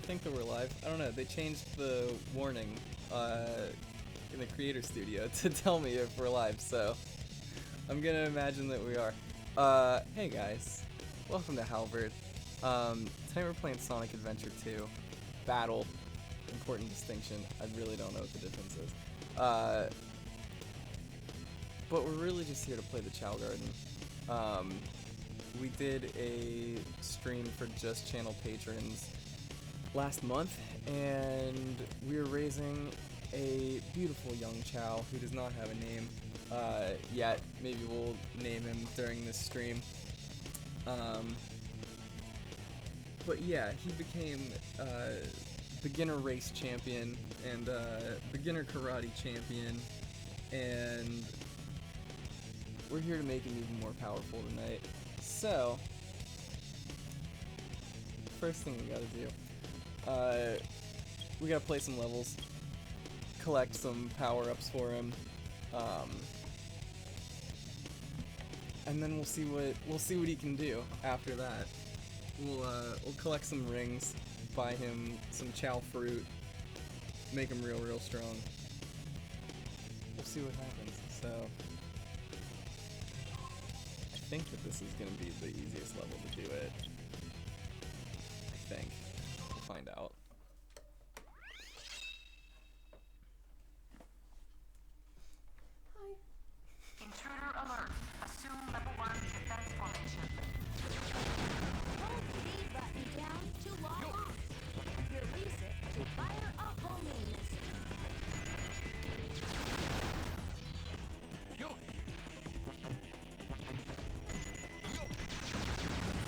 think that we're live. I don't know, they changed the warning in the creator studio to tell me if we're live, so I'm gonna imagine that we are. Hey guys, welcome to Halberd. Tonight we're playing Sonic Adventure 2. Battle. Important distinction. I really don't know what the difference is. But we're really just here to play the Chao Garden. We did a stream for just channel patrons last month, and we're raising a beautiful young Chao who does not have a name yet. Maybe we'll name him during this stream. But yeah, he became beginner race champion and beginner karate champion, and we're here to make him even more powerful tonight. So, first thing we gotta do, we gotta play some levels, collect some power-ups for him, and then we'll see what he can do after that. We'll collect some rings, buy him some Chao fruit, make him real strong. We'll see what happens. So, I think that this is going to be the easiest level to do it. I think. We'll find out. Hi. Intruder alert. Assume level 1 defense formation. Hold the B button down to log on. Release it to fire up homing.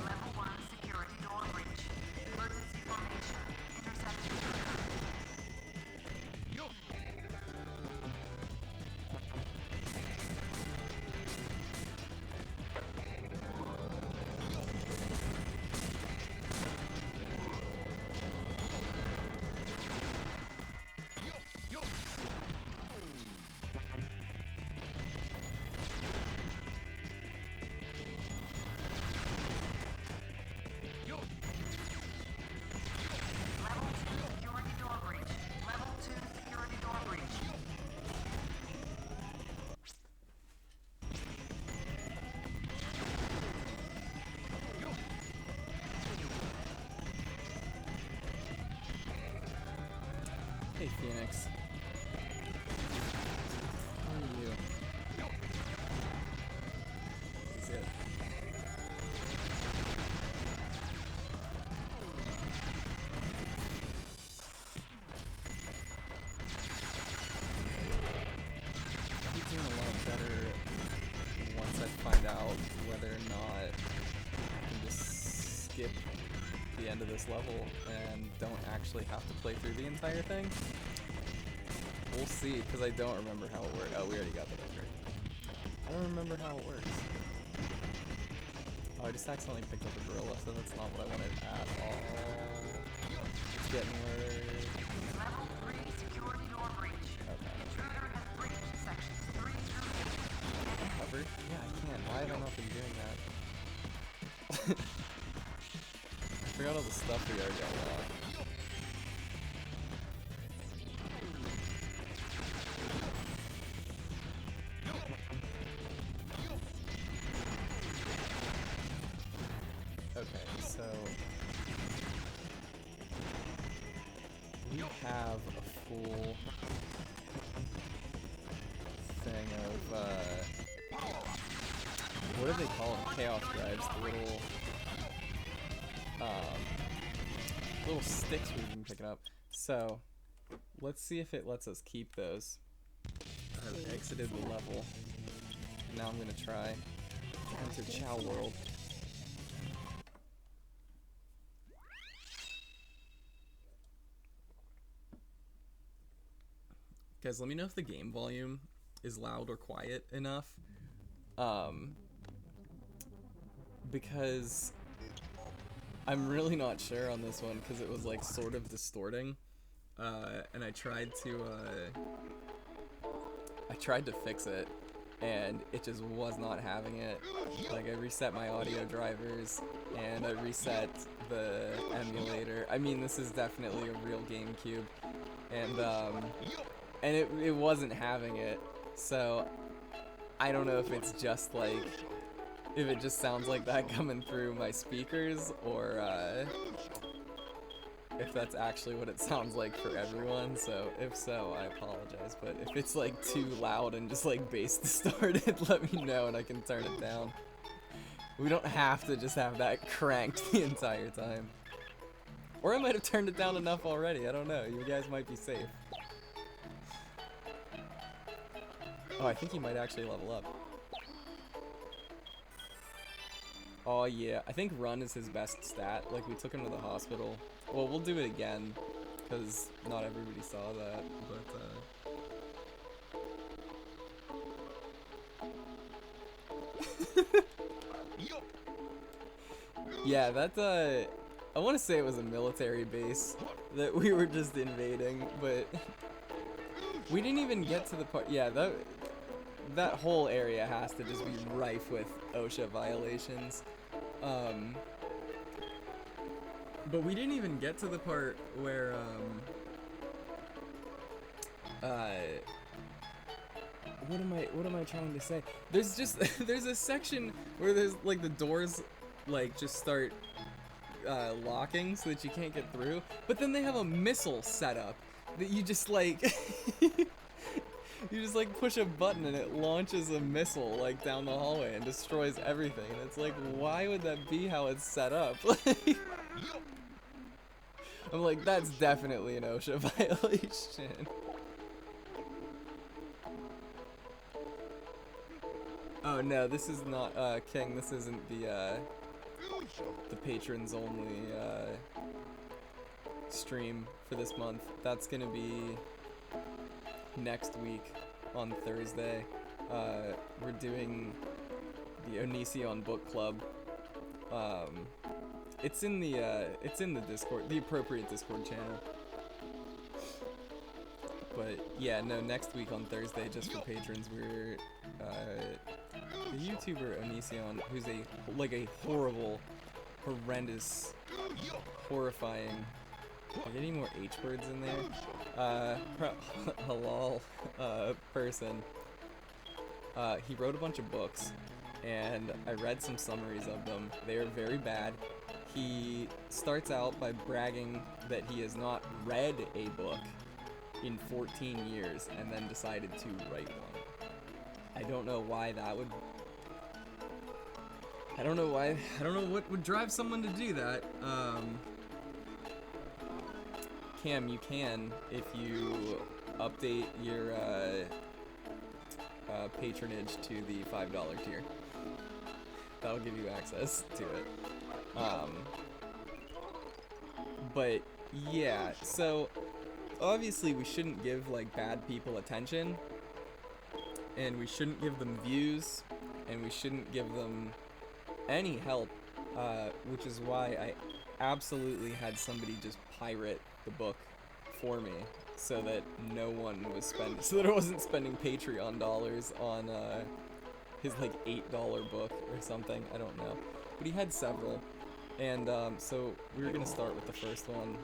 Level 1 security door breach. Emergency formation. Intercept intruder. Level 2 security door breach. Level 2 security door breach. Hey Phoenix. How are you? This is it. I'll be doing a lot better once I find out whether or not I can just skip the end of this level and don't actually have to play through the entire thing. We'll see, because I don't remember how it works. Oh, we already got that over. I don't remember how it works. Oh, I just accidentally picked up a gorilla, so that's not what I wanted at all. It's getting worse. Level 3 security door breach. Okay. Intruder has breached sections 3 through 8. Cover? Yeah, I can. Why have I not been doing that? I forgot all the stuff we already unlocked. Okay, so we have a full thing of what do they call them? Chaos drives, the little sticks we've been picking up. So let's see if it lets us keep those. I've exited the level. Now I'm gonna try enter Chao World. Guys, let me know if the game volume is loud or quiet enough. Because I'm really not sure on this one because it was like sort of distorting. And I tried to fix it, and it just was not having it. Like, I reset my audio drivers, and I reset the emulator. I mean, this is definitely a real GameCube, and it wasn't having it. So I don't know if it's just like, if it just sounds like that coming through my speakers, or if that's actually what it sounds like for everyone. So if so, I apologize, but if it's like too loud and just like bass distorted, let me know and I can turn it down. We don't have to just have that cranked the entire time. Or I might have turned it down enough already, I don't know, you guys might be safe. Oh, I think he might actually level up. Oh yeah, I think run is his best stat. Like, we took him to the hospital. Well, we'll do it again, because not everybody saw that, but yeah, that, I want to say it was a military base that we were just invading, but we didn't even get to the part. Yeah, that whole area has to just be rife with OSHA violations. But we didn't even get to the part where, what am I trying to say? There's just, there's a section where there's, like, the doors, like, just start, locking so that you can't get through, but then they have a missile set up that you just, like, you just, like, push a button and it launches a missile, like, down the hallway and destroys everything. And it's like, why would that be how it's set up? I'm like, that's definitely an OSHA violation. Oh no, this is not, King, this isn't the patrons only, stream for this month. That's gonna be next week on Thursday. We're doing the Onision Book Club. It's in the Discord, the appropriate Discord channel. But yeah, no, next week on Thursday, just for patrons, we're the YouTuber Onision, who's a horrible, horrendous, horrifying. Are there any more H words in there? Halal person. He wrote a bunch of books, and I read some summaries of them. They are very bad. He starts out by bragging that he has not read a book in 14 years, and then decided to write one. I don't know why that would... I don't know what would drive someone to do that. Cam, you can, if you update your patronage to the $5 tier. That'll give you access to it. But yeah, so obviously we shouldn't give, like, bad people attention, and we shouldn't give them views, and we shouldn't give them any help, which is why I absolutely had somebody just pirate the book for me, so that no one was so that I wasn't spending Patreon dollars on his, like, $8 book or something. I don't know, but he had several, and so we were gonna start with the first one,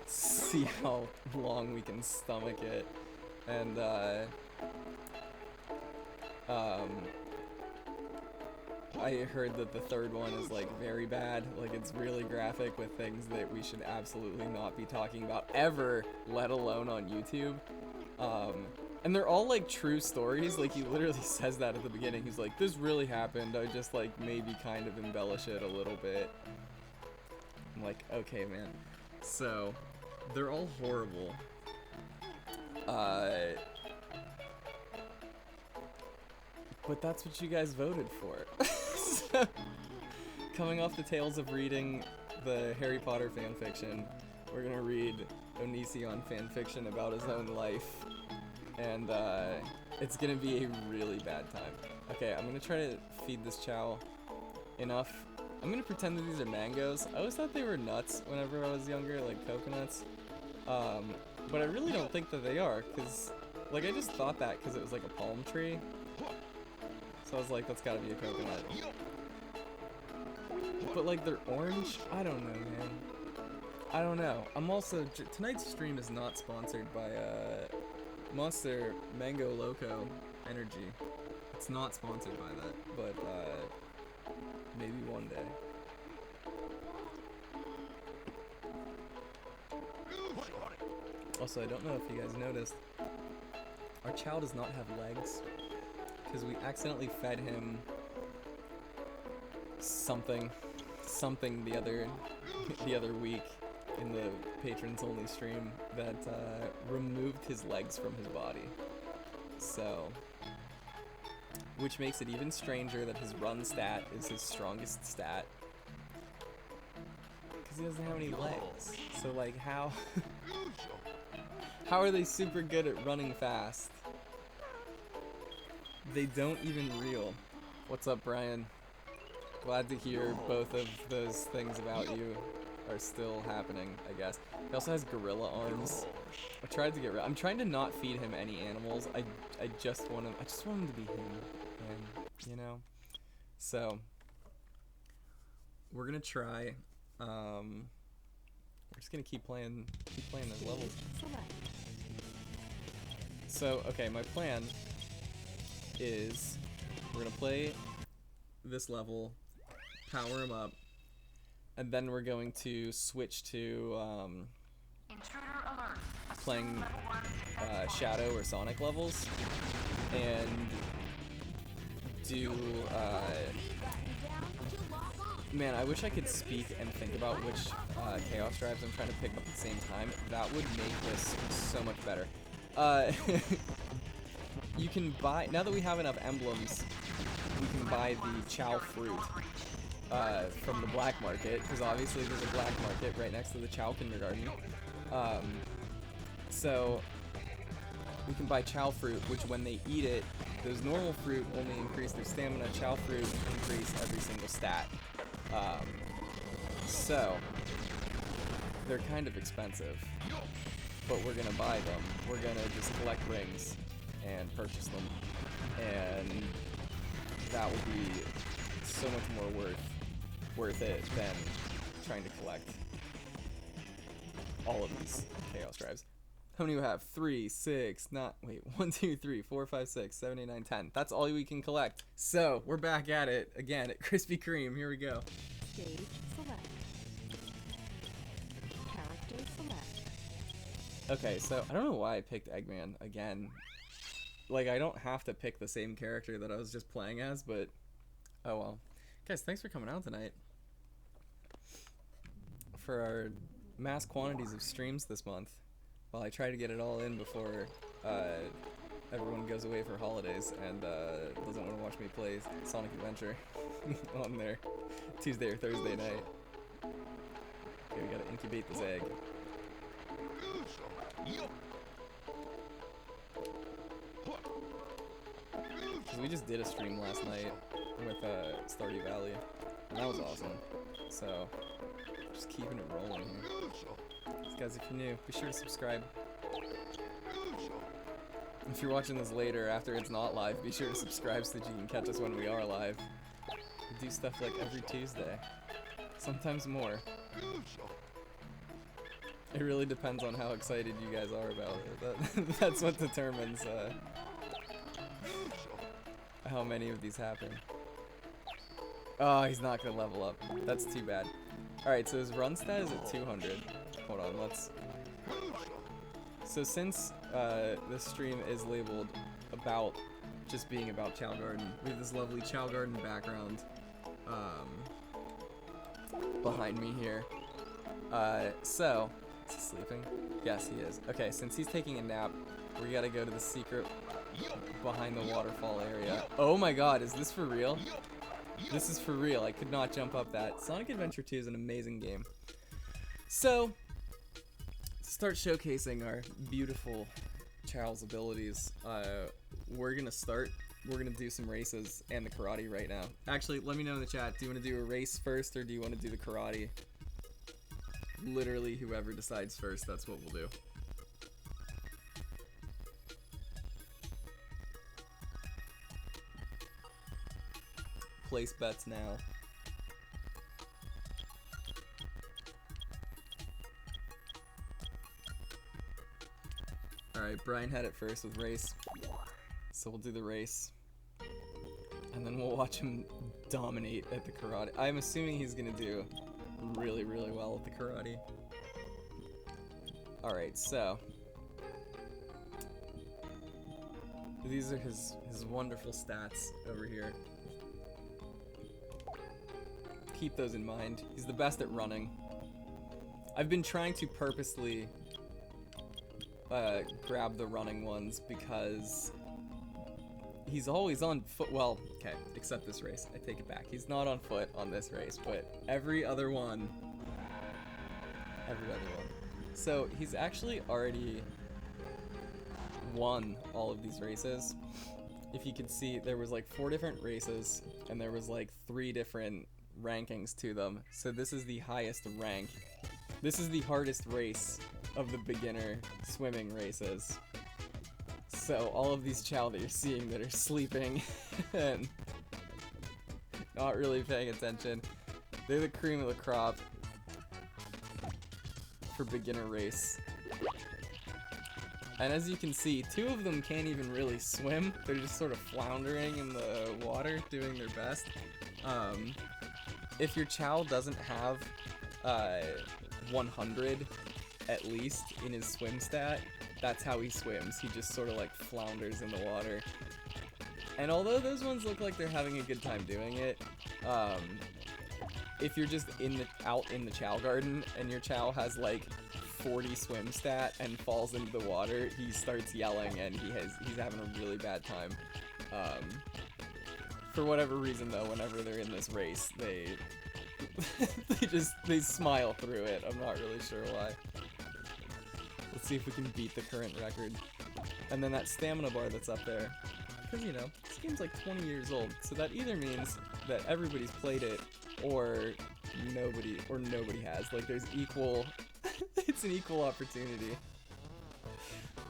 see how long we can stomach it, and I heard that the third one is, like, very bad. Like, it's really graphic with things that we should absolutely not be talking about ever, let alone on YouTube. And they're all, like, true stories. Like, he literally says that at the beginning. He's like, this really happened. I just, like, maybe kind of embellish it a little bit. I'm like, okay, man. So, they're all horrible. But that's what you guys voted for. So, coming off the tails of reading the Harry Potter fanfiction, we're gonna read Onision fanfiction about his own life, and it's gonna be a really bad time. Okay, I'm gonna try to feed this Chao enough. I'm gonna pretend that these are mangoes. I always thought they were nuts whenever I was younger, like coconuts, but I really don't think that they are, because, like, I just thought that because it was like a palm tree. So I was like, that's gotta be a coconut. But like they're orange? I don't know, man. I don't know. I'm also, tonight's stream is not sponsored by Monster Mango Loco Energy. It's not sponsored by that, but maybe one day. Also, I don't know if you guys noticed, our Chao does not have legs, because we accidentally fed him something the other week in the patrons only stream that removed his legs from his body. So, which makes it even stranger that his run stat is his strongest stat, because he doesn't have any legs. So like how how are they super good at running fast? They don't even reel. What's up, Brian? Glad to hear both of those things about you are still happening, I guess. He also has gorilla arms. I tried to get rid. I'm trying to not feed him any animals. I just want him to be him, and you know. So we're gonna try. We're just gonna keep playing those levels. So okay, my plan is we're gonna play this level, power him up, and then we're going to switch to playing Shadow or Sonic levels, and do man, I wish I could speak and think about which Chaos Drives I'm trying to pick up at the same time. That would make this so much better. You can buy, now that we have enough emblems, we can buy the Chao fruit from the black market, because obviously there's a black market right next to the Chao kindergarten. So we can buy Chao fruit, which when they eat it, those normal fruit only increase their stamina. Chao fruit increase every single stat. So they're kind of expensive, but we're gonna buy them. We're gonna just collect rings and purchase them, and that would be so much more worth it than trying to collect all of these Chaos Drives. How many do we have? 3, 6, not, wait, 1, 2, 3, 4, 5, 6, 7, 8, 9, 10. That's all we can collect. So, we're back at it again at Krispy Kreme. Here we go. Stage select. Character select. Okay, so I don't know why I picked Eggman again. Like, I don't have to pick the same character that I was just playing as, but oh well. Guys, thanks for coming out tonight for our mass quantities of streams this month. Well, I try to get it all in before everyone goes away for holidays and doesn't want to watch me play Sonic Adventure on their Tuesday or Thursday night. Okay, we gotta incubate this egg. Because we just did a stream last night with Stardew Valley, and that was awesome. So, just keeping it rolling here. Guys, if you're new, be sure to subscribe. If you're watching this later, after it's not live, be sure to subscribe so that you can catch us when we are live. We do stuff like every Tuesday. Sometimes more. It really depends on how excited you guys are about it. That's what determines how many of these happen. Oh, he's not gonna level up. That's too bad. Alright, so his run stat is at 200. Hold on, let's... So since this stream is labeled about just being about Chao Garden, we have this lovely Chao Garden background behind me here. So, is he sleeping? Yes, he is. Okay, since he's taking a nap, we gotta go to the secret behind the waterfall area. Oh my god, is this for real? This is for real. I could not jump up that. Sonic Adventure 2 is an amazing game. So, to start showcasing our beautiful Chao's abilities, we're gonna do some races and the karate right now. Actually, let me know in the chat, do you want to do a race first or do you want to do the karate? Literally, whoever decides first, that's what we'll do. place bets now. Alright, Brian had it first with race. So we'll do the race. And then we'll watch him dominate at the karate. I'm assuming he's gonna do really, really well at the karate. Alright, so these are his wonderful stats over here. Keep those in mind. He's the best at running. I've been trying to purposely grab the running ones because he's always on foot. Well, okay, except this race. I take it back. He's not on foot on this race, but every other one. So he's actually already won all of these races. If you could see, there was like 4 different races, and there was like 3 different rankings to them. So this is the highest rank. This is the hardest race of the beginner swimming races. So all of these Chao that you're seeing that are sleeping and not really paying attention, they're the cream of the crop for beginner race. And as you can see, 2 of them can't even really swim. They're just sort of floundering in the water, doing their best. If your Chao doesn't have 100 at least in his swim stat, that's how he swims. He just sort of like flounders in the water. And although those ones look like they're having a good time doing it, if you're just out in the Chao Garden and your Chao has like 40 swim stat and falls into the water, he starts yelling and he's having a really bad time. For whatever reason though, whenever they're in this race, they they smile through it. I'm not really sure why. Let's see if we can beat the current record. And then that stamina bar that's up there, because you know, this game's like 20 years old, so that either means that everybody's played it or nobody has. Like there's equal it's an equal opportunity.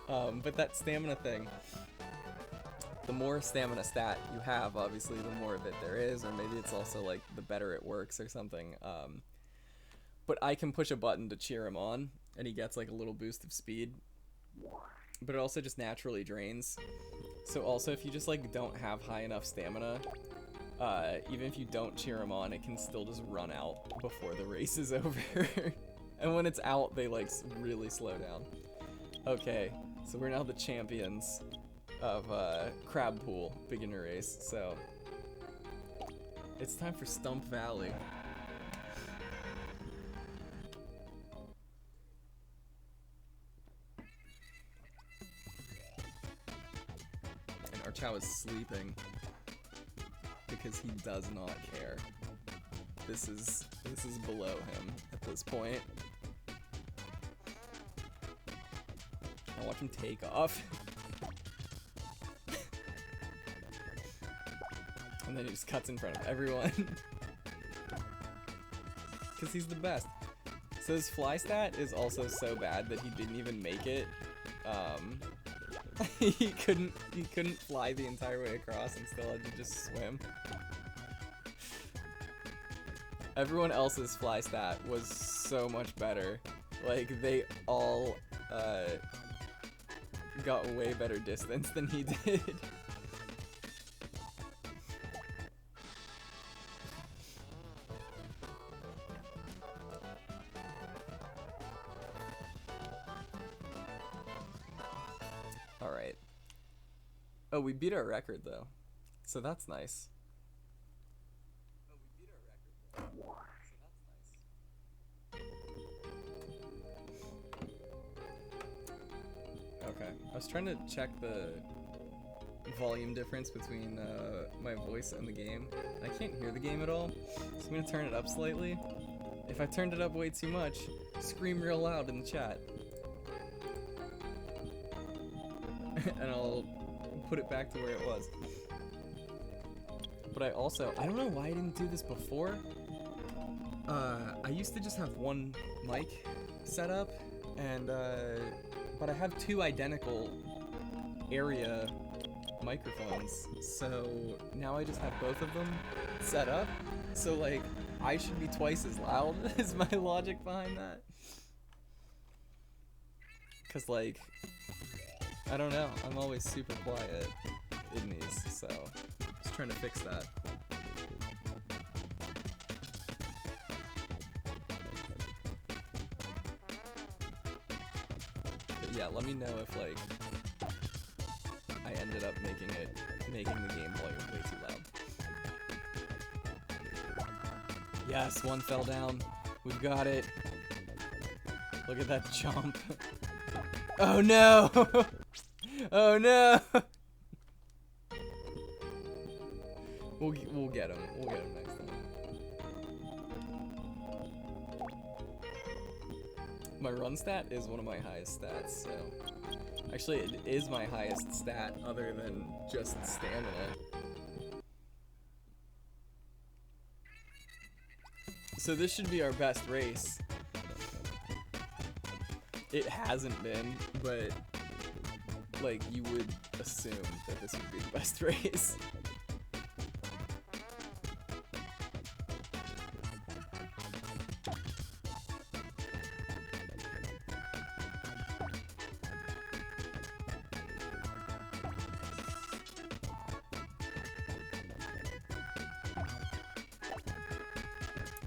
But that stamina thing, the more stamina stat you have, obviously the more of it there is, or maybe it's also like the better it works or something. But I can push a button to cheer him on and he gets like a little boost of speed, but it also just naturally drains. So also if you just like don't have high enough stamina, even if you don't cheer him on, it can still just run out before the race is over. And when it's out, they like really slow down. Okay, so we're now the champions of Crab Pool beginner race, so it's time for Stump Valley. And our Chao is sleeping because he does not care. This is below him at this point. I'll watch him take off. And then he just cuts in front of everyone. Because he's the best. So his fly stat is also so bad that he didn't even make it. He couldn't fly the entire way across and still had to just swim. Everyone else's fly stat was so much better. Like, they all got way better distance than he did. Alright. Oh, we beat our record though. So that's nice. Okay, I was trying to check the volume difference between my voice and the game. I can't hear the game at all, so I'm gonna turn it up slightly. If I turned it up way too much, scream real loud in the chat. And I'll put it back to where it was. But I don't know why I didn't do this before. I used to just have one mic set up, and but I have 2 identical area microphones, so now I just have both of them set up. So like, I should be twice as loud is my logic behind that. Cause like, I don't know, I'm always super quiet in these, so just trying to fix that. But yeah, let me know if like I ended up making the game volume way too loud. Yes, one fell down. We've got it. Look at that jump. Oh no! Oh no! We'll get him. We'll get him next time. My run stat is one of my highest stats, so... Actually, it is my highest stat other than just stamina. So this should be our best race. It hasn't been, but like you would assume that this would be the best race.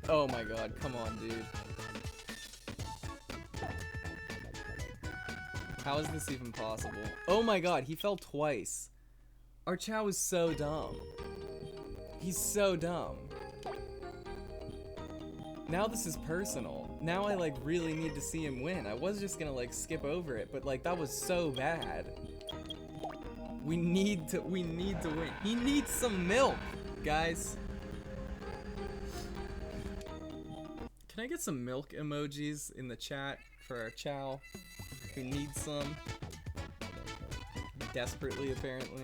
Oh my god, come on, dude. How is this even possible? Oh my god, he fell twice. Our Chao is so dumb. He's so dumb. Now this is personal. Now I like really need to see him win. I was just gonna like skip over it, but like that was so bad. We need to win. He needs some milk, guys. Can I get some milk emojis in the chat for our Chao, who needs some? Desperately, apparently.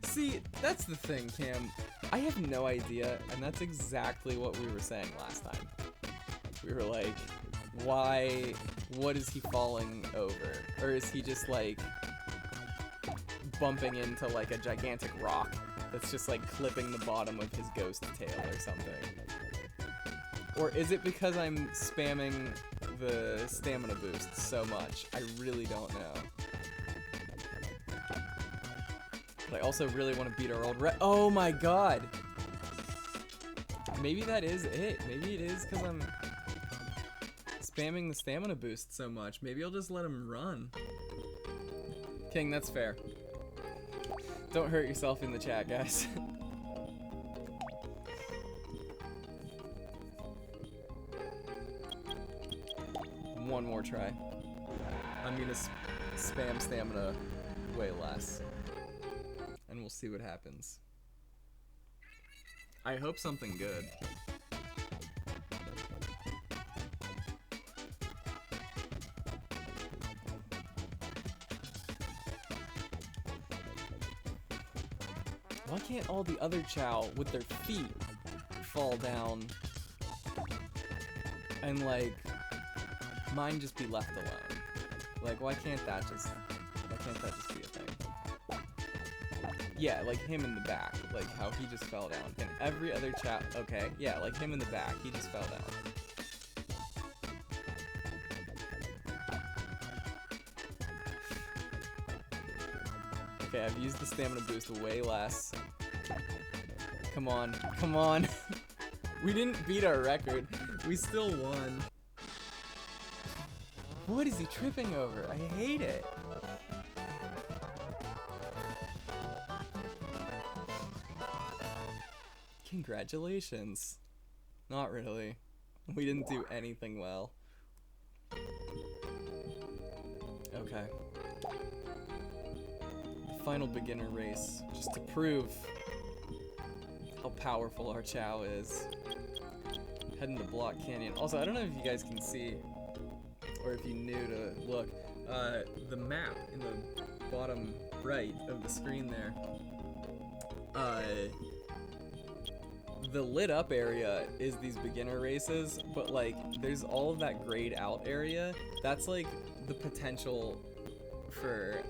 See, that's the thing, Cam. I have no idea, and that's exactly what we were saying last time. We were like, why, what is he falling over? Or is he just like bumping into like a gigantic rock that's just like clipping the bottom of his ghost tail or something? Or is it because I'm spamming the stamina boost so much? I really don't know. But I also really want to beat our old oh my god! Maybe that is it. Maybe it is because I'm spamming the stamina boost so much. Maybe I'll just let him run. King, that's fair. Don't hurt yourself in the chat, guys. One more try. I'm gonna spam stamina way less. And we'll see what happens. I hope something good. Why can't all the other Chao with their feet fall down and like mine just be left alone? Like why can't that just be a thing? Yeah, like him in the back, like how he just fell down. And every other Chao, okay, yeah, like him in the back, he just fell down. Okay, I've used the stamina boost way less. Come on, come on. We didn't beat our record. We still won. What is he tripping over? I hate it. Congratulations. Not really. We didn't do anything well. Okay. Final beginner race, just to prove how powerful our Chao is. Heading to Block Canyon. Also, I don't know if you guys can see, or if you knew to look, the map in the bottom right of the screen there. The lit up area is these beginner races, but like there's all of that grayed out area. That's like the potential for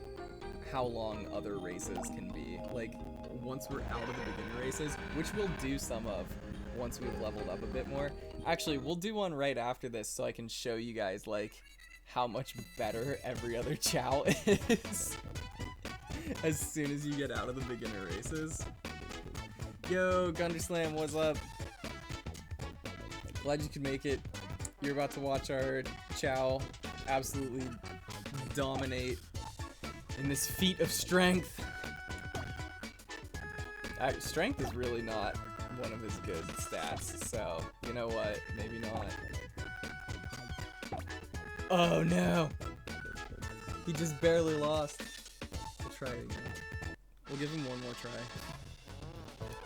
how long other races can be. Like, once we're out of the beginner races, which we'll do some of once we've leveled up a bit more. Actually, we'll do one right after this so I can show you guys, like, how much better every other Chao is as soon as you get out of the beginner races. Yo, Gunderslam, what's up? Glad you could make it. You're about to watch our Chao absolutely dominate in this feat of strength. Strength is really not one of his good stats, so you know what? Maybe not. Oh no! He just barely lost. We'll try it again. We'll give him one more try.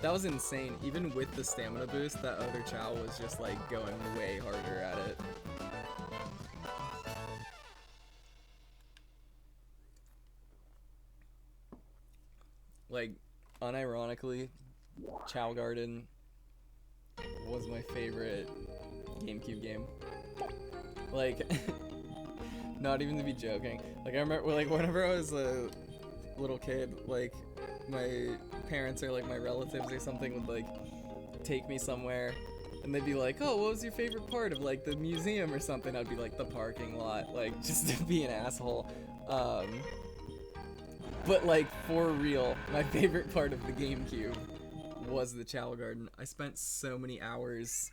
That was insane. Even with the stamina boost, that other Chao was just like going way harder at it. Like, unironically, Chao Garden was my favorite GameCube game. Like, not even to be joking. Like, I remember, like, whenever I was a little kid, like, my parents or, like, my relatives or something would, like, take me somewhere, and they'd be like, oh, what was your favorite part of, like, the museum or something? I'd be like, the parking lot, like, just to be an asshole. But, like, for real, my favorite part of the GameCube was the Chao Garden. I spent so many hours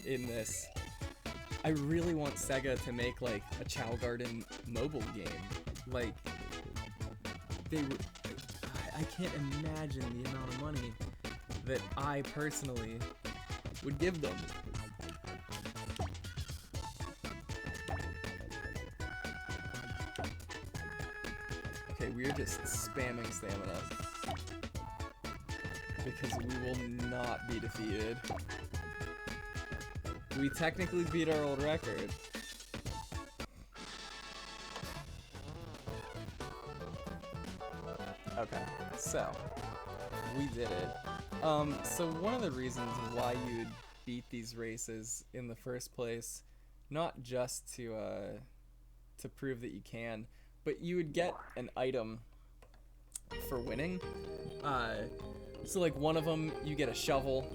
in this. I really want Sega to make, like, a Chao Garden mobile game. Like, they would... I can't imagine the amount of money that I personally would give them. Okay, we're just spamming stamina because we will not be defeated. We technically beat our old record. Okay, so we did it. So one of the reasons why you'd beat these races in the first place, not just to prove that you can, but you would get an item for winning. So like one of them you get a shovel,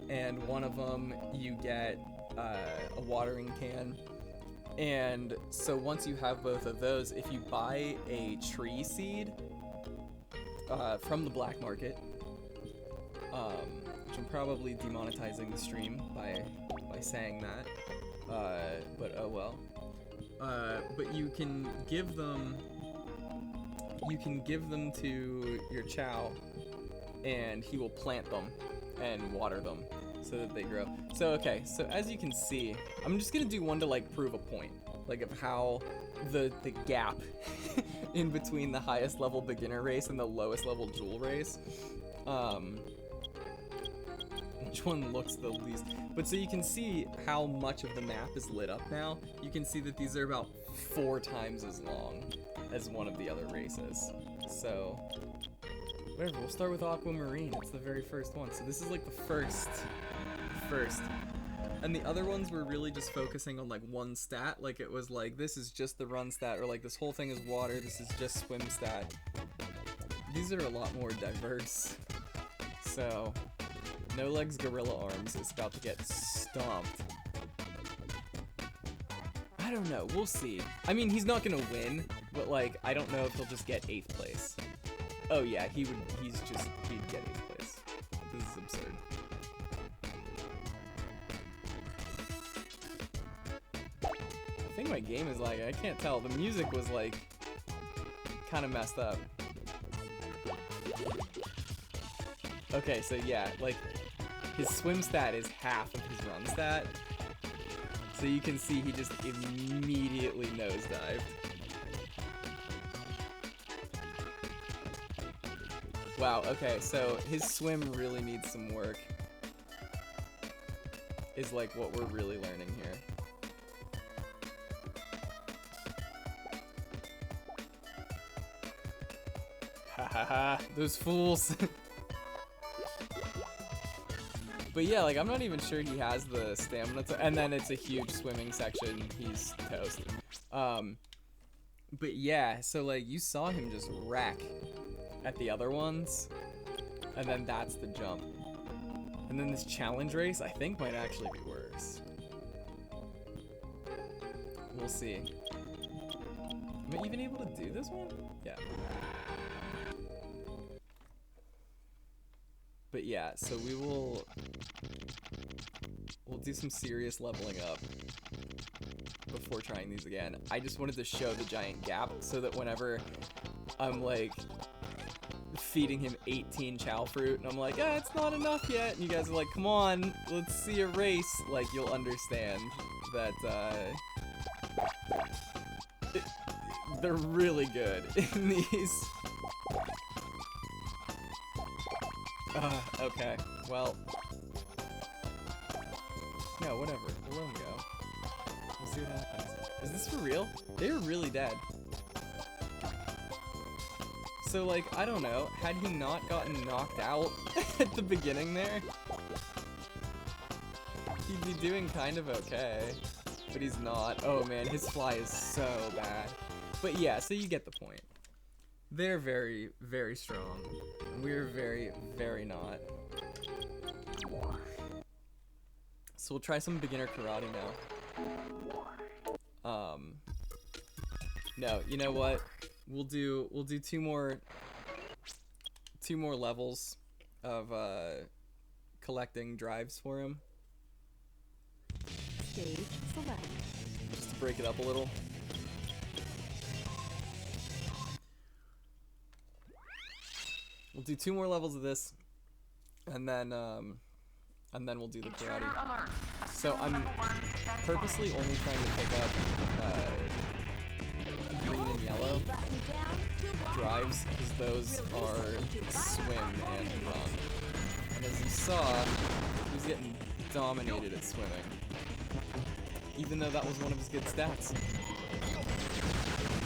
and one of them you get a watering can. And so once you have both of those, if you buy a tree seed from the black market, which I'm probably demonetizing the stream by saying that, but oh well. But you can give them to your Chao, and he will plant them and water them so that they grow. So okay, so as you can see, I'm just gonna do one to like prove a point, like of how the gap in between the highest level beginner race and the lowest level jewel race, which one looks the least. But so you can see how much of the map is lit up now. You can see that these are about 4 times as long as one of the other races. So whatever, we'll start with Aquamarine. It's the very first one. So this is like the first. And the other ones were really just focusing on like one stat. Like it was like, this is just the run stat, or like this whole thing is water, this is just swim stat. These are a lot more diverse. So No Legs Gorilla Arms is about to get stomped. I don't know, we'll see. I mean, he's not gonna win, but like, I don't know if he'll just get 8th place. Oh yeah, he'd get 8th place. This is absurd. I think my game is like, I can't tell. The music was like, kind of messed up. Okay, so yeah, like, his swim stat is half of his run stat. So you can see he just immediately nosedived. Wow, okay, so his swim really needs some work. Is like what we're really learning here. Ha ha ha, those fools. But yeah, like, I'm not even sure he has the stamina to, and then it's a huge swimming section, he's toast. But yeah, so like you saw him just wreck at the other ones, and then that's the jump. And then this challenge race, I think, might actually be worse. We'll see. Am I even able to do this one? Yeah. But yeah, so we'll do some serious leveling up before trying these again. I just wanted to show the giant gap so that whenever I'm like feeding him 18 Chao fruit and I'm like, ah, it's not enough yet, and you guys are like, come on, let's see a race, like you'll understand that they're really good in these. Okay, well, no, whatever, we'll let him go. We'll see what happens. Is this for real? They're really dead. So, like, I don't know, had he not gotten knocked out at the beginning there, he'd be doing kind of okay, but he's not. Oh man, his fly is so bad. But yeah, so you get the point. They're very, very strong. We're very, very not. So we'll try some beginner karate now. No, you know what? We'll do two more levels of collecting drives for him. Stage select. Just to break it up a little. We'll do 2 more levels of this, and then we'll do the karate. So I'm purposely only trying to pick up green and yellow drives, because those are swim and run. And as you saw, he was getting dominated at swimming, even though that was one of his good stats.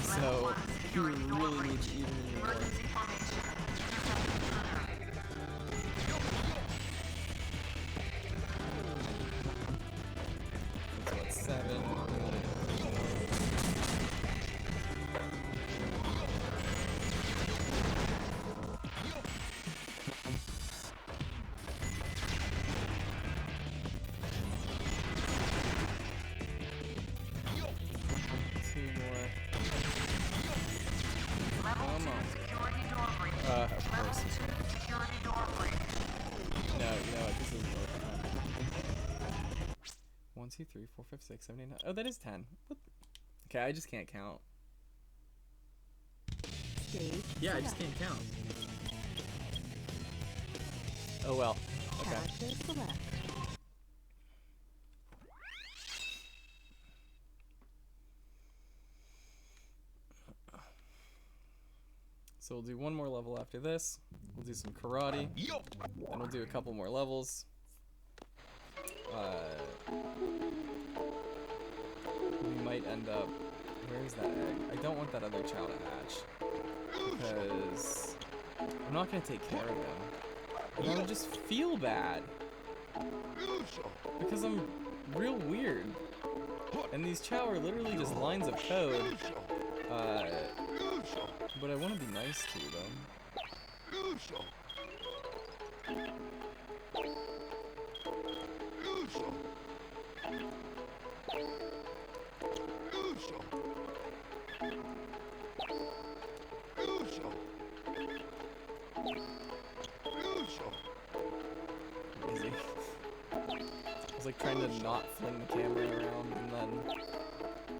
So he really needs even more. One, 2, 3, 4, 5, 6, 7, 8, 9. Oh, that is 10. What? Okay, I just can't count. Yeah, I just can't count. Oh well. Okay. So we'll do 1 more level after this. We'll do some karate. Then we'll do a couple more levels. We might end up... Where is that egg? I don't want that other Chao to hatch, because I'm not going to take care of him. And I would just feel bad, because I'm real weird. And these Chao are literally just lines of code. But I want to be nice to them. Easy. I was like trying to not fling the camera around, and then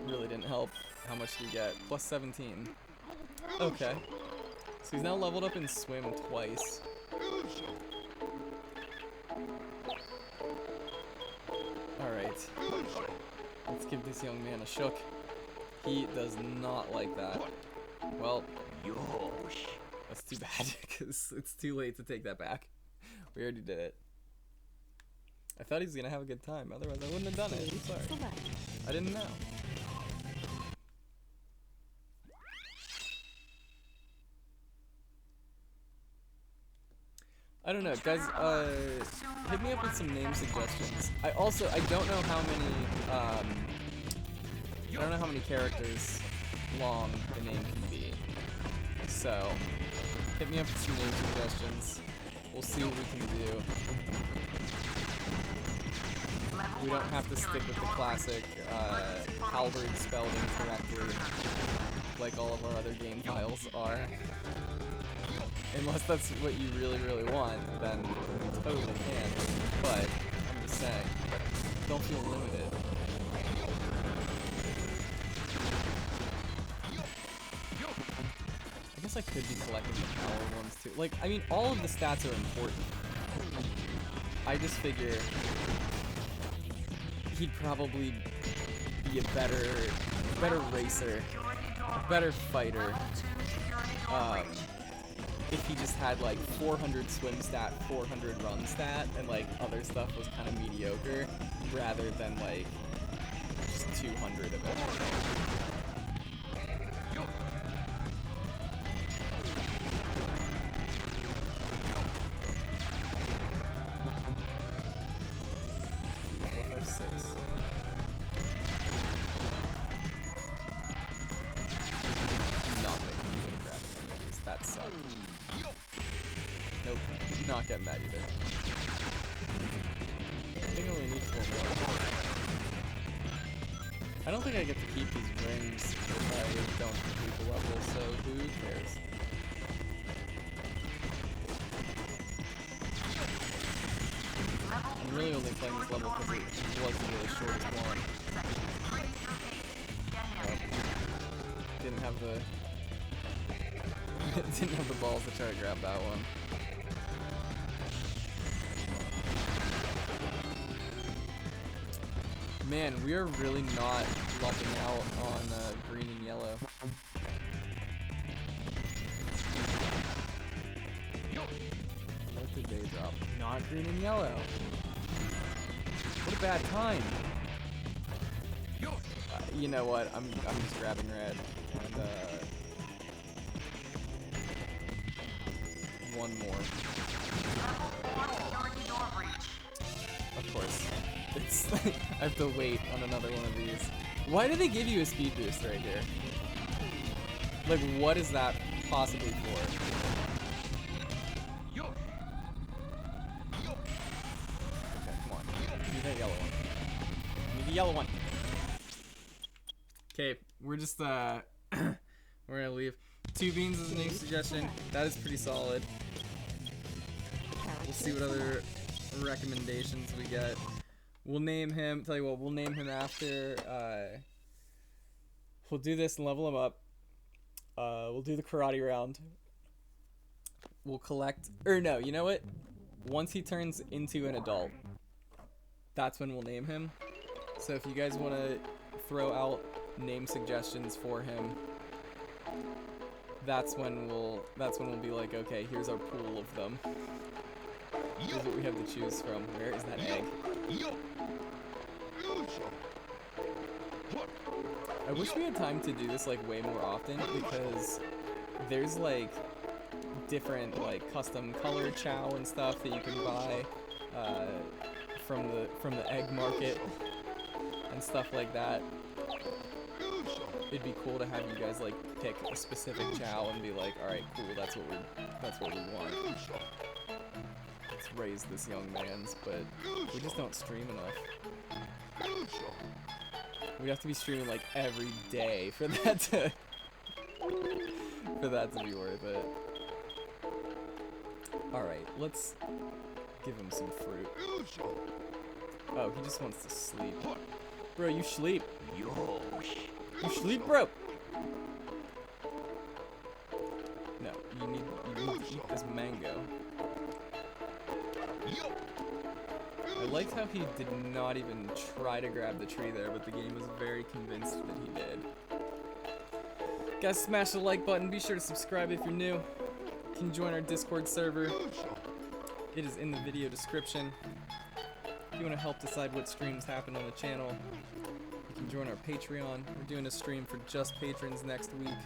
really didn't help. How much do you get? Plus 17. Okay. So he's now leveled up in swim twice. Alright. Let's give this young man a shook. He does not like that. Well, that's too bad, because it's too late to take that back. We already did it. I thought he was going to have a good time, otherwise I wouldn't have done it. I'm sorry. I didn't know. I don't know, guys, hit me up with some name suggestions. I don't know how many, characters long the name can be. So, hit me up with some name suggestions. We'll see what we can do. We don't have to stick with the classic Halberd spelled incorrectly like all of our other game files are. Unless that's what you really, really want, then you totally can. But, I'm just saying, don't feel limited. I guess I could be collecting the power ones too. Like, I mean, all of the stats are important. I just figure he'd probably be a better racer, a better fighter, if he just had like 400 swim stat, 400 run stat, and like other stuff was kind of mediocre, rather than like just 200 of it. Not getting that either. I think I only need 4 more. I don't think I get to keep these rings if I don't complete the level, so who cares? I'm really only playing this level because it was the really shortest one. Didn't have the balls to try to grab that one. Man, we are really not lucking out on green and yellow. What did they drop? Not green and yellow. What a bad time. You know what? I'm just grabbing red and one more. Of course. It's I have to wait on another one of these. Why do they give you a speed boost right here? Like, what is that possibly for? Okay, come on. Give me that yellow one. Give me the yellow one. Okay, we're just we're gonna leave. 2 beans is a name suggestion. That is pretty solid. We'll see what other recommendations we get. We'll name him, tell you what, we'll name him after, we'll do this and level him up. We'll do the karate round. We'll collect, or no, you know what? Once he turns into an adult, that's when we'll name him. So if you guys want to throw out name suggestions for him, that's when we'll be like, okay, here's our pool of them. Here's what we have to choose from. Where is that egg? I wish we had time to do this like way more often, because there's like different like custom color Chao and stuff that you can buy from the egg market and stuff like that. It'd be cool to have you guys like pick a specific Chao and be like, all right, cool, that's what we want. Let's raise this young man's, but we just don't stream enough. We'd have to be streaming like every day for that to be worth it. Alright, let's give him some fruit. Oh, he just wants to sleep. Bro, you sleep. You sleep, bro. No, you need to eat this mango. I liked how he did not even try to grab the tree there, but the game was very convinced that he did. Guys, smash the like button. Be sure to subscribe if you're new. You can join our Discord server. It is in the video description. If you want to help decide what streams happen on the channel, you can join our Patreon. We're doing a stream for just patrons next week.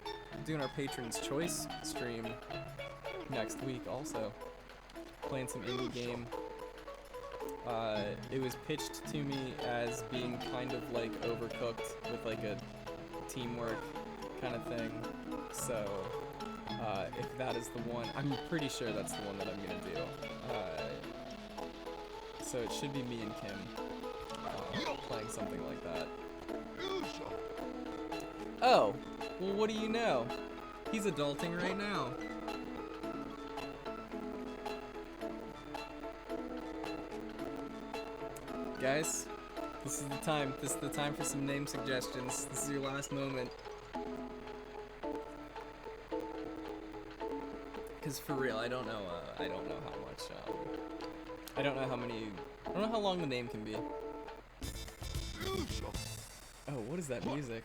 We're doing our Patrons Choice stream next week also. Playing some indie game. It was pitched to me as being kind of like Overcooked with like a teamwork kind of thing. So if that is the one, I'm pretty sure that's the one that I'm gonna do. So it should be me and Kim playing something like that. Oh, well, what do you know? He's adulting right now. Guys, this is the time. This is the time for some name suggestions. This is your last moment. Cause for real, I don't know how much. I don't know how many. I don't know how long the name can be. Oh, what is that music?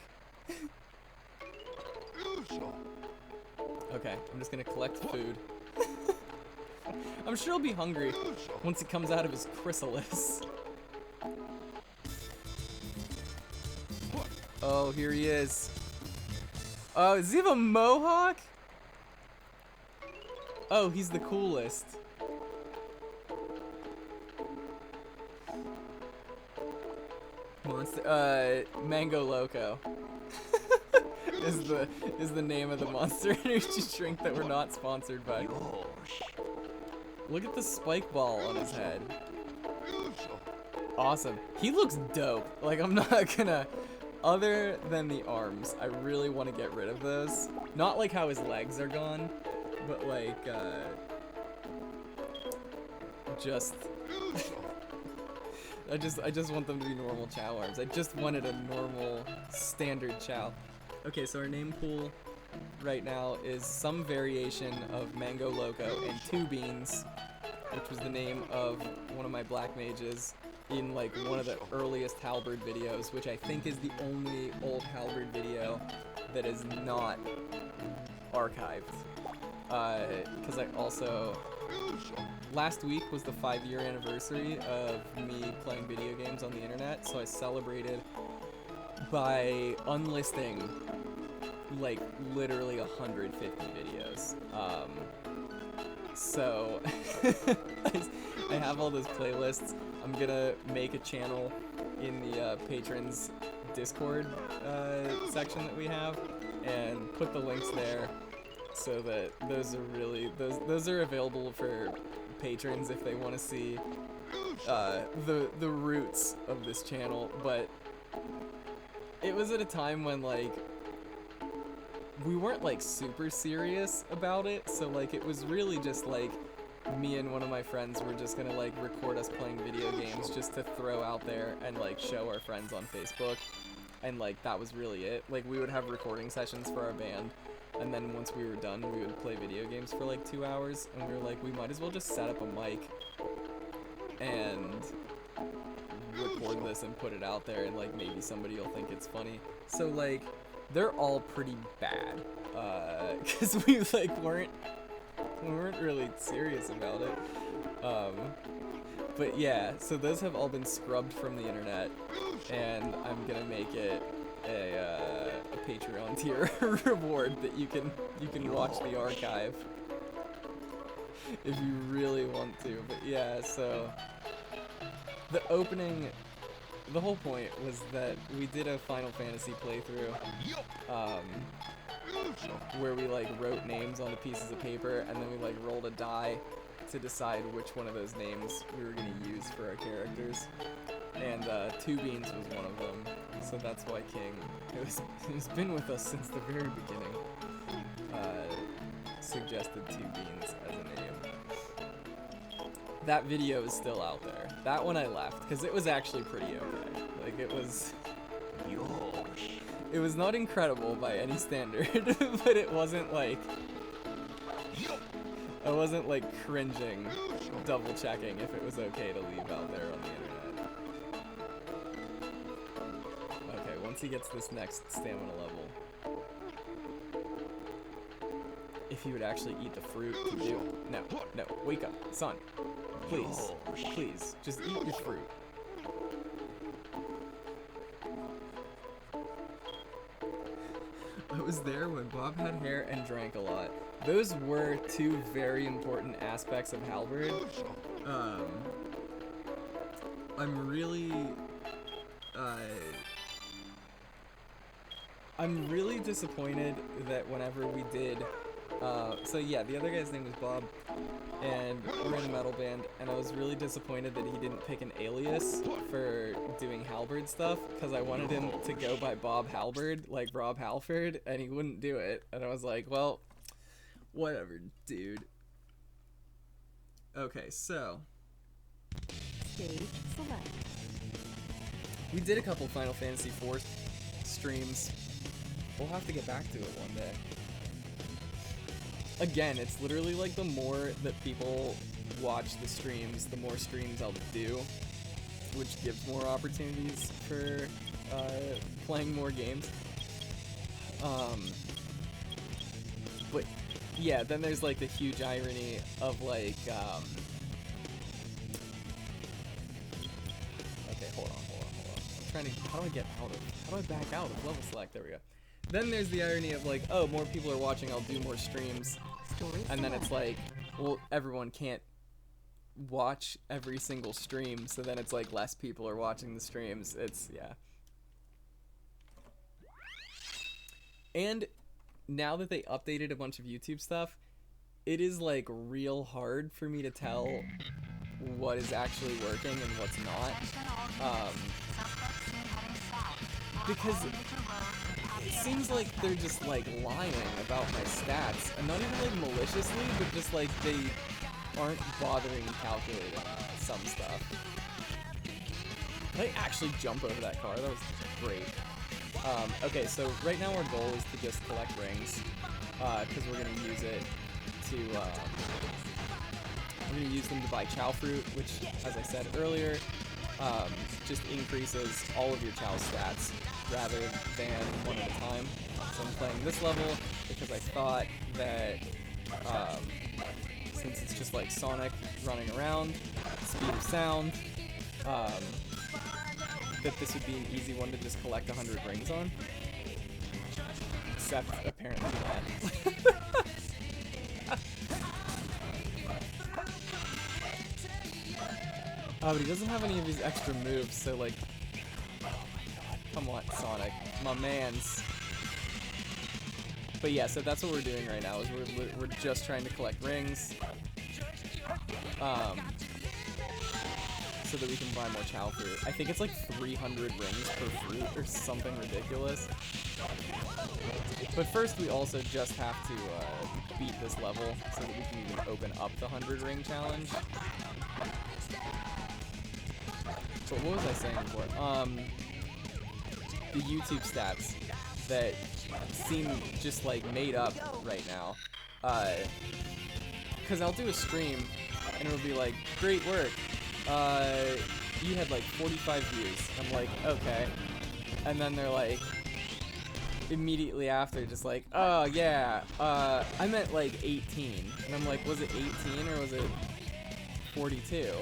Okay, I'm just gonna collect food. I'm sure he'll be hungry once he comes out of his chrysalis. Oh, here he is. Oh, does he have a mohawk? Oh, he's the coolest. Monster, Mango Loco is the name of the Monster Energy drink that we're not sponsored by. Look at the spike ball on his head. Awesome. He looks dope. Like, I'm not gonna. Other than the arms, I really want to get rid of those. Not like how his legs are gone, but like, just. I just want them to be normal Chao arms. I just wanted a normal, standard Chao. Okay, so our name pool right now is some variation of Mango Loco and Two Beans, which was the name of one of my black mages in like one of the earliest Halberd videos, which I think is the only old Halberd video that is not archived. Because I also... Last week was the 5-year anniversary of me playing video games on the internet, so I celebrated by unlisting like literally 150 videos. So I have all those playlists. I'm gonna make a channel in the patrons Discord section that we have and put the links there so that those are really those are available for patrons if they want to see the roots of this channel. But it was at a time when like we weren't like super serious about it, so like it was really just like me and one of my friends were just gonna like record us playing video games just to throw out there and like show our friends on Facebook, and like that was really it. Like we would have recording sessions for our band, and then once we were done we would play video games for like 2 hours, and we were like, we might as well just set up a mic and record this and put it out there, and like maybe somebody will think it's funny. So like they're all pretty bad because we like weren't really serious about it. But yeah, so those have all been scrubbed from the internet, and I'm gonna make it a Patreon tier reward that you can watch the archive if you really want to. But yeah, so the opening, the whole point was that we did a Final Fantasy playthrough where we like wrote names on the pieces of paper, and then we like rolled a die to decide which one of those names we were going to use for our characters, and Two Beans was one of them, so that's why King, who's been with us since the very beginning, suggested Two Beans as a name. That video is still out there. That one I left because it was actually pretty okay. Like it was not incredible by any standard, but it wasn't like, I wasn't like cringing, double checking if it was okay to leave out there on the internet. Okay, once he gets this next stamina level, if he would actually eat the fruit to do. No, wake up, son. Please, just eat your fruit. I was there when Bob had hair and drank a lot. Those were two very important aspects of Halberd. I'm really, I'm really disappointed that whenever we did, so yeah, the other guy's name was Bob, and we're in a metal band, and I was really disappointed that he didn't pick an alias for doing Halberd stuff, because I wanted him to go by Bob Halberd, like Rob Halford, and he wouldn't do it, and I was like, well, whatever, dude. Okay, so Stage select. we did a couple Final Fantasy IV streams. We'll have to get back to it one day. Again, it's literally like the more that people watch the streams, the more streams I'll do, which gives more opportunities for playing more games. But yeah, then there's like the huge irony of like, okay, hold on. I'm trying to, how do I back out of level select? There we go. Then there's the irony of like, oh, more people are watching, I'll do more streams. And then it's like, well, everyone can't watch every single stream, so then it's like less people are watching the streams. It's, yeah. And now that they updated a bunch of YouTube stuff, it is like real hard for me to tell what is actually working and what's not. Because it seems like they're just like lying about my stats, and not even like maliciously, but just like they aren't bothering calculating some stuff. Did I actually jump over that car? That was great. Okay, so right now our goal is to just collect rings, because we're gonna use it to we're gonna use them to buy Chao fruit, which, as I said earlier, just increases all of your Chao stats rather than one at a time. So I'm playing this level because I thought that since it's just like Sonic running around, speed of sound, that this would be an easy one to just collect 100 rings on. Except apparently not. Oh, but he doesn't have any of his extra moves, so like, oh my god, come on, Sonic, my mans. But yeah, so that's what we're doing right now, is we're just trying to collect rings, so that we can buy more Chao fruit. I think it's like 300 rings per fruit or something ridiculous. But first we also just have to beat this level so that we can even open up the 100 ring challenge. But what was I saying before? The YouTube stats that seem just like made up right now. Cause I'll do a stream and it'll be like, great work. You had like 45 views. I'm like, okay. And then they're like, immediately after, just like, oh yeah, I meant like 18. And I'm like, was it 18 or was it 42?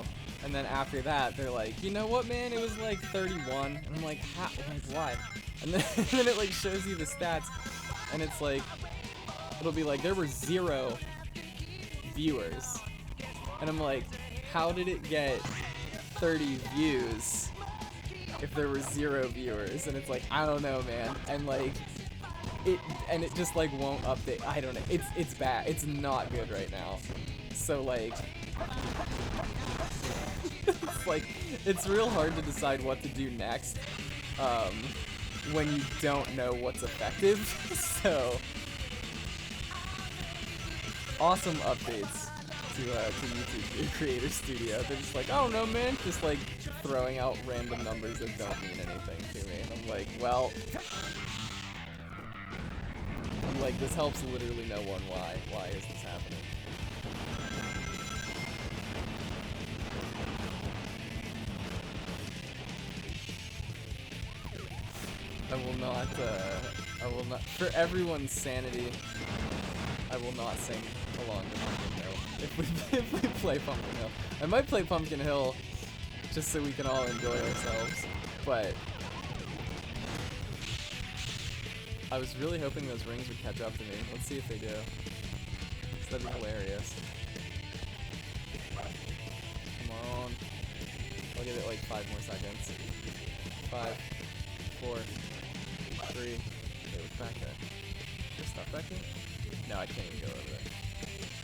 And then after that, they're like, you know what, man? It was like 31. And I'm like, how? Like, why? And then, and then it like shows you the stats, and it's like, it'll be like, there were 0 viewers. And I'm like, how did it get 30 views if there were 0 viewers? And it's like, I don't know, man. And like, it just like won't update. I don't know. It's bad. It's not good right now. So like, it's like, it's real hard to decide what to do next when you don't know what's effective. So awesome updates to YouTube Creator Studio. They're just like, I don't know, man, just like throwing out random numbers that don't mean anything to me. And I'm like, well, like, this helps literally no one. Why is this happening? I will not, for everyone's sanity, I will not sing along to Pumpkin Hill if we play Pumpkin Hill. I might play Pumpkin Hill just so we can all enjoy ourselves, but I was really hoping those rings would catch up to me. Let's see if they do. That'd be hilarious. Come on. I'll give it like 5 more seconds. 5, 4, 3. There we what's back there? There's stuff back there? No, I can't even go over there.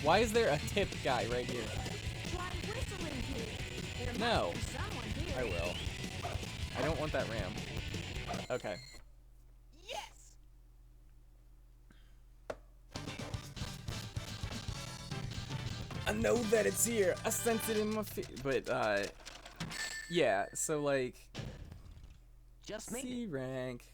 Why is there a tip guy right here? Try whistling to it. There No. must be someone here. I will. I don't want that ram. Okay. Yes! I know that it's here. I sense it in my feet. But, yeah, so, like, Just made C rank.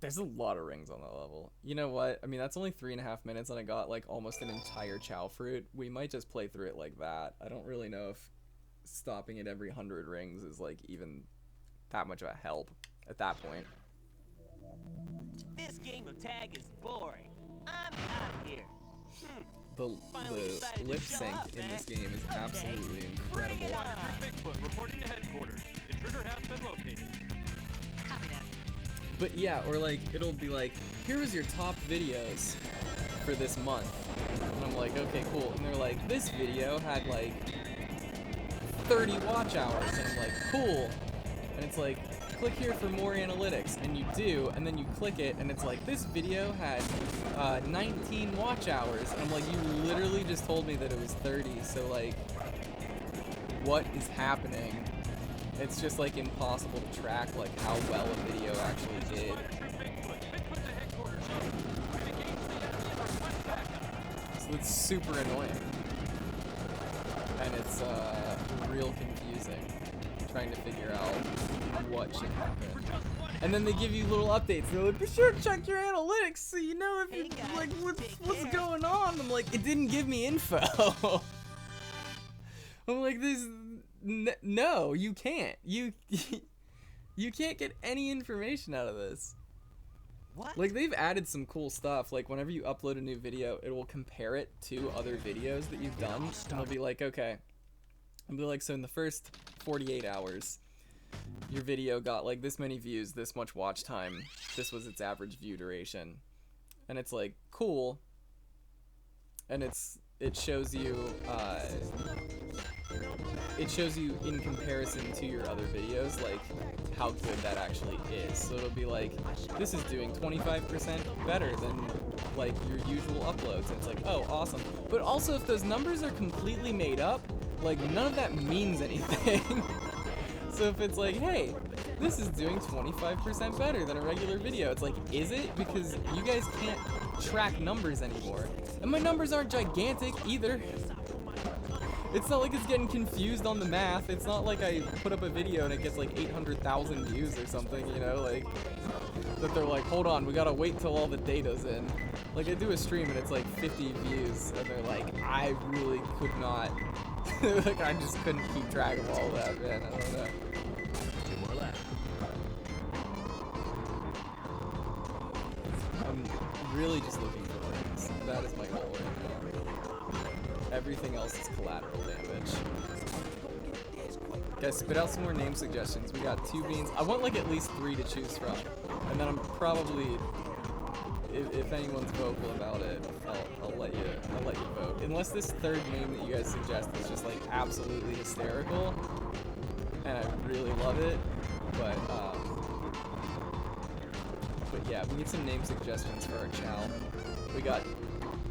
There's a lot of rings on that level. You know what? I mean, that's only 3.5 minutes, and I got, like, almost an entire Chao fruit. We might just play through it like that. I don't really know if stopping at every 100 rings is, like, even that much of a help at that point. This game of tag is boring. I'm out of here. The lip sync in this game is absolutely incredible. Bigfoot reporting to headquarters. Intruder has been located. Copy that. But yeah, or like, it'll be like, here was your top videos for this month. And I'm like, okay, cool. And they're like, this video had like 30 watch hours. And I'm like, cool. And it's like, click here for more analytics. And you do, and then you click it, and it's like, this video had 19 watch hours. And I'm like, you literally just told me that it was 30. So like, what is happening? It's just like impossible to track like how well a video actually did. So it's super annoying. And it's real confusing trying to figure out what should happen. And then they give you little updates. They're like, be sure to check your analytics so you know if you, like what's going on. I'm like, it didn't give me info. I'm like, this. No, you can't. You can't get any information out of this. What? Like, they've added some cool stuff. Like, whenever you upload a new video, it will compare it to other videos that you've done. And it'll be like, okay. It'll be like, so in the first 48 hours, your video got, like, this many views, this much watch time. This was its average view duration. And it's like, cool. And it shows you, in comparison to your other videos, like, how good that actually is. So it'll be like, this is doing 25% better than, like, your usual uploads. And it's like, oh, awesome. But also, if those numbers are completely made up, like, none of that means anything. So if it's like, hey, this is doing 25% better than a regular video, it's like, is it? Because you guys can't track numbers anymore. And my numbers aren't gigantic either. It's not like it's getting confused on the math. It's not like I put up a video and it gets like 800,000 views or something, you know, like, that they're like, hold on, we gotta wait till all the data's in. Like, I do a stream and it's like 50 views, and they're like, I really could not, like, I just couldn't keep track of all that, man, I don't know. Two more left. I'm really just looking for rings. That is my goal right now. Everything else is collateral damage. Guys, spit out some more name suggestions. We got 2 beans. I want like at least 3 to choose from. And then I'm probably, if anyone's vocal about it, I'll let you vote. Unless this third name that you guys suggest is just like absolutely hysterical, and I really love it. But yeah, we need some name suggestions for our Chao. We got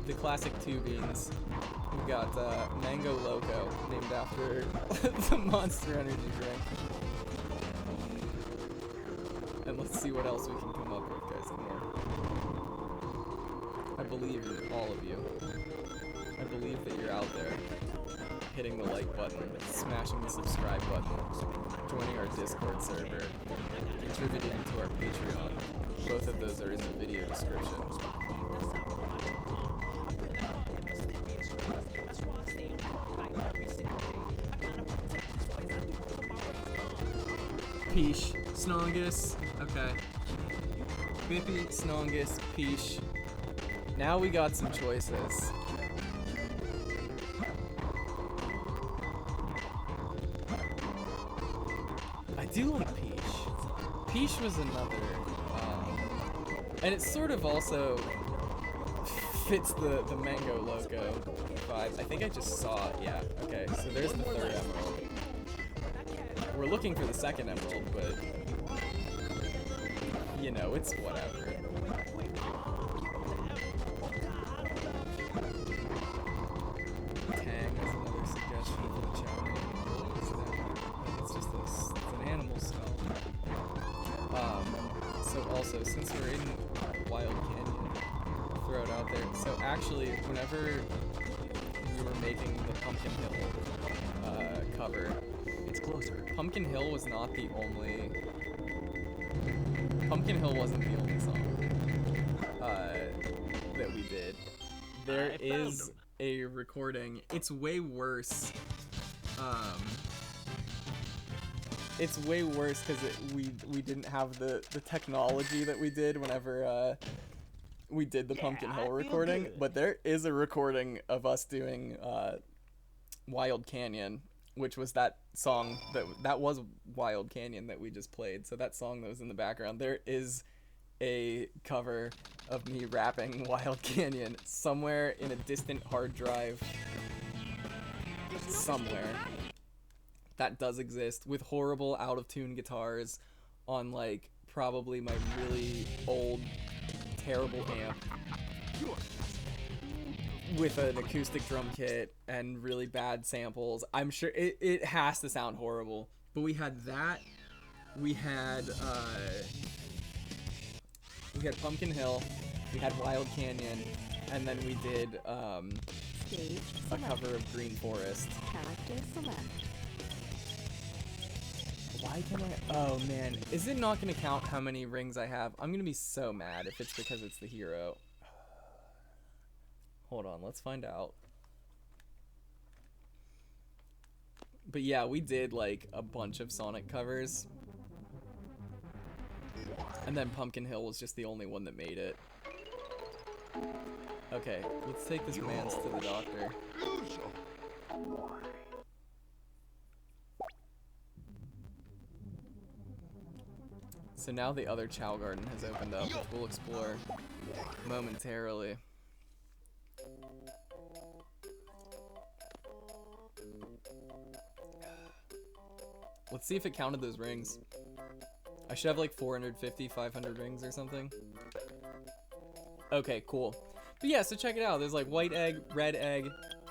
the classic 2 beans. We got Mango Loco, named after the Monster Energy drink. And let's see what else we can come up with, guys. I believe in all of you. I believe that you're out there, hitting the like button, smashing the subscribe button, joining our Discord server, contributing to our Patreon. Both of those are in the video description. Peach, Snongus, okay. Bippy, Snongus, Peach. Now we got some choices. I do like Peach. Peach was another, and it sort of also fits the Mango Loco vibe. I think I just saw it, yeah. Okay, so there's the 3rd emerald. We're looking for the 2nd emerald, but, you know, it's whatever. Tang is another suggestion for the challenge. It's just it's an animal smell. So also, since we're in Wild Canyon, I'll throw it out there. So actually, whenever we were making the Pumpkin Hill cover, It's closer. Pumpkin Hill was not the only. Pumpkin Hill wasn't the only song that we did. There I found is them. a recording. It's way worse. It's way worse because we didn't have the technology that we did whenever we did the Pumpkin I Hill feel recording. good. But there is a recording of us doing Wild Canyon, which was that song that was Wild Canyon that we just played. So that song that was in the background, there is a cover of me rapping Wild Canyon somewhere in a distant hard drive somewhere. That does exist, with horrible out of tune guitars on like probably my really old terrible amp with an acoustic drum kit and really bad samples. I'm sure it has to sound horrible, but we had that. We had Pumpkin Hill, we had Wild Canyon, and then we did Stage a select. cover of Green Forest. Character select. Why can I? Oh man, is it not gonna count how many rings I have? I'm gonna be so mad if it's because it's the hero. Hold on, let's find out. But yeah, we did like a bunch of Sonic covers. And then Pumpkin Hill was just the only one that made it. Okay, let's take this man's to the doctor. So now the other Chao Garden has opened up, which we'll explore momentarily. Let's see if it counted those rings. I should have like 450, 500 rings or something. Okay, cool. But yeah, so check it out. There's like white egg, red egg.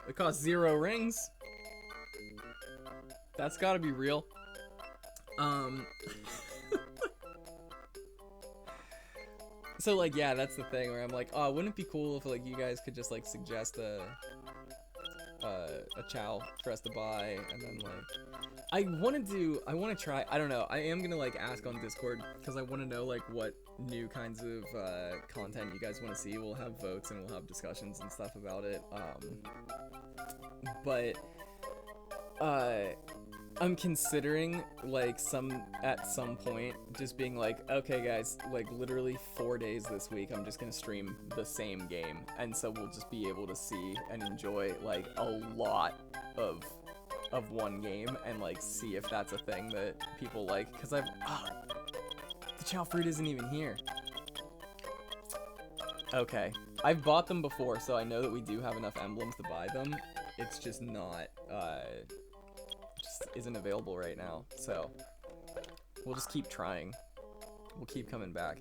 It costs 0 rings. That's gotta be real. So like, yeah, that's the thing where I'm like, oh, wouldn't it be cool if like you guys could just like suggest a Chao for us to buy, and then like, I want to try, I don't know, I am gonna like ask on Discord, because I want to know like what new kinds of content you guys want to see. We'll have votes and we'll have discussions and stuff about it. But I'm considering like at some point just being like, okay guys, like literally 4 days this week I'm just gonna stream the same game, and so we'll just be able to see and enjoy like a lot of one game and like see if that's a thing that people like, because the Chao fruit isn't even here. Okay, I've bought them before, so I know that we do have enough emblems to buy them. It's just not just isn't available right now, so we'll just keep trying. We'll keep coming back.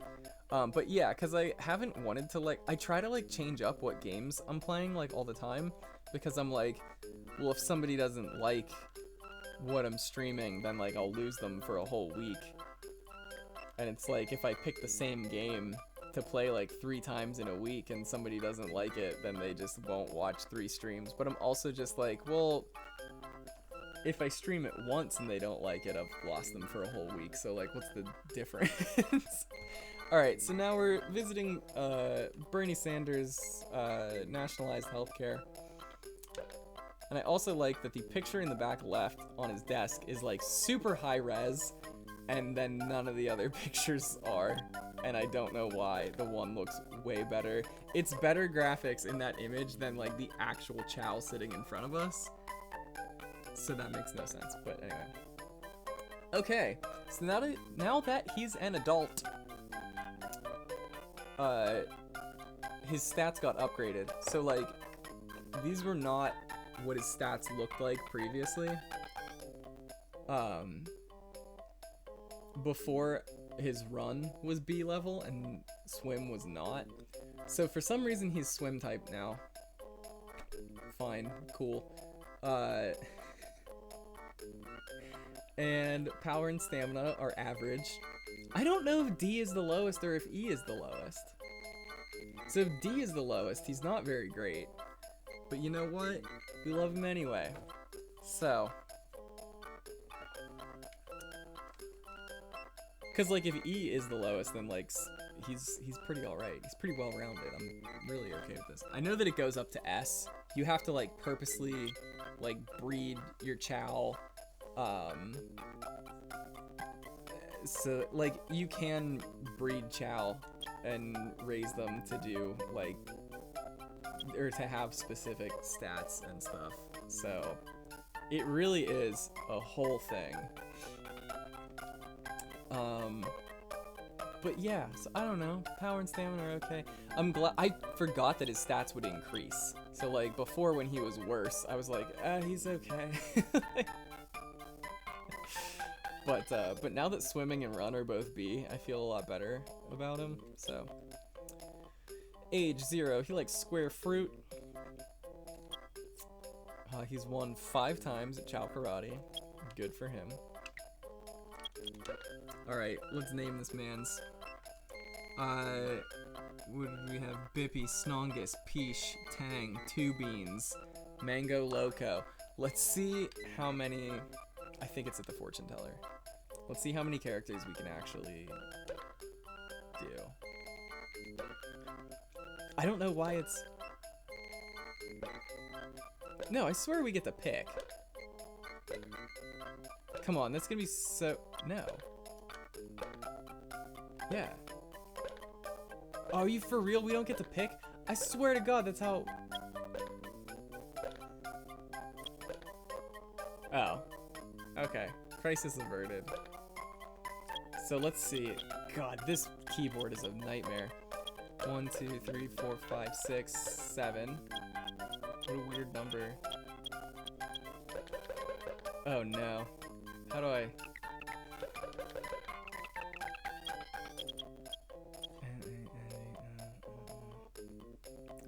But yeah, because I haven't wanted to like, I try to like change up what games I'm playing like all the time, because I'm like, well, if somebody doesn't like what I'm streaming, then like I'll lose them for a whole week. And it's like, if I pick the same game to play like 3 times in a week and somebody doesn't like it, then they just won't watch 3 streams. But I'm also just like, well, if I stream it once and they don't like it, I've lost them for a whole week. So like, what's the difference? Alright, so now we're visiting Bernie Sanders' nationalized healthcare. And I also like that the picture in the back left on his desk is like super high res, and then none of the other pictures are, and I don't know why. The one looks way better. It's better graphics in that image than like the actual Chao sitting in front of us. So that makes no sense, but anyway. Okay, so now that he's an adult, his stats got upgraded. So like, these were not what his stats looked like previously. Before his run was B level and swim was not. So for some reason he's swim type now. Fine, cool. And power and stamina are average. I don't know if D is the lowest or if E is the lowest. So if D is the lowest, he's not very great. But you know what? We love him anyway. So. Because, like, if E is the lowest, then, like, he's pretty alright. He's pretty well-rounded. I'm really okay with this. I know that it goes up to S. You have to, like, purposely, like, breed your Chao. So, like, you can breed Chao and raise them to do, like, or to have specific stats and stuff. So, it really is a whole thing. But yeah, so I don't know. Power and stamina are okay. I'm glad. I forgot that his stats would increase. So, like, before when he was worse, I was like, he's okay. But now that swimming and run are both B, I feel a lot better about him. So, age 0. He likes square fruit. He's won 5 times at Chao Karate. Good for him. Alright, let's name this man's. Would we have Bippy, Snongus, Peach, Tang, Two Beans, Mango Loco. Let's see how many. I think it's at the fortune teller. Let's see how many characters we can actually do. I don't know why it's. No, I swear we get to pick. Come on, that's gonna be so. No. Yeah. Oh, are you for real? We don't get to pick? I swear to God, that's how. Oh. Okay. Crisis averted. So let's see. God, this keyboard is a nightmare. 1, 2, 3, 4, 5, 6, 7. What a weird number. Oh no. How do I...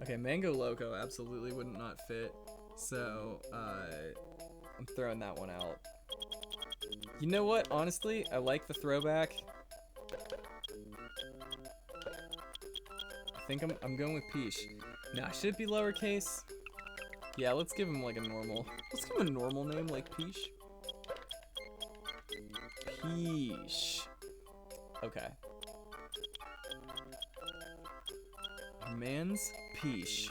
Okay, Mango Loco absolutely would not fit. So, I'm throwing that one out. You know what? Honestly, I like the throwback. I think I'm going with Peach. Nah, should it be lowercase? Yeah, let's give him like a normal. Let's give him a normal name like Peach. Peach. Okay. Man's Peach.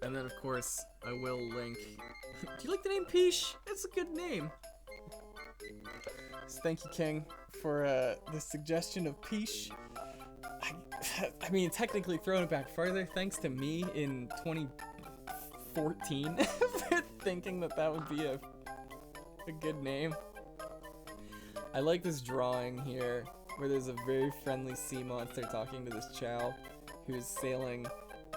And then of course I will link. Do you like the name Peach? It's a good name. So thank you, King, for the suggestion of Peach. I mean, technically throwing it back farther, thanks to me in 2014 for thinking that that would be a good name. I like this drawing here where there's a very friendly sea monster talking to this Chao who is sailing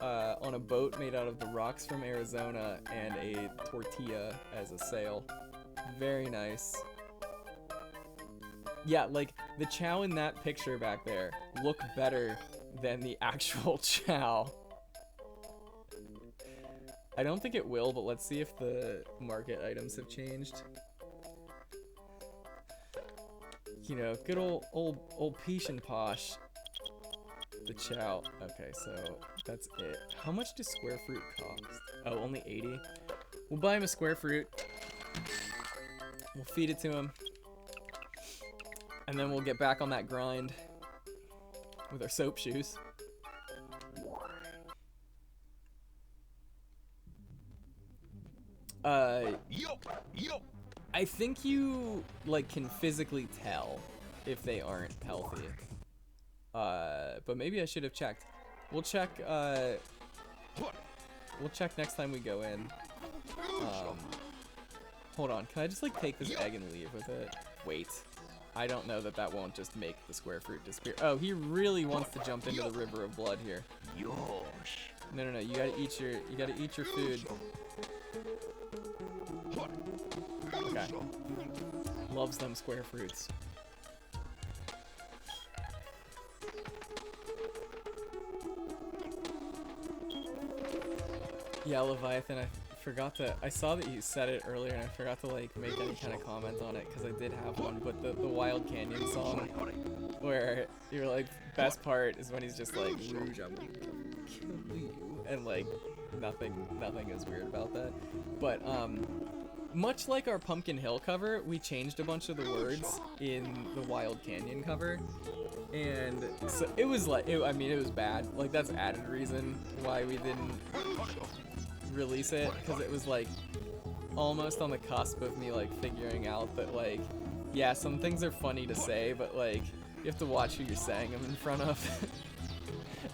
on a boat made out of the rocks from Arizona and a tortilla as a sail. Very nice. Yeah, like, the Chao in that picture back there look better than the actual Chao. I don't think it will, but let's see if the market items have changed. You know, good old Peach and Posh. The Chao. Okay, so that's it. How much does square fruit cost? Oh, only 80. We'll buy him a square fruit. We'll feed it to him. And then we'll get back on that grind with our soap shoes. I think you like can physically tell if they aren't healthy. But maybe I should have checked. We'll check next time we go in. Hold on, can I just like take this egg and leave with it? Wait. I don't know that that won't just make the square fruit disappear. Oh, he really wants to jump into the river of blood here. No, you gotta eat your food. Okay. Loves them square fruits. Yeah, Leviathan, I forgot to, I saw that you said it earlier and I forgot to like make any kind of comment on it because I did have one, but the Wild Canyon song where you're like, best part is when he's just like, Rouge, I'm gonna kill you, and like, nothing is weird about that. But, much like our Pumpkin Hill cover, we changed a bunch of the words in the Wild Canyon cover. And so it was like, I mean, it was bad. Like, that's added reason why we didn't release it. Because it was like almost on the cusp of me like figuring out that like, yeah, some things are funny to say, but like, you have to watch who you're saying them in front of.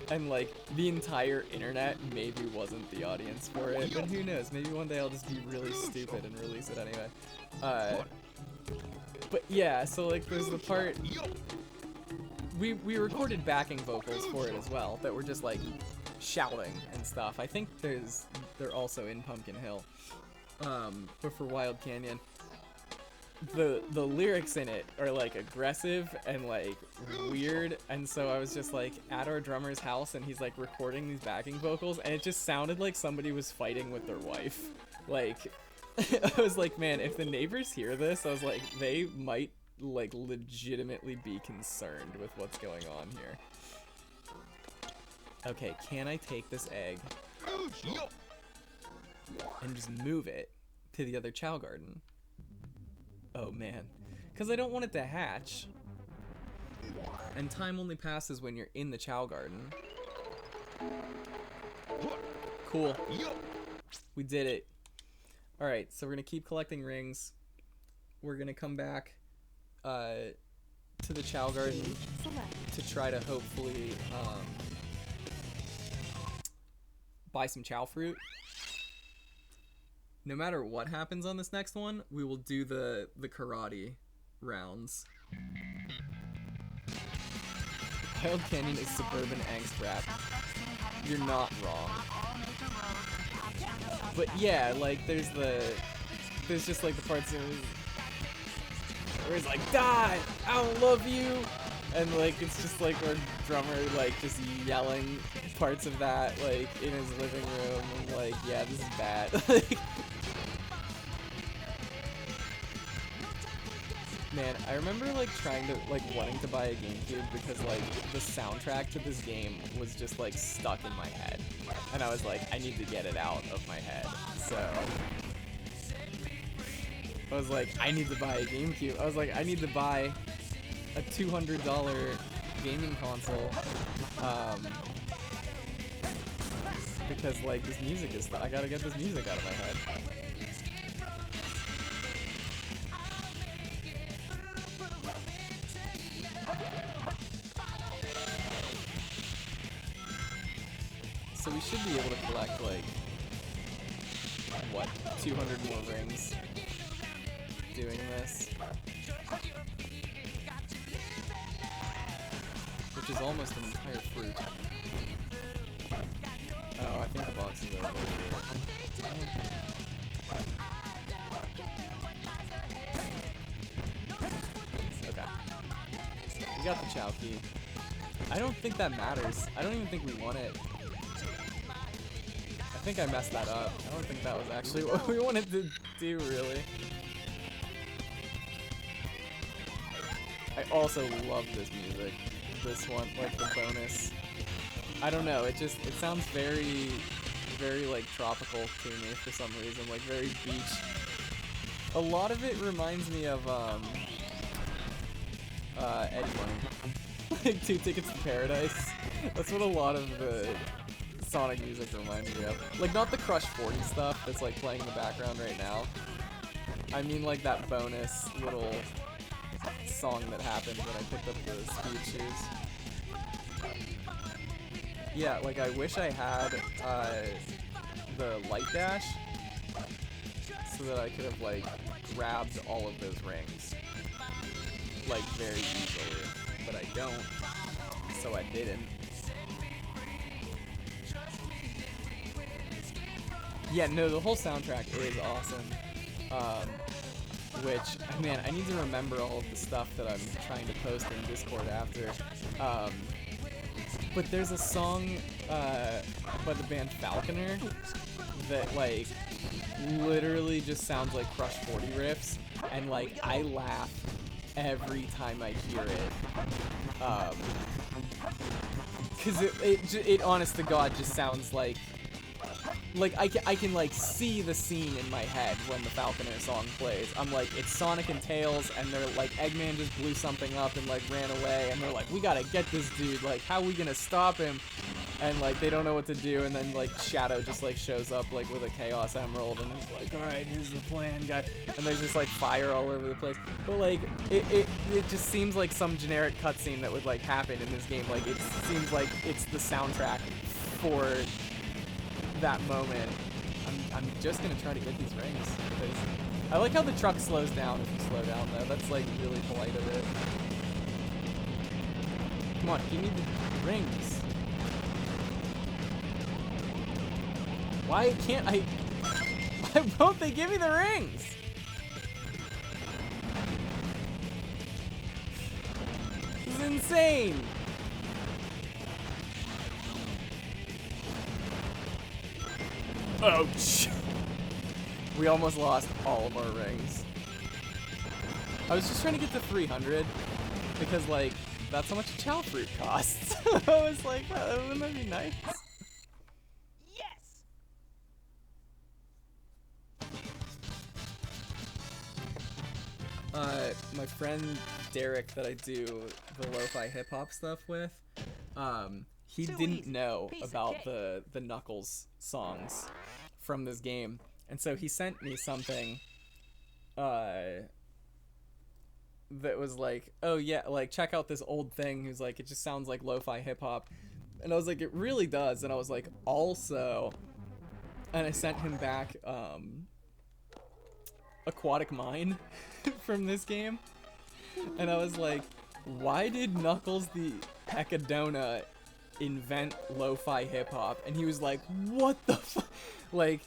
And like, the entire internet maybe wasn't the audience for it, but who knows, maybe one day I'll just be really stupid and release it anyway. But yeah, so like, there's the part, we recorded backing vocals for it as well, that were just like, shouting and stuff. I think they're also in Pumpkin Hill, but for Wild Canyon, the lyrics in it are like aggressive and like weird, and so I was just like at our drummer's house and he's like recording these backing vocals and it just sounded like somebody was fighting with their wife. Like, I was like, man, if the neighbors hear this, I was like, they might like legitimately be concerned with what's going on here. Okay, can I take this egg and just move it to the other Chao Garden? Oh man, because I don't want it to hatch. And time only passes when you're in the Chao Garden. Cool. We did it. Alright, so we're going to keep collecting rings. We're going to come back to the Chao Garden to try to hopefully buy some Chao fruit. No matter what happens on this next one, we will do the karate rounds. Wild Canyon is suburban angst rap. You're not wrong. But yeah, like there's just like the parts where he's like, die! I don't love you! And like it's just like our drummer like just yelling parts of that like in his living room and like, yeah, this is bad. Like, man, I remember like trying to wanting to buy a GameCube because like the soundtrack to this game was just like stuck in my head. And I was like, I need to get it out of my head. So I was like, I need to buy a GameCube. I was like, I need to buy a $200 gaming console. Because like this music is, I gotta get this music out of my head. So we should be able to collect like, what, 200 more rings doing this. Which is almost an entire fruit. Oh, I think the box is over here. Okay. We got the Chao key. I don't think that matters. I don't even think we want it. I think I messed that up. I don't think that was actually what we wanted to do, really. I also love this music. This one, like the bonus. I don't know, it sounds very, very like tropical to me for some reason, like very beach. A lot of it reminds me of Eddie Money. Like 2 Tickets to Paradise. That's what a lot of the Sonic music reminds me of. Like not the Crush 40 stuff that's like playing in the background right now. I mean like that bonus little song that happened when I picked up the speed shoes. Yeah, like I wish I had the light dash so that I could have like grabbed all of those rings like very easily, but I don't, so I didn't. Yeah, no, the whole soundtrack is awesome. Which, man, I need to remember all of the stuff that I'm trying to post in Discord after. But there's a song by the band Falconer that like literally just sounds like Crush 40 riffs, and like I laugh every time I hear it. Cause it honest to God just sounds like I can like see the scene in my head when the Falconer song plays. I'm like, it's Sonic and Tails, and they're like, Eggman just blew something up and like ran away, and they're like, we gotta get this dude, like how are we gonna stop him? And like they don't know what to do, and then like Shadow just like shows up like with a Chaos Emerald, and he's like, all right, here's the plan, guy. And there's just like fire all over the place. But like it just seems like some generic cutscene that would like happen in this game. Like it seems like it's the soundtrack for that moment. I'm just gonna try to get these rings, because I like how the truck slows down if you slow down though. That's like really polite of it. Come on, give me the rings. Why can't I? Why won't they give me the rings? This is insane. Ouch. We almost lost all of our rings. I was just trying to get to 300 because like that's how much a Chao fruit costs. I was like, oh, wouldn't that be nice? My friend Derek that I do the lo-fi hip-hop stuff with, he didn't know about the Knuckles songs from this game, and so he sent me something that was like, oh yeah, like check out this old thing. He was like, it just sounds like lo-fi hip-hop, and I was like, it really does. And I was like, also, and I sent him back Aquatic Mine from this game, and I was like, why did Knuckles the Echidna invent lo-fi hip-hop? And he was like, what the fuck? Like,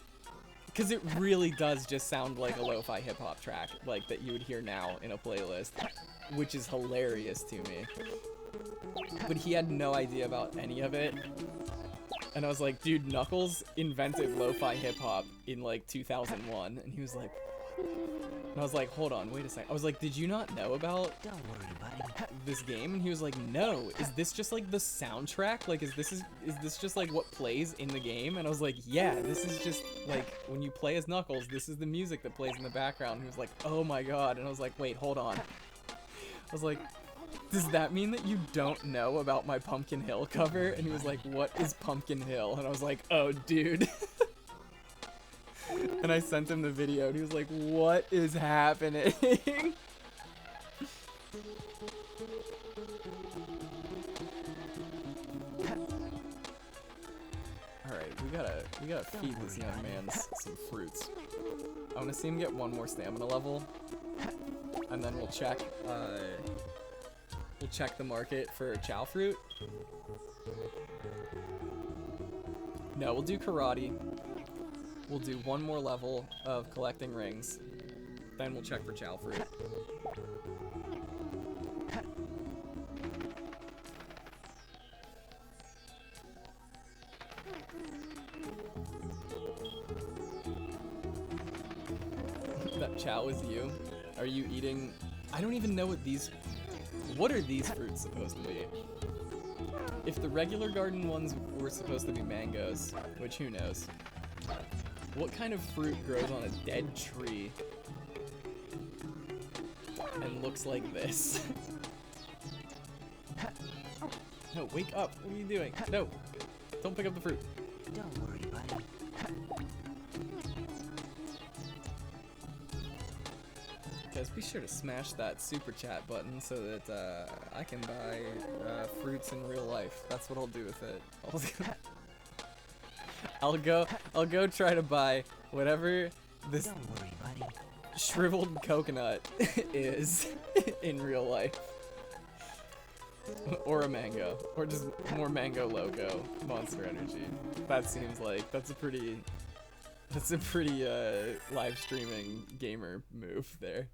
because it really does just sound like a lo-fi hip-hop track, like that you would hear now in a playlist, which is hilarious to me. But he had no idea about any of it, and I was like, dude, Knuckles invented lo-fi hip-hop in like 2001, and he was like, and I was like, hold on, wait a second. I was like, did you not know about this game? And he was like, no. Is this just like the soundtrack? Like, is this just like what plays in the game? And I was like, yeah, this is just like when you play as Knuckles, this is the music that plays in the background. And he was like, oh my god. And I was like, wait, hold on. I was like, does that mean that you don't know about my Pumpkin Hill cover? And he was like, what is Pumpkin Hill? And I was like, oh, dude. And I sent him the video, and he was like, what is happening? Alright, we gotta feed this young man some fruits. I wanna see him get one more stamina level, and then we'll check the market for Chao fruit. No, we'll do karate. We'll do one more level of collecting rings, then we'll check for Chao fruit. That Chao is you? Are you eating? I don't even know what these... What are these fruits supposed to be? If the regular garden ones were supposed to be mangoes, which who knows? What kind of fruit grows on a dead tree and looks like this? No, wake up. What are you doing? No, don't pick up the fruit. Don't worry, buddy. Guys, be sure to smash that super chat button so that I can buy fruits in real life. That's what I'll do with it. I'll go try to buy whatever this shriveled coconut is in real life. Or a mango. Or just more mango logo. Monster Energy. That seems like that's a pretty live streaming gamer move there.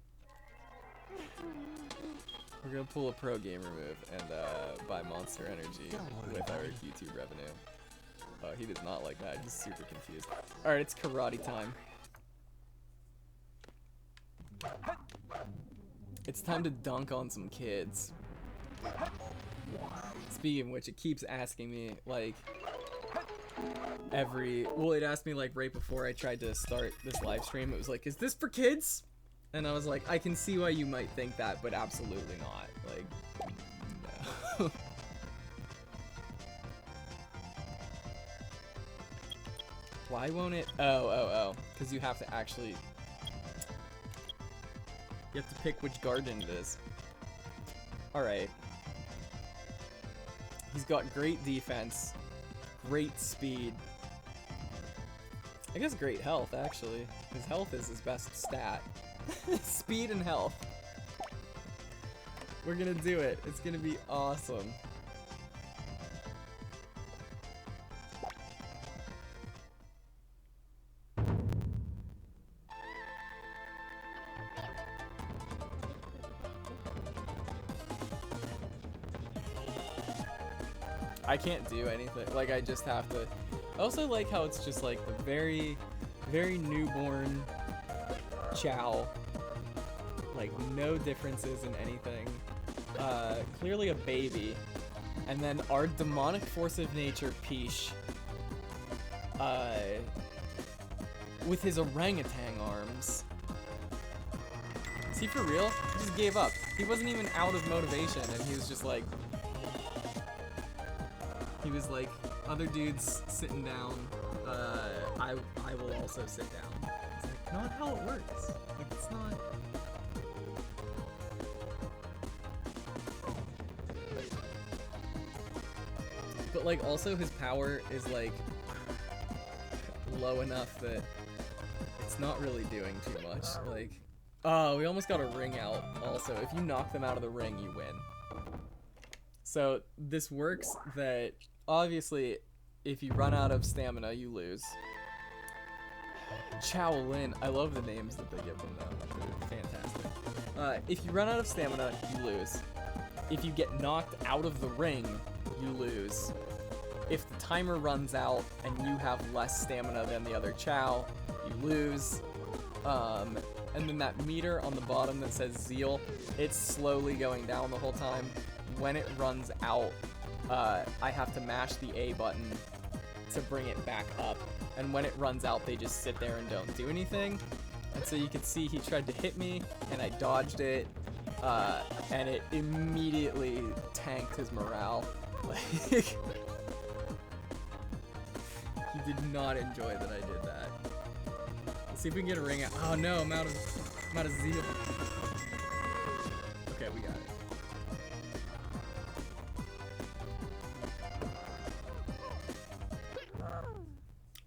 We're gonna pull a pro gamer move and buy Monster Energy with our YouTube revenue. Oh, he does not like that. He's super confused. Alright, it's karate time. It's time to dunk on some kids. Speaking of which, it keeps asking me, like, well, it asked me, like, right before I tried to start this live stream. It was like, is this for kids? And I was like, I can see why you might think that, but absolutely not. Like, no. Why won't it? Oh. Because you have to actually... You have to pick which garden it is. Alright. He's got great defense, great speed. I guess great health, actually. His health is his best stat. Speed and health. We're gonna do it. It's gonna be awesome. I can't do anything. Like, I just have to... I also like how it's just, like, the very, very newborn Chao. Like, no differences in anything. Clearly a baby. And then our demonic force of nature, Peach. With his orangutan arms. Is he for real? He just gave up. He wasn't even out of motivation, and he was just like... He was like, other dudes sitting down, I will also sit down. It's like, not how it works. Like, it's not... But, like, also his power is, like, low enough that it's not really doing too much. Like, oh, we almost got a ring out also. If you knock them out of the ring, you win. So, this works that... Obviously, if you run out of stamina, you lose. Shaolin. I love the names that they give them, though. They're fantastic. If you run out of stamina, you lose. If you get knocked out of the ring, you lose. If the timer runs out and you have less stamina than the other Chao, you lose. And then that meter on the bottom that says Zeal, it's slowly going down the whole time. When it runs out, I have to mash the A button to bring it back up. And when it runs out, they just sit there and don't do anything. And so you can see he tried to hit me, and I dodged it, and it immediately tanked his morale. Like, he did not enjoy that I did that. Let's see if we can get a ring out. Oh no, I'm out of zeal. Okay, we got it.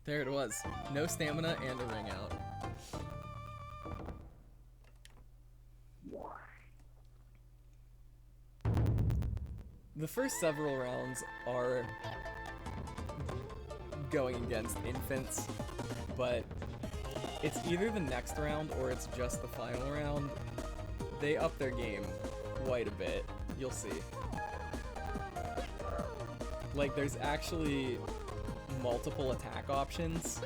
There it was. No stamina and a ring out. The first several rounds are going against infants, but it's either the next round or it's just the final round. They up their game quite a bit. You'll see. Like, there's actually multiple attack options.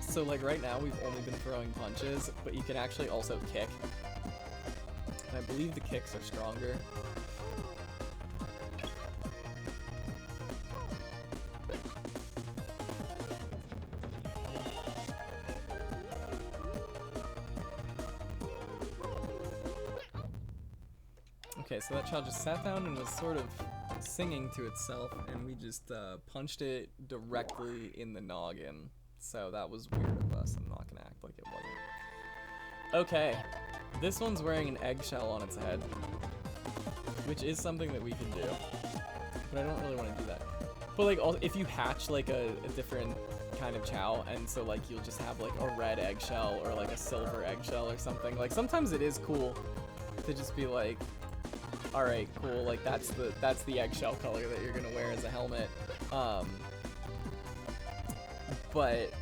So like right now we've only been throwing punches, but you can actually also kick. And I believe the kicks are stronger. Okay, so that child just sat down and was sort of singing to itself, and we just punched it directly in the noggin. So that was weird of us. I'm not gonna act like it wasn't. Okay, this one's wearing an eggshell on its head, which is something that we can do, but I don't really want to do that. But like, if you hatch like a different kind of Chao, and so like you'll just have like a red eggshell or like a silver eggshell or something. Like sometimes it is cool to just be like, all right, cool. Like that's the eggshell color that you're gonna wear as a helmet. But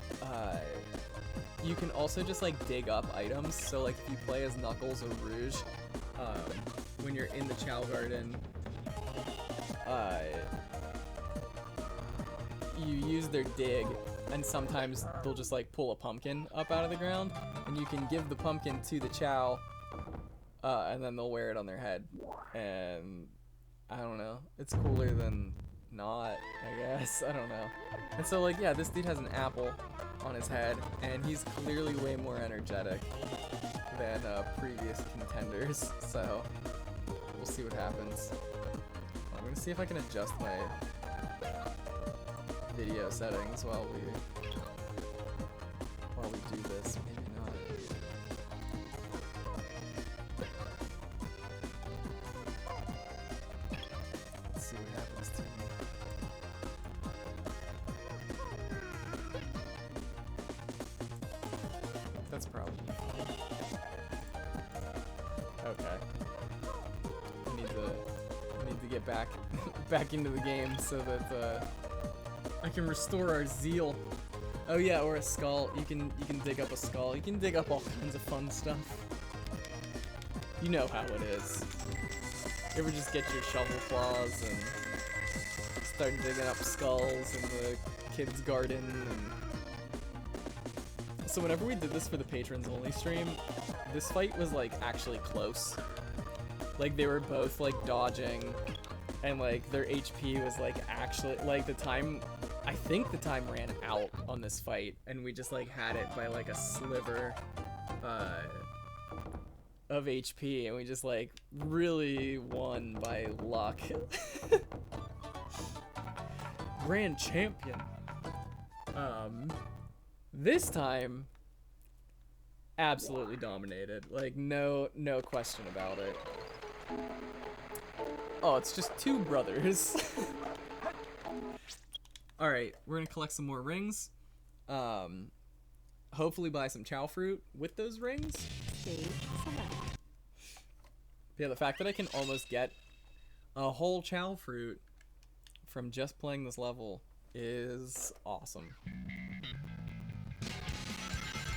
you can also just like dig up items. So like if you play as Knuckles or Rouge, when you're in the Chao Garden, you use their dig, and sometimes they'll just like pull a pumpkin up out of the ground, and you can give the pumpkin to the Chao, and then they'll wear it on their head. And I don't know, it's cooler than not, I guess. I don't know. And so like, yeah, this dude has an apple on his head, and he's clearly way more energetic than previous contenders. So we'll see what happens. I'm gonna see if I can adjust my video settings while we do this. Maybe not. Let's see what happens to me. That's probably okay. I need to get back into the game so that I can restore our zeal. Oh yeah, or a skull. You can dig up a skull. You can dig up all kinds of fun stuff. You know how it is. You ever just get your shovel claws and start digging up skulls in the kids' garden? And so whenever we did this for the patrons only stream, this fight was like actually close. Like they were both like dodging, and like their HP was like actually like I think the time ran out on this fight, and we just like had it by like a sliver of HP, and we just like really won by luck. Grand champion. This time absolutely dominated. Like no question about it. Oh, it's just two brothers. Alright, we're gonna collect some more rings. Hopefully buy some Chao fruit with those rings. Yeah, the fact that I can almost get a whole Chao fruit from just playing this level is awesome.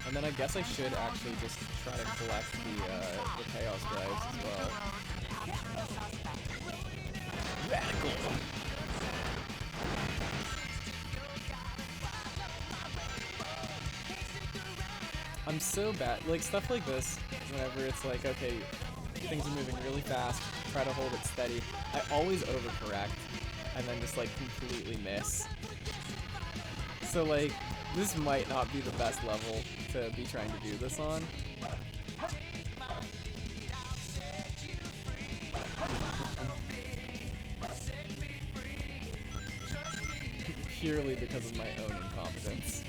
And then I guess I should actually just try to collect the chaos drives as well. Radical. I'm so bad. Like stuff like this, whenever it's like, okay, things are moving really fast, try to hold it steady. I always overcorrect and then just like completely miss. So like, this might not be the best level to be trying to do this on. Purely because of my own incompetence.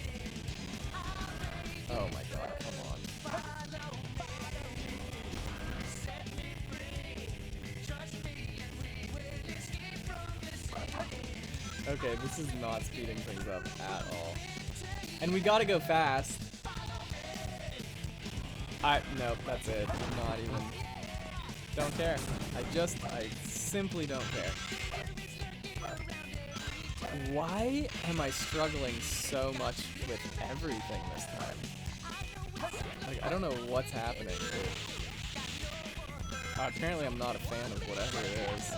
Oh my god, come on. Okay, this is not speeding things up at all. And we gotta go fast. Nope, that's it. I'm not even... Don't care. I simply don't care. Why am I struggling so much with everything this time? Like, I don't know what's happening. Apparently I'm not a fan of whatever it is.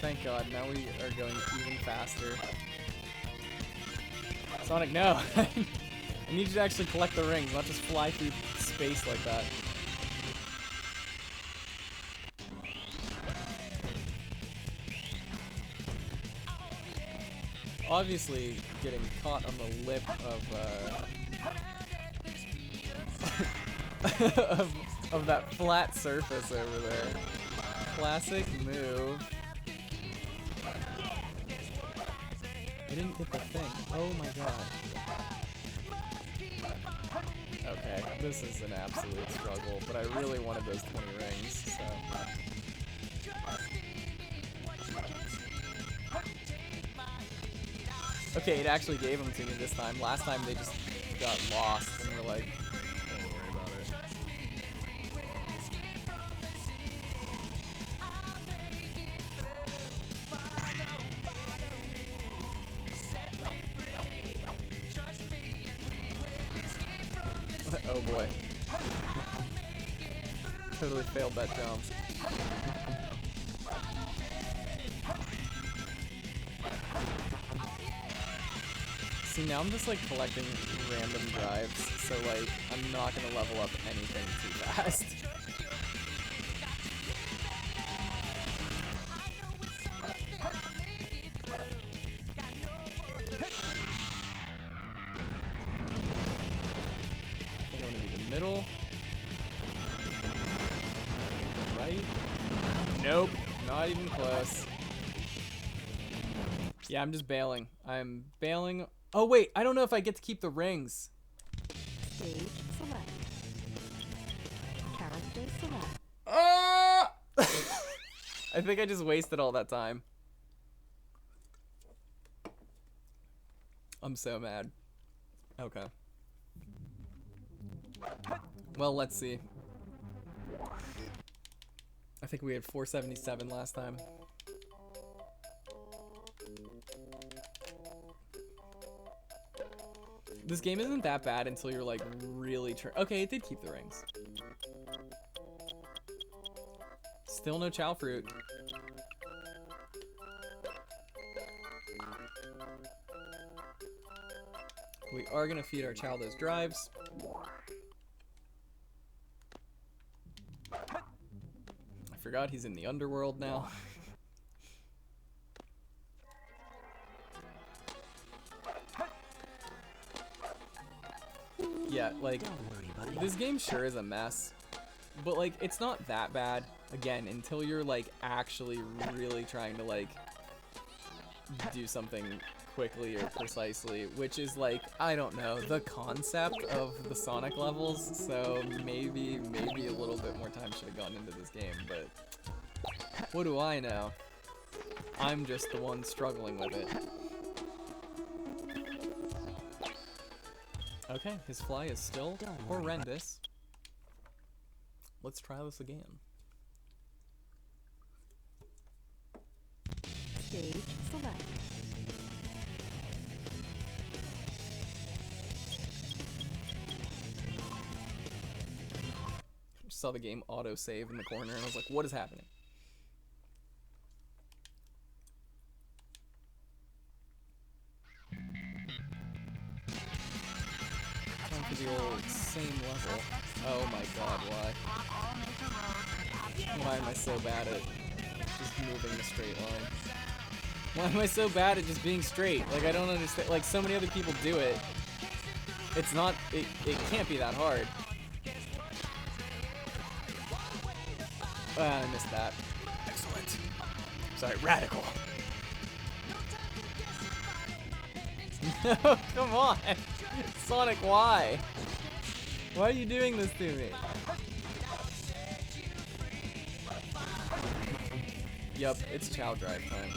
Thank God, now we are going even faster. Sonic, no! I need you to actually collect the rings, not just fly through space like that. Obviously, getting caught on the lip of of that flat surface over there. Classic move. I didn't get the thing. Oh my god. Okay, this is an absolute struggle, but I really wanted those 20 rings, so... Okay, it actually gave them to me this time. Last time they just got lost and were like, don't worry about it. Oh boy. Totally failed that jump. See, now I'm just like collecting random drives, so like I'm not gonna level up anything too fast. I think I'm gonna be the middle. Right? Nope, not even close. Yeah, I'm just bailing. I'm bailing. Oh wait, I don't know if I get to keep the rings. Stage select. Character select. Ah! I think I just wasted all that time. I'm so mad. Okay. Well, let's see. I think we had 477 last time. This game isn't that bad until you're like really okay, it did keep the rings. Still no Chao fruit. We are gonna feed our Chao those drives. I forgot he's in the underworld now. Yeah, like, this game sure is a mess, but like, it's not that bad, again, until you're like actually really trying to like do something quickly or precisely, which is like, I don't know, the concept of the Sonic levels, so maybe a little bit more time should have gone into this game, but what do I know? I'm just the one struggling with it. Okay, his fly is still horrendous. Let's try this again. Stage select. Just saw the game auto-save in the corner and I was like, what is happening? The old same level. Oh my god, why? Why am I so bad at just moving the straight line? Why am I so bad at just being straight? Like, I don't understand. Like, so many other people do it. It's not, it can't be that hard. I missed that. Excellent. Sorry, radical. No, come on. Sonic, why? Why are you doing this to me? Yup, it's Chao drive time.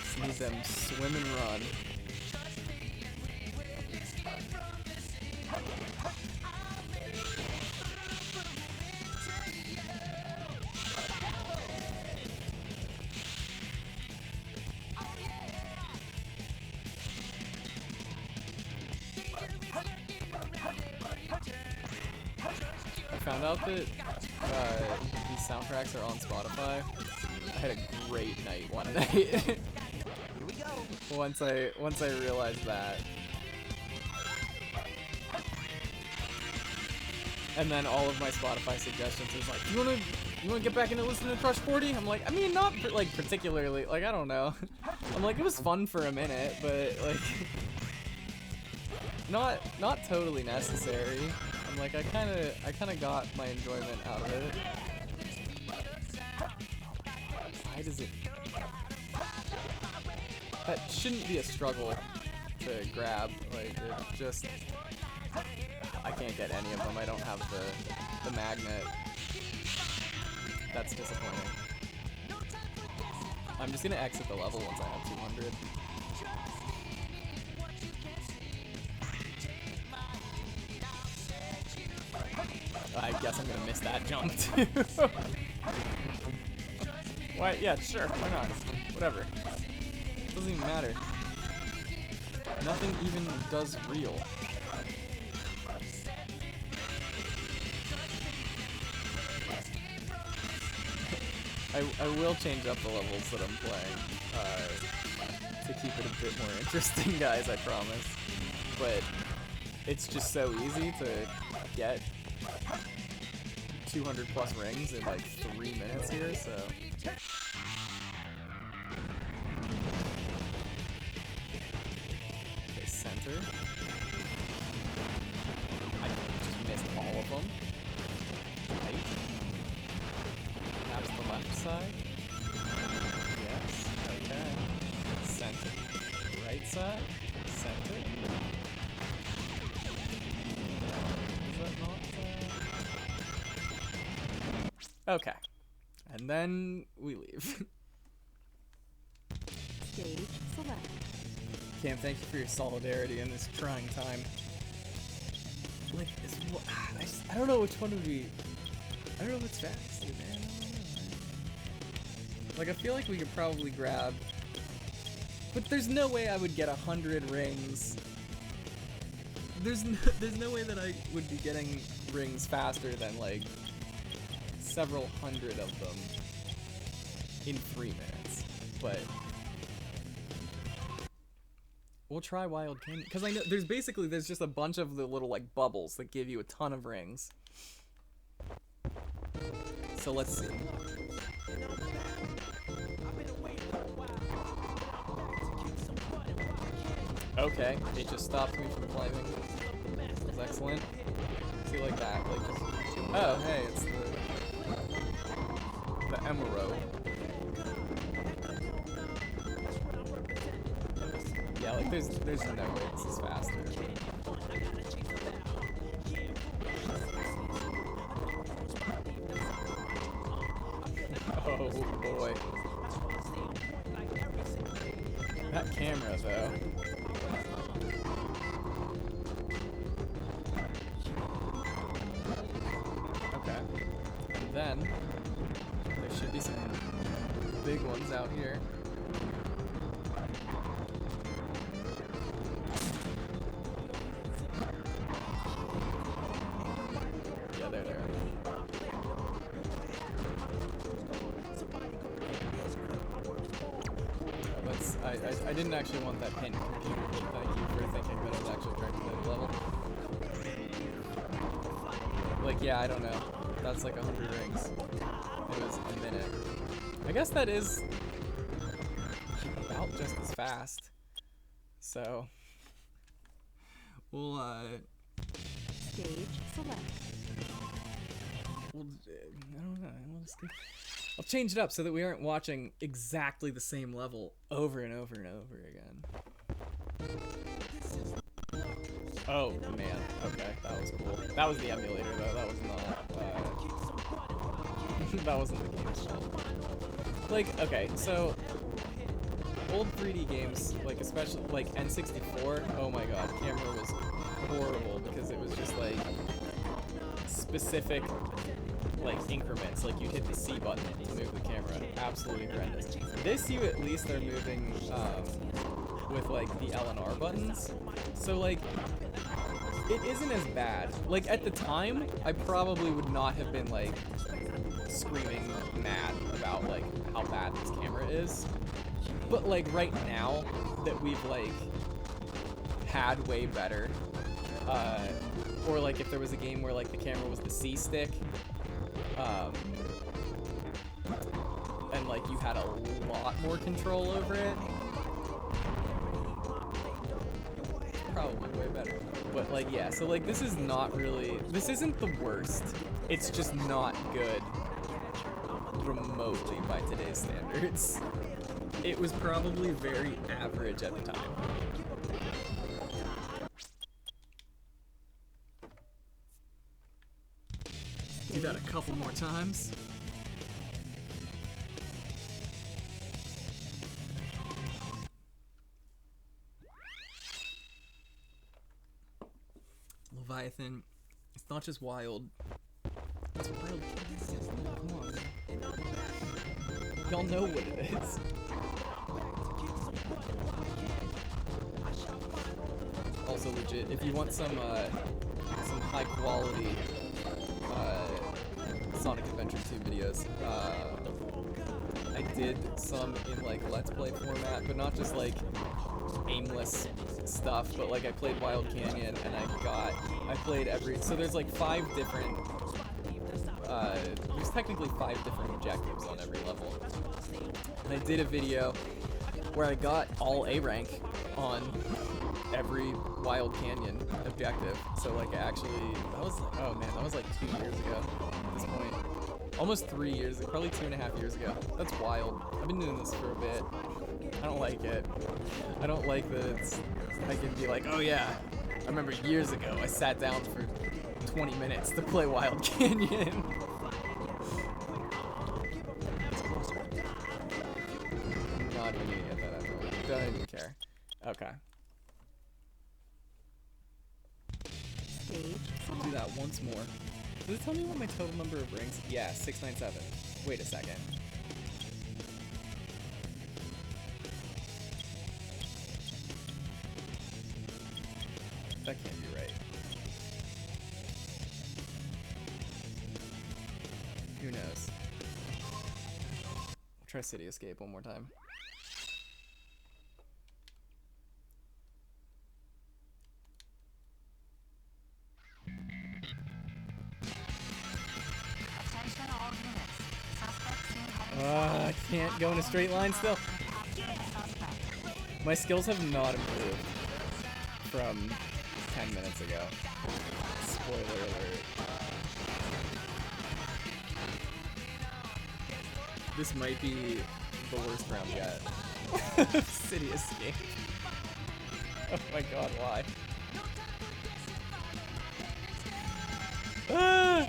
See them swim and run. Found out that these soundtracks are on Spotify. I had a great night one night. Here we go. Once I realized that. And then all of my Spotify suggestions was like, you wanna get back into listening to Crush 40? I'm like, I mean, not like particularly, like, I don't know. I'm like, it was fun for a minute, but like not totally necessary. I'm like, I kind of got my enjoyment out of it. Why does it? That shouldn't be a struggle to grab. Like, it just, I can't get any of them. I don't have the magnet. That's disappointing. I'm just gonna exit the level once I have 200. I guess I'm gonna miss that jump too. Why? Yeah, sure. Why not? Whatever. Doesn't even matter. Nothing even does real. I will change up the levels that I'm playing to keep it a bit more interesting, guys, I promise. But it's just so easy to get 200 plus rings in like 3 minutes here, so... Okay, center. I just missed all of them. Right. That's the left side. Yes, okay. Center. Right side. Center. Is that not okay. And then we leave. Stage select. Cam, thank you for your solidarity in this trying time. Like, I don't know which one would be. I don't know what's faster, man. Like, I feel like we could probably grab. But there's no way I would get 100 rings. There's no way that I would be getting rings faster than, like, several hundred of them in 3 minutes. But we'll try Wild Canyon. Because I know there's just a bunch of the little, like, bubbles that give you a ton of rings. So let's see. Okay, it just stopped me from climbing. That was excellent. See, like that, like just... Oh, hey, it's the emerald. Yeah, like there's no way this is faster. Oh boy. That camera though. Okay. And then there should be some big ones out here. Yeah, there. I didn't actually want that pin computer, but thank you for thinking that I was actually trying to play the level. Like, yeah, I don't know. That's like 100 rings. It was a minute. I guess that is about just as fast. So, we'll, Stage select. I don't know. I'll change it up so that we aren't watching exactly the same level over and over and over again. Oh, man. Okay, that was cool. That was the emulator, though. That was not, that wasn't the game's fault. Like, okay, so... Old 3D games, like, especially, like, N64, oh my god, camera was horrible because it was just, like, specific... like increments, like you'd hit the C button to move the camera. Absolutely horrendous. This you at least are moving with like the L and R buttons. So like it isn't as bad. Like at the time, I probably would not have been like screaming mad about like how bad this camera is. But like right now that we've like had way better, or like if there was a game where like the camera was the C stick, and like you had a lot more control over it, probably way better. But like yeah, so like this is not really, this isn't the worst, it's just not good remotely by today's standards. It was probably very average at the time. Do that a couple more times. Leviathan, it's not just wild. It's wild. Come on. Y'all know what it is. Also legit, if you want some high quality Sonic Adventure 2 videos, I did some in like Let's Play format, but not just like aimless stuff, but like I played Wild Canyon and I played so there's like 5 different, there's technically 5 different objectives on every level. And I did a video where I got all A rank on every Wild Canyon objective. So like that was like, oh man, that was like 2 years ago at this point. Almost 3 years, probably 2.5 years ago. That's wild. I've been doing this for a bit. I don't like it. I don't like that I can be like, oh yeah, I remember years ago I sat down for 20 minutes to play Wild Canyon. Not even gonna get that out of the way. Don't even care. Okay. Do that once more. Does it tell me what my total number of rings? Yeah, 697. Wait a second. That can't be right. Who knows? Try City Escape one more time. I can't go in a straight line still. My skills have not improved from 10 minutes ago. Spoiler alert. This might be the worst round yet. City Escape. Oh my god, why? Ah!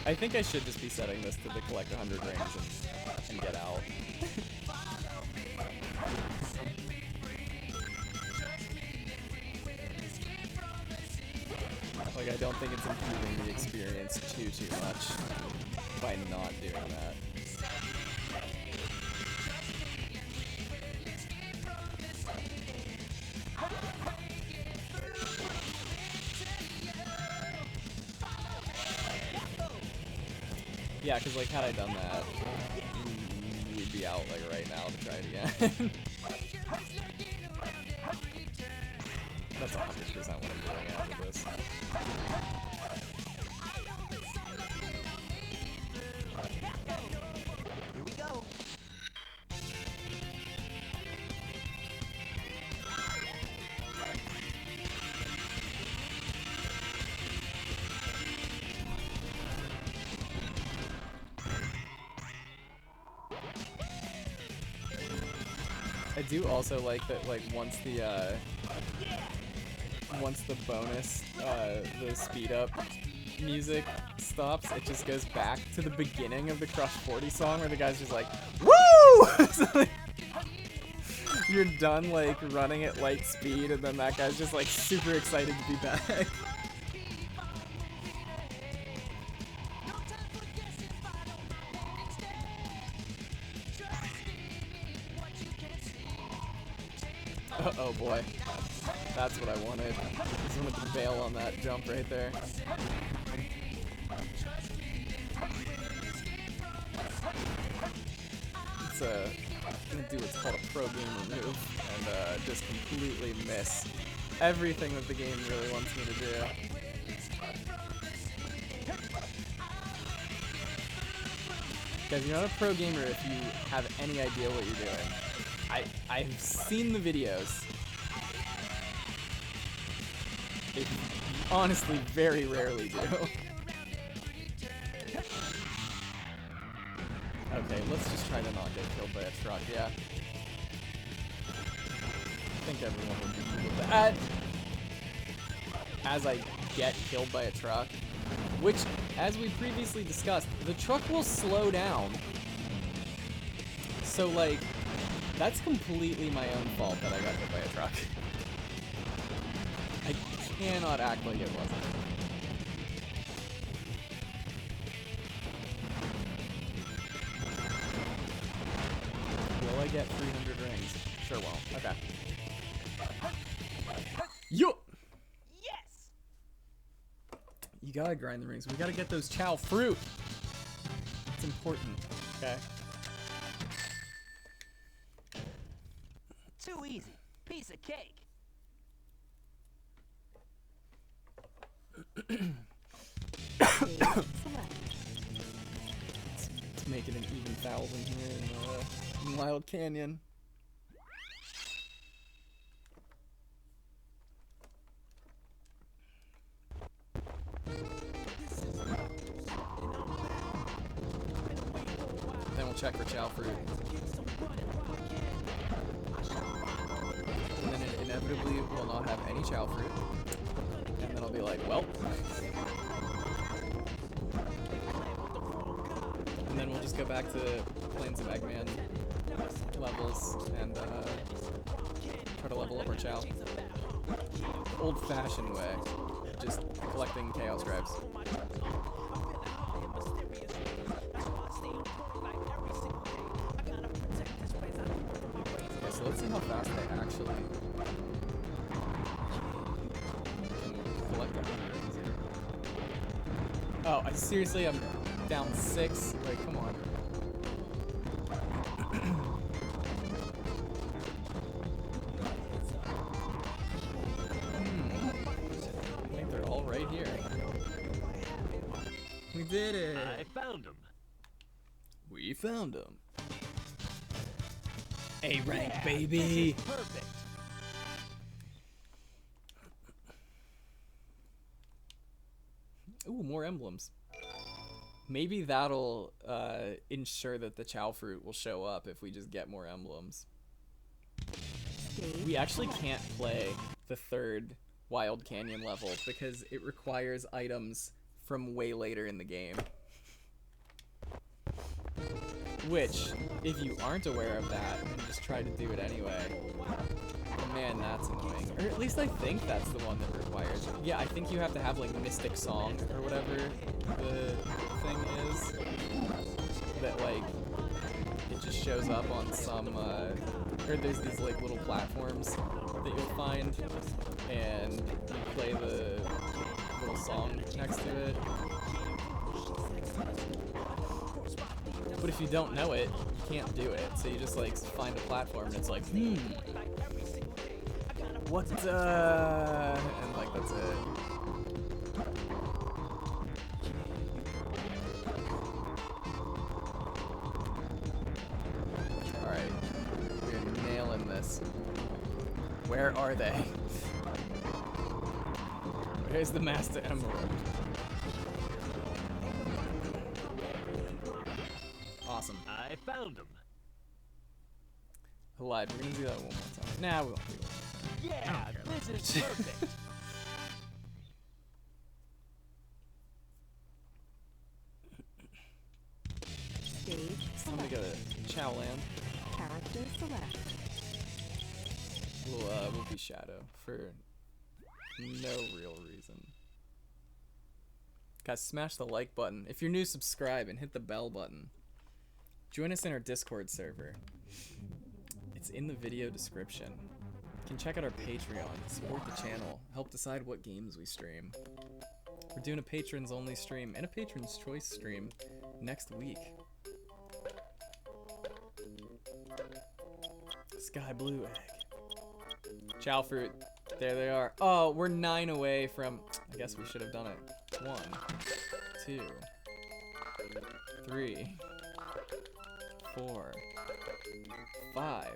I think I should just be setting this to the collect 100 rings and get out. Like, I don't think it's improving the experience too much by not doing that. Yeah, because like had I done that, we'd be out like right now to try it again. That's 100% what I'm doing after this. Here we go. I do also like that, like, once the bonus, the speed up music stops, it just goes back to the beginning of the Crush 40 song where the guy's just like, woo! So, like, you're done, like, running at light speed, and then that guy's just, like, super excited to be back. Oh boy, that's what I wanted. Just wanted to bail on that jump right there. It's gonna do what's called a pro gamer move and just completely miss everything that the game really wants me to do. Guys, you're not a pro gamer if you have any idea what you're doing. I've seen the videos. They honestly very rarely do. Okay, let's just try to not get killed by a truck, yeah. I think everyone would be cool with that. As I get killed by a truck, which, as we previously discussed, the truck will slow down. So, like, that's completely my own fault that I got hit by a truck. I cannot act like it wasn't. get 300 rings. Sure won't. Okay. Yo! Yes! You gotta grind the rings. We gotta get those Chao fruit. It's important. Okay. Too easy. Piece of cake. Let's make it an even 1,000 here in Wild Canyon. Then we'll check for Chao fruit. And then it inevitably will not have any Chao fruit. And then I'll be like, well. And then we'll just go back to Plains of Eggman levels and try to level up our Chao. Old-fashioned way. Just collecting Chaos Scribes. Okay, so let's see how fast they actually can collect them. Oh, I seriously am down 6. Like, come on. I think they're all right here. We did it. I found him. We found them. A rank, baby. Perfect. Ooh, more emblems. Maybe that'll ensure that the Chao fruit will show up if we just get more emblems. We actually can't play the 3rd Wild Canyon level because it requires items from way later in the game. Which, if you aren't aware of that and just try to do it anyway, man, that's annoying. Or at least I think that's the one that requires. Yeah, I think you have to have like Mystic Song or whatever the thing is. That like, it just shows up on some, or there's these like little platforms that you'll find, and you play the little song next to it. But if you don't know it, you can't do it. So you just like find a platform and it's like, what and like that's it. Alright. We're nailing this. Where are they? Where's the Master Emerald? Awesome. I found him. I lied. We're gonna do that one more time. Nah, we won't do it one more time. Yeah, this is perfect. Stage It's time to go to Chao Land. character select. We'll be Shadow for no real reason. Guys, smash the like button. If you're new, subscribe and hit the bell button. Join us in our Discord server. It's in the video description. You can check out our Patreon, support the channel, help decide what games we stream. We're doing a patrons only stream and a patrons choice stream next week. Sky blue egg. Chao fruit. There they are. Oh, we're 9 away from... I guess we should have done it. 1, 2, 3, 4, 5.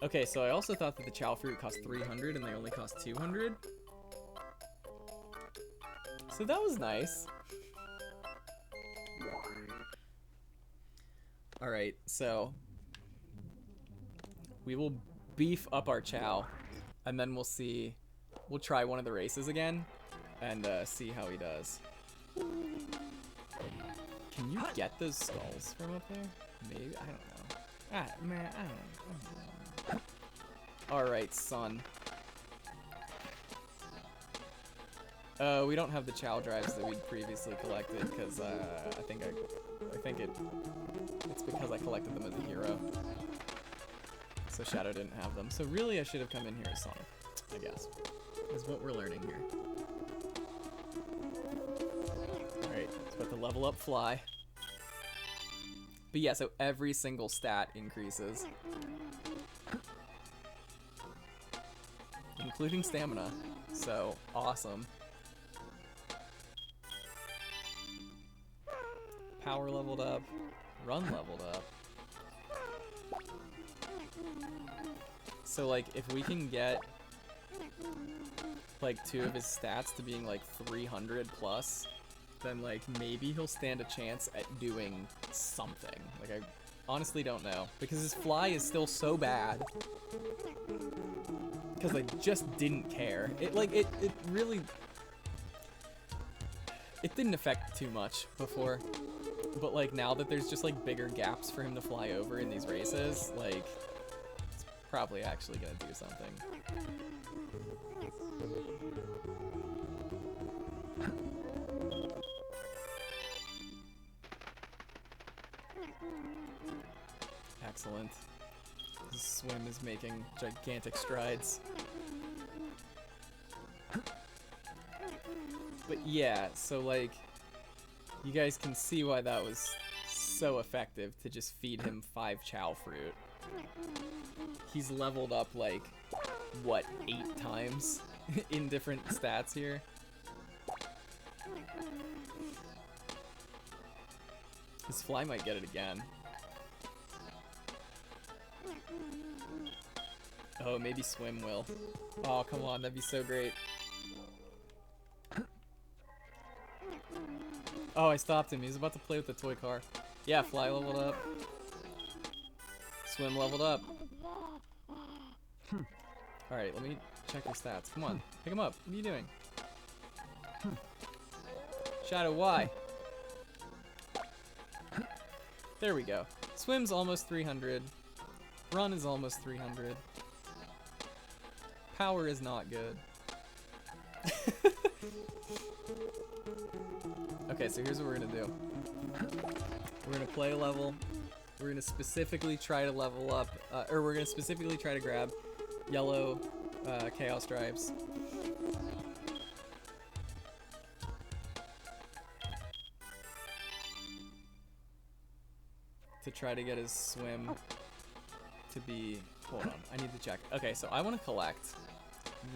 Okay, so I also thought that the Chao fruit cost 300 and they only cost 200. So that was nice. Alright, so we will beef up our Chao and then we'll see, we'll try one of the races again and see how he does. Can you get those skulls from up there? Maybe, I don't know. Ah, man, I don't know. Alright, son. We don't have the Chao drives that we'd previously collected because I think it's because I collected them as a hero. So Shadow didn't have them. So really I should have come in here as Sonic, I guess. Is what we're learning here. Alright, it's about to level up Fly. But yeah, so every single stat increases. Including stamina. So, awesome. Power leveled up. Run leveled up. So, like, if we can get, like, 2 of his stats to being, like, 300 plus, then, like, maybe he'll stand a chance at doing something. Like, I honestly don't know. Because his Fly is still so bad. Because I just didn't care. It really... It didn't affect too much before. But, like, now that there's just, like, bigger gaps for him to fly over in these races, like, it's probably actually gonna do something. Excellent. His swim is making gigantic strides. But yeah, so like, you guys can see why that was so effective to just feed him 5 Chao fruit. He's leveled up like, what, 8 times in different stats here? His Fly might get it again. Oh, maybe Swim will. Oh, come on, that'd be so great. Oh, I stopped him. He was about to play with the toy car. Yeah, Fly leveled up. Swim leveled up. Alright, let me check your stats. Come on, pick him up. What are you doing? Shadow, why? There we go. Swim's almost 300. Run is almost 300. Power is not good. Okay, so here's what we're gonna do. We're gonna play a level. We're gonna specifically try to level up, or we're gonna specifically try to grab yellow Chaos Stripes. To try to get his swim to be... Hold on, I need to check. Okay, so I want to collect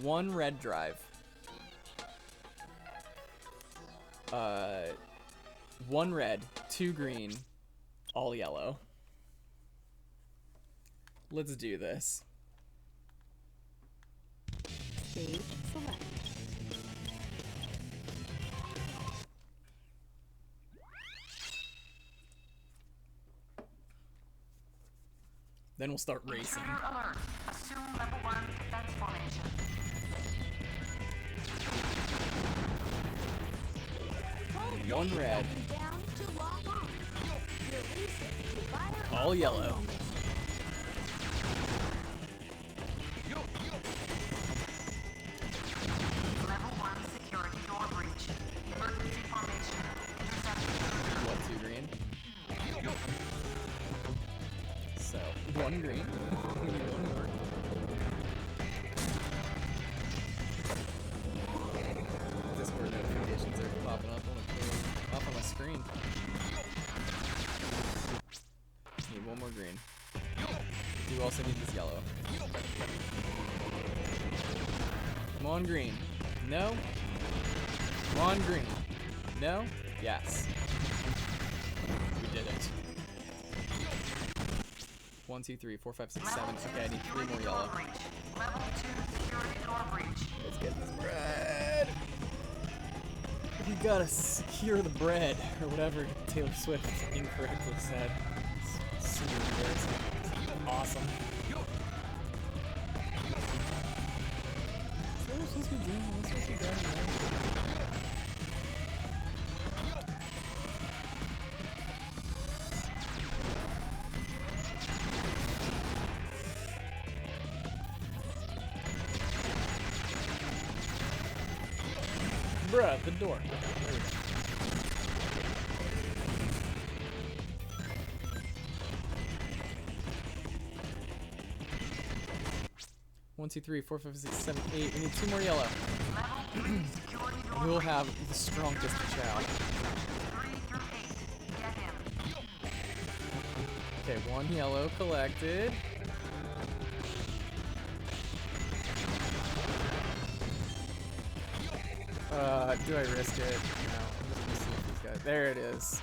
1 red drive. 1 red, 2 green, all yellow. Let's do this. Stage select. Then we'll start racing. Intruder alert. Assume level 1 defense formation. One red. Down to lock on. Release it to fire. All yellow. Level 1 security door breach. Emergency formation. Interception. What, 2 green? So, 1 green. We need 1 more. Discord notifications are popping up on my screen. Need 1 more green. You also need this yellow. Come on, green. No? Come on, green. No? Yes. We did it. 1, 2, 3, 4, 5, 6, 7. Okay, I need 3 more yellow. Level 2 security door breach. Let's get this bread. We gotta secure the bread, or whatever Taylor Swift incorrectly said. It's super embarrassing. Awesome. Is that what we're supposed to be doing? Am I supposed to be driving around? Bruh, the door. There we go. 1, 2, 3, 4, 5, 6, 7, 8. We need 2 more yellow. We will have the strongest Chao. 3 through 8. Get him. Okay, 1 yellow collected. Do I risk it? No, I'm just gonna see if these guys. There it is.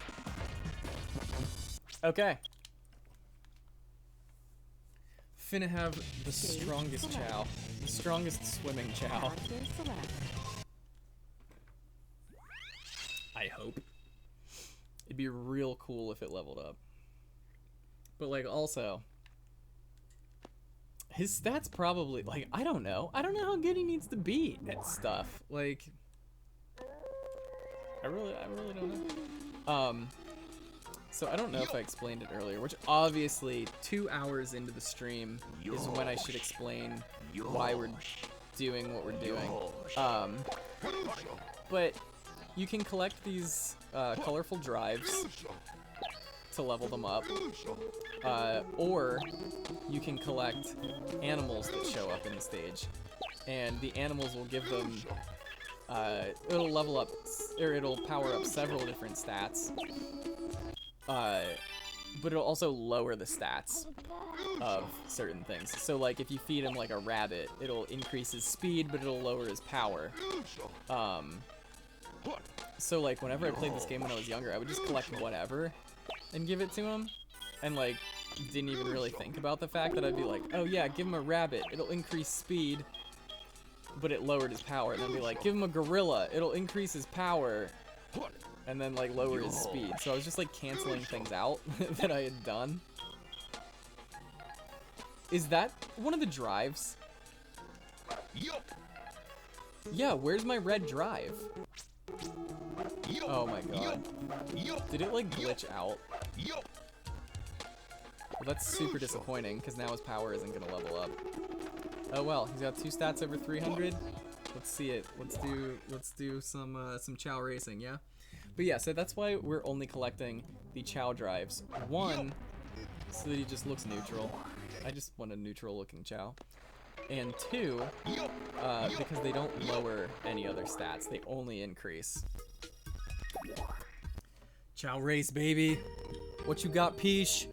Okay. Finna have the strongest Chao. The strongest swimming Chao. I hope. It'd be real cool if it leveled up. But like also, his stats probably, like, I don't know. I don't know how good he needs to be at stuff. Like, I really don't know. So I don't know if I explained it earlier, which obviously 2 hours into the stream is when I should explain why we're doing what we're doing. But you can collect these colorful drives to level them up, or you can collect animals that show up in the stage, and the animals will give them, it'll level up, or it'll power up several different stats, but it'll also lower the stats of certain things. So like if you feed him like a rabbit, it'll increase his speed, but it'll lower his power. So like whenever I played this game when I was younger, I would just collect whatever and give it to him, and like didn't even really think about the fact that I'd be like, oh yeah, give him a rabbit, it'll increase speed, but it lowered his power. And then be like, give him a gorilla, it'll increase his power, and then like lower his speed. So I was just like canceling things out that I had done. Is that one of the drives? Yeah, where's my red drive? Oh my god. Did it like glitch out? Well, that's super disappointing because now his power isn't gonna level up. Oh well, he's got 2 stats over 300. Let's see it. Let's do some Chao racing, yeah? But yeah, so that's why we're only collecting the Chao drives. 1, so that he just looks neutral. I just want a neutral looking Chao. And 2, because they don't lower any other stats, they only increase. Chao race, baby. What you got, Peach?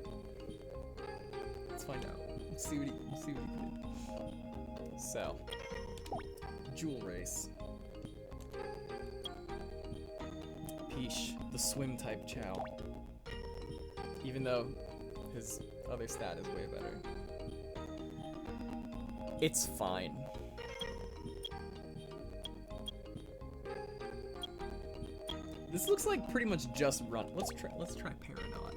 Let's find out. Let's see what he can do. So, Jewel race. Peach, the swim type Chao. Even though his other stat is way better. It's fine. This looks like pretty much just run. Let's try Paradox,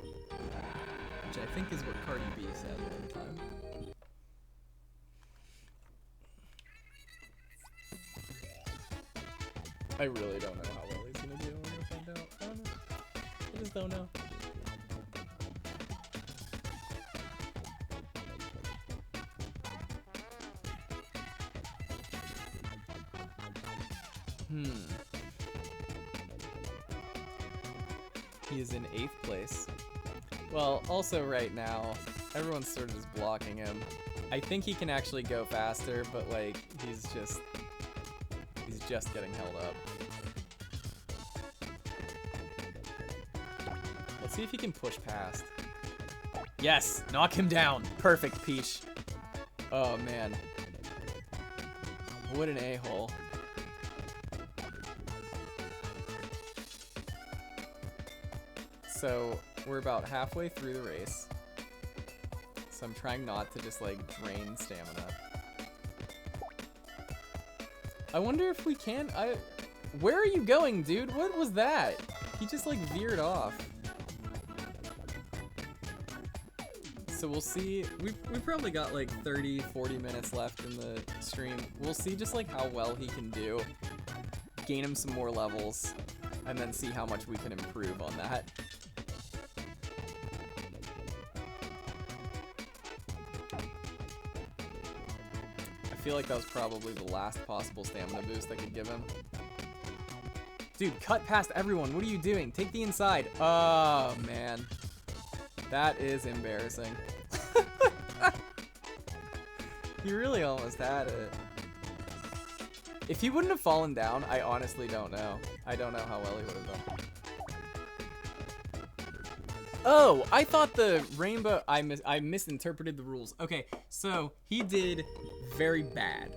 which I think is what Cardi B said one time. I really don't know how well he's gonna do. We're gonna find out. I don't know. I just don't know. He is in 8th place. Well, also right now, everyone's sort of just blocking him. I think he can actually go faster, but like, he's just getting held up. Let's see if he can push past. Yes! Knock him down! Perfect, Peach. Oh, man. What an a-hole. So, we're about halfway through the race. So I'm trying not to just, like, drain stamina. I wonder if we can... Where are you going, dude? What was that? He just, like, veered off. So we'll see. We've probably got, like, 30, 40 minutes left in the stream. We'll see just, like, how well he can do. Gain him some more levels. And then see how much we can improve on that. I feel like that was probably the last possible stamina boost I could give him. Dude, cut past everyone. What are you doing? Take the inside. Oh, man. That is embarrassing. You really almost had it. If he wouldn't have fallen down, I honestly don't know. I don't know how well he would have done. Oh, I thought the rainbow... I misinterpreted the rules. Okay, so he did very bad.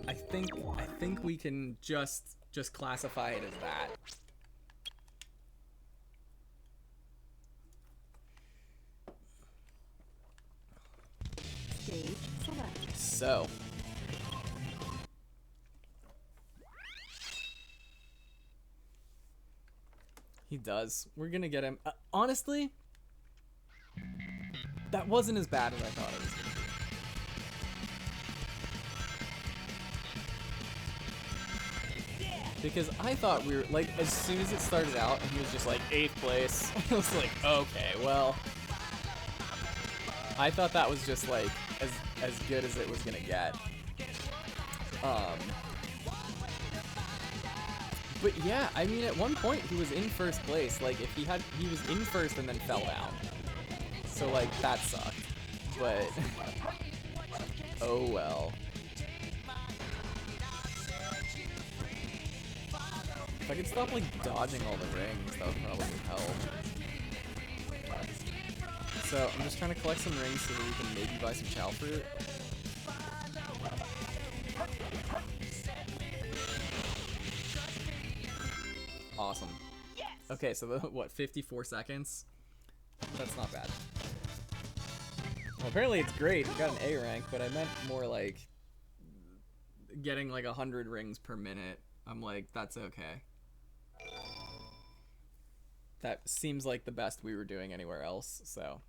I think we can just classify it as that. Stage select. So... he does. We're gonna get him. Honestly, that wasn't as bad as I thought it was gonna be. Because I thought we were, like, as soon as it started out and he was just like 8th place, I was like, okay, well. I thought that was just like as good as it was gonna get. But yeah, I mean, at one point he was in 1st place. Like, if he was in 1st and then fell down. So like, that sucked. But oh well. If I could stop like dodging all the rings, that would probably help. So I'm just trying to collect some rings so that we can maybe buy some Chao fruit. Awesome. Okay, so what, 54 seconds? That's not bad. Well, apparently it's great. We got an A rank, but I meant more like getting like 100 rings per minute. I'm like, that's okay. That seems like the best we were doing anywhere else, so.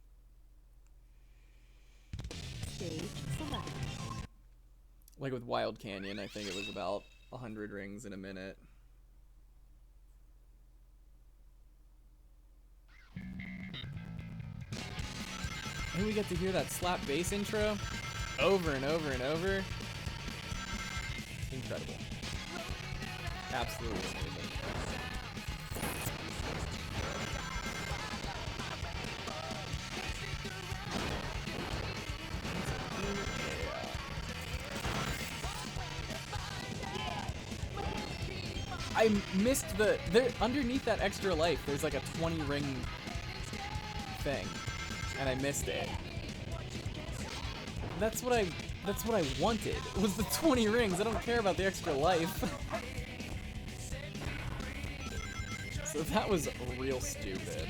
Stage select. Like with Wild Canyon, I think it was about 100 rings in a minute. And we get to hear that slap bass intro over and over and over. Incredible. Absolutely amazing. I missed underneath that extra life, there's like a 20 ring thing. And I missed it. That's what I wanted. Was the 20 rings. I don't care about the extra life. So that was real stupid.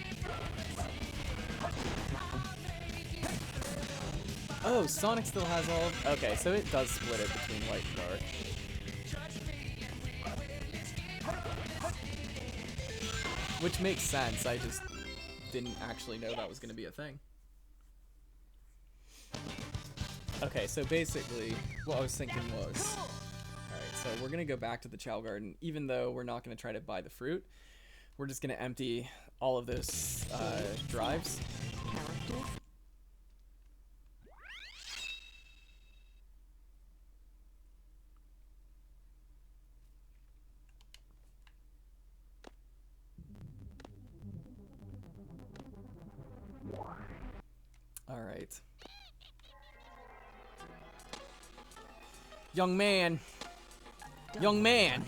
Oh, Sonic still has all of... Okay, so it does split it between light and dark. Which makes sense. I just didn't actually know that was going to be a thing. Okay, so basically, what I was thinking was, alright, so we're gonna go back to the Chao Garden, even though we're not gonna try to buy the fruit. We're just gonna empty all of those drives. Character. Alright. Young man! Young man!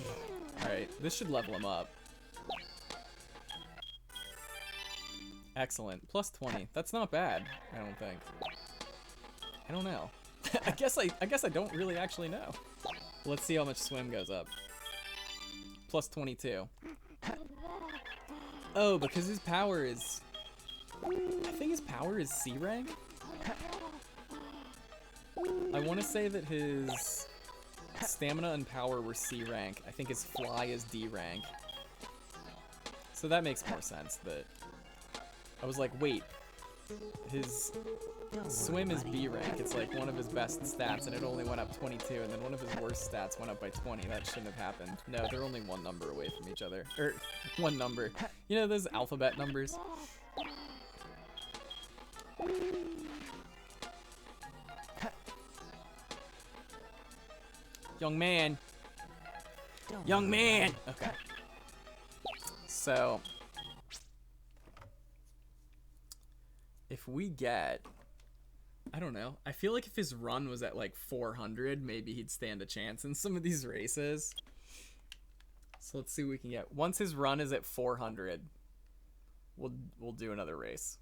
Alright, this should level him up. Excellent. Plus 20. That's not bad, I don't think. I don't know. I guess I don't really actually know. Let's see how much swim goes up. Plus 22. Oh, because his power is... I think his power is C rank? I want to say that his stamina and power were C rank. I think his fly is D rank. So that makes more sense that... I was like, wait. His swim is B rank. It's like one of his best stats and it only went up 22, and then one of his worst stats went up by 20. That shouldn't have happened. No, they're only one number away from each other. Or, one number. You know those alphabet numbers? Young man. Young man! Okay. So... if we get I don't know. I feel like if his run was at like 400, maybe he'd stand a chance in some of these races. So let's see what we can get. Once his run is at 400, we'll do another race.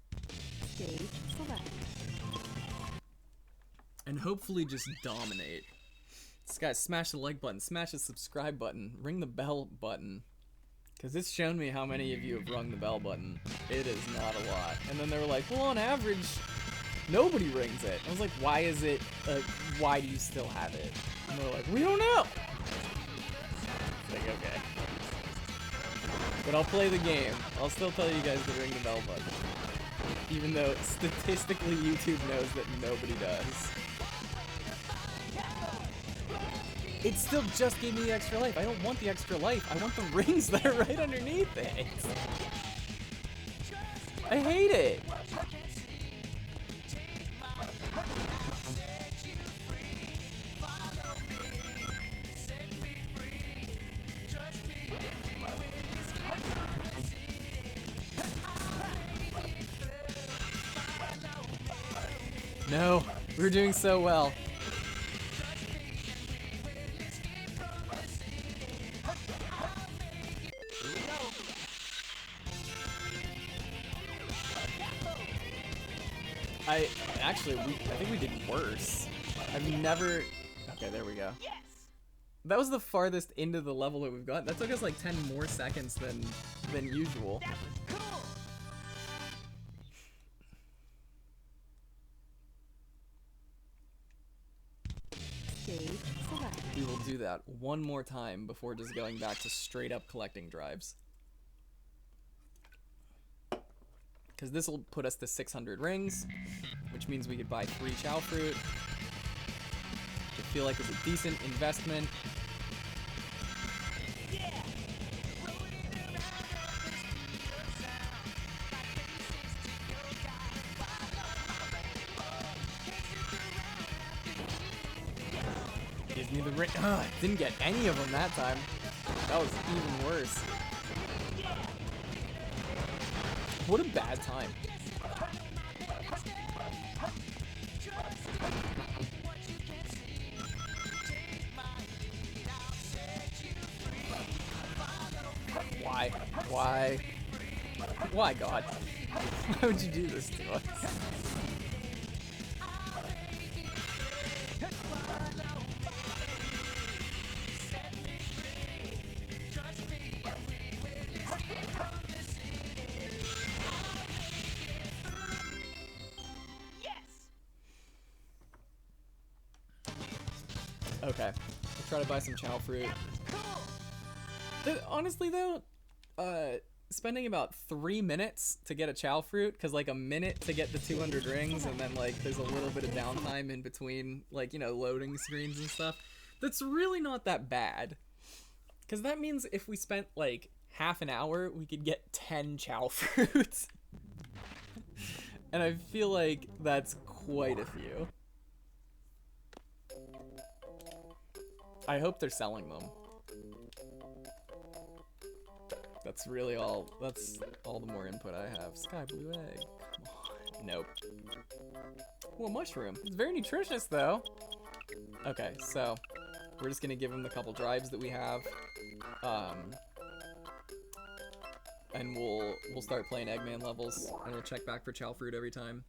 Stage select. And hopefully just dominate. This guy, smash the like button, smash the subscribe button, ring the bell button. Because it's shown me how many of you have rung the bell button. It is not a lot. And then they were like, well, on average, nobody rings it. I was like, why is it, why do you still have it? And they're like, we don't know. It's like, okay. But I'll play the game. I'll still tell you guys to ring the bell button. Even though statistically YouTube knows that nobody does. It still just gave me the extra life. I don't want the extra life. I want the rings that are right underneath it. I hate it. No, we were doing so well. I think we did worse. I've never... Okay, there we go. Yes! That was the farthest into the level that we've got. That took us like 10 more seconds than usual. That was cool! Stage select. We will do that one more time before just going back to straight up collecting drives. Because this will put us to 600 rings, which means we could buy 3 Chao fruit. I feel like it's a decent investment. Gives me the ring. Didn't get any of them that time. That was even worse. What a bad time. Why? Why? Why, God? Why would you do this to us? Okay, we'll try to buy some Chao fruit. Honestly though, spending about 3 minutes to get a Chao fruit, because like a minute to get the 200 rings, and then like there's a little bit of downtime in between, like, you know, loading screens and stuff, that's really not that bad. Because that means if we spent like half an hour, we could get 10 Chao fruits. And I feel like that's quite a few. I hope they're selling them. That's really all. That's all the more input I have. Sky blue egg. Come on. Nope. Well, mushroom. It's very nutritious though. Okay, so we're just gonna give him the couple drives that we have, and we'll start playing Eggman levels, and we'll check back for Chao fruit every time.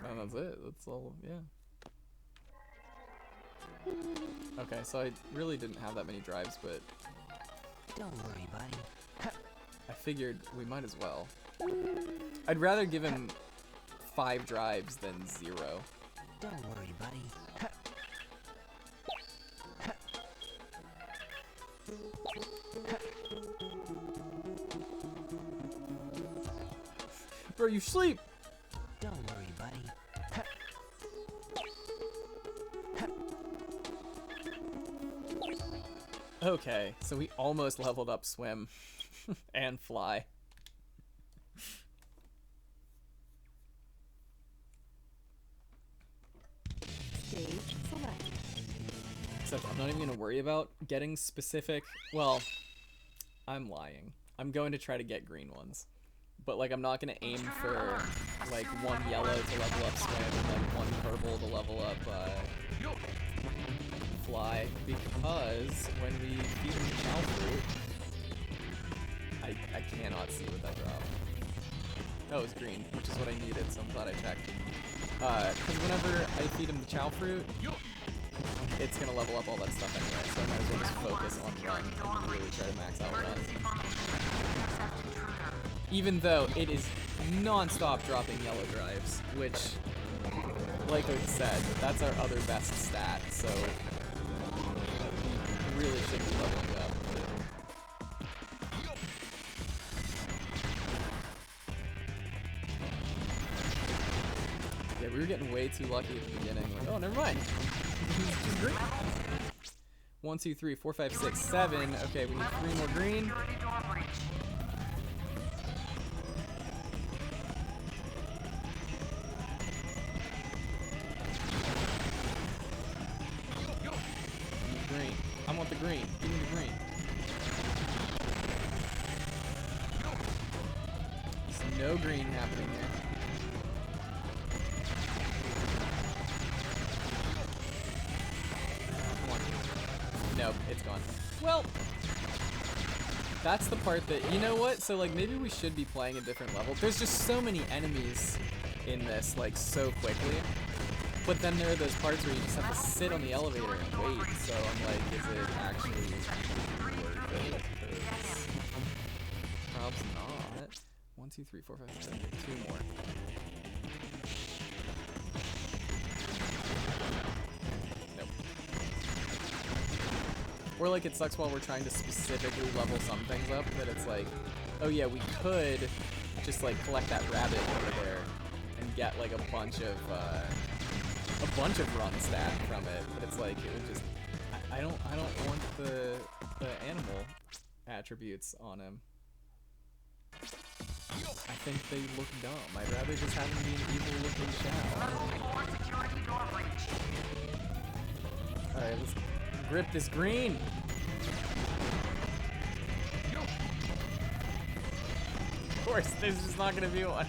And that's it. That's all, yeah. Okay, so I really didn't have that many drives, but... Don't worry, buddy. I figured we might as well. I'd rather give him 5 drives than 0. Don't worry, buddy. Bro, you sleep! Don't worry, buddy. Okay, so we almost leveled up swim and fly. Stage select. Except I'm not even going to worry about getting specific. Well, I'm lying. I'm going to try to get green ones. but like I'm not gonna aim for like one yellow to level up swim and then one purple to level up fly, because when we feed him the Chao fruit, I cannot see what that dropped. Oh, it's green, which is what I needed, so I'm glad I checked. Because whenever I feed him the Chao fruit, it's gonna level up all that stuff anyway, so I might as well just focus on run and really try to max out run. Even though it is non-stop dropping yellow drives, which, like I said, that's our other best stat, so we really should be leveling up. Yeah, we were getting way too lucky at the beginning. Like, oh, never mind. He's green. 1, 2, 3, 4, 5, 6, 7. Okay, we need 3 more green. Green. I want the green. Give me the green. There's no green happening here. Nope, it's gone. Well, that's the part that, you know what? So, like, maybe we should be playing a different level. There's just so many enemies in this, like, so quickly. But then there are those parts where you just have to sit on the elevator and wait. So I'm like, is it actually worth it? Perhaps not. 1, 2, 3, 4, 5, 6, 7, 8, 2 more. Or like it sucks while we're trying to specifically level some things up, that it's like, oh yeah, we could just like collect that rabbit over there and get like a bunch of run stat from it. But it's like, it would just, I don't want the animal attributes on him. I think they look dumb. I'd rather just have him be an evil looking Chao. Alright, let's grip this green. Of course, there's just not gonna be one.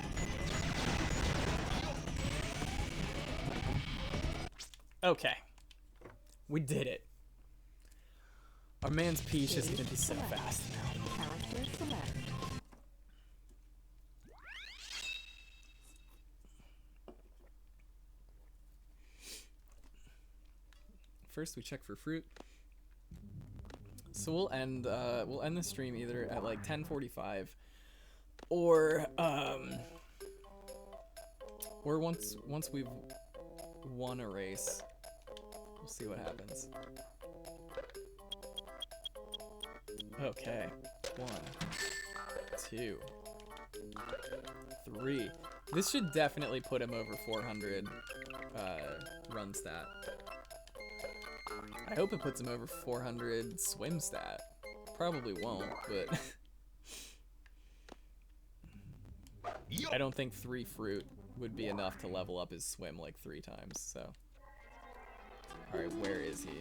Okay. We did it. Our man's Peach is gonna be so fast now. Character select. First, we check for fruit. So we'll end the stream either at like 10:45, or once we've won a race. We'll see what happens. Okay, 1, 2, 3. This should definitely put him over 400 run stat. I hope it puts him over 400 swim stat. Probably won't, but I don't think 3 fruit would be enough to level up his swim like 3 times, so. Alright, where is he?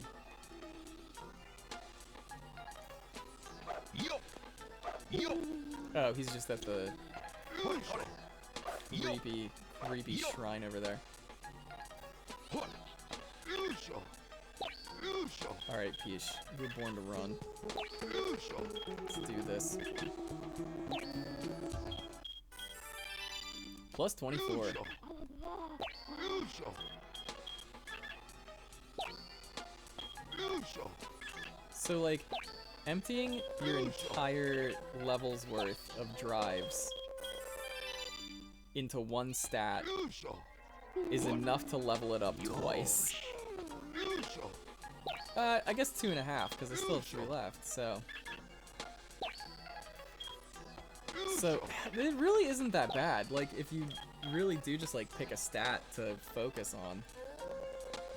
Oh, he's just at the creepy shrine over there. Alright, Peach, you're born to run. Let's do this. Plus 24. So, like, emptying your entire level's worth of drives into 1 stat is enough to level it up twice. I guess 2.5, because I still have 3 left, so. So, it really isn't that bad. Like, if you really do just, like, pick a stat to focus on.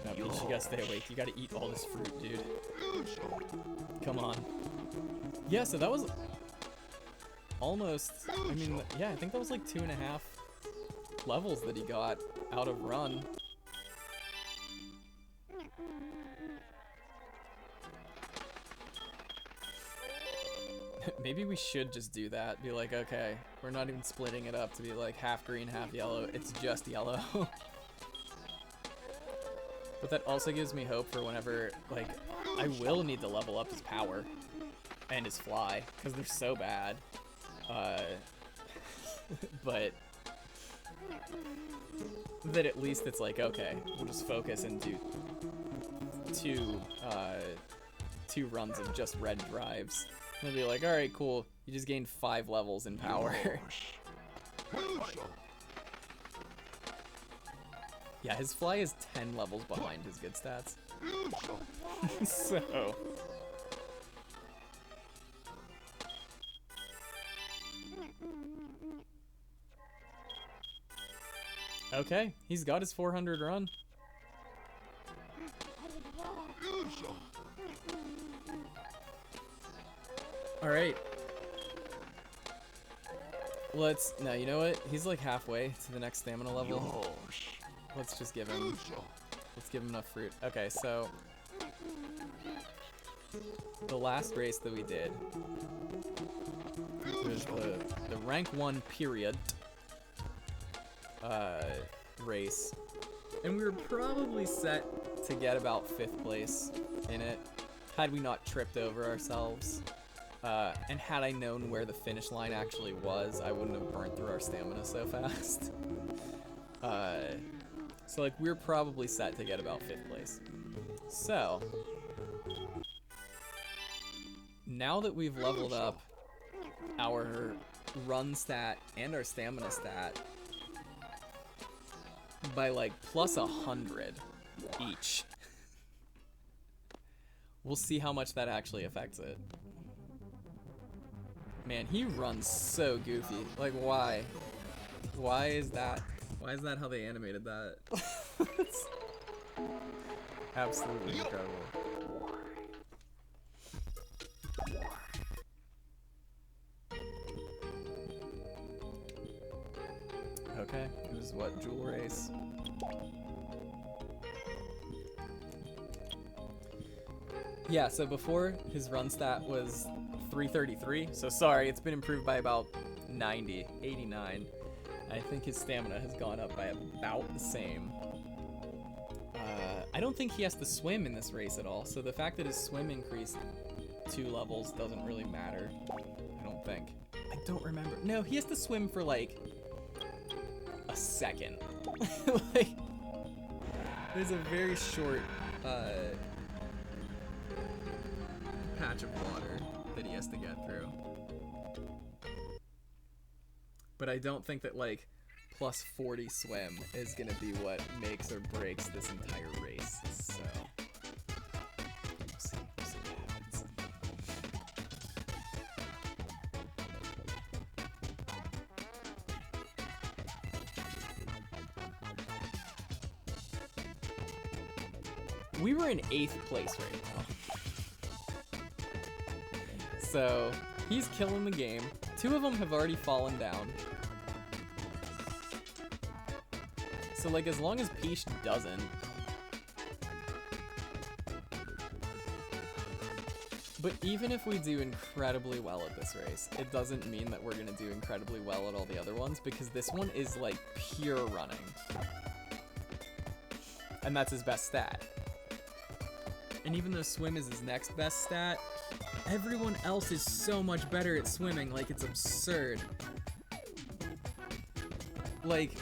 No, Peach, you gotta stay awake. You gotta eat all this fruit, dude. Come on. Yeah, so that was almost, I mean, yeah, I think that was like 2.5 levels that he got out of run. Maybe we should just do that. Be like, okay, we're not even splitting it up to be like half green, half yellow. It's just yellow. But that also gives me hope for whenever, like, I will need to level up his power and his fly because they're so bad. But that at least it's like, okay, we'll just focus and do two runs of just red drives. And they'll be like, alright, cool, you just gained 5 levels in power. Yeah, his fly is 10 levels behind his good stats. So... Okay, he's got his 400 run. Alright. Let's... No, you know what? He's like halfway to the next stamina level. Let's just give him... Let's give him enough fruit. Okay, so... The last race that we did was the rank 1 period race. And we were probably set to get about 5th place in it, had we not tripped over ourselves. And had I known where the finish line actually was, I wouldn't have burnt through our stamina so fast. So like we're probably set to get about 5th place. So now that we've leveled up our run stat and our stamina stat by like plus 100 each, we'll see how much that actually affects it. Man, he runs so goofy. Like, why? Why is that? Why is that how they animated that? It's absolutely incredible. Okay, it was what, Jewel Race? Yeah, so before his run stat was 333, so sorry, it's been improved by about 90, 89. I think his stamina has gone up by about the same. I don't think he has to swim in this race at all, so the fact that his swim increased 2 levels doesn't really matter, I don't think. I don't remember. No, he has to swim for like a second. Like, there's a very short patch of water that he has to get through. But I don't think that like plus 40 swim is gonna be what makes or breaks this entire race. So we'll see what happens. We were in 8th place right now. So he's killing the game. 2 of them have already fallen down. So like as long as Peach doesn't. But even if we do incredibly well at this race, it doesn't mean that we're gonna do incredibly well at all the other ones, because this one is like pure running. And that's his best stat. And even though swim is his next best stat, everyone else is so much better at swimming, like it's absurd. Like,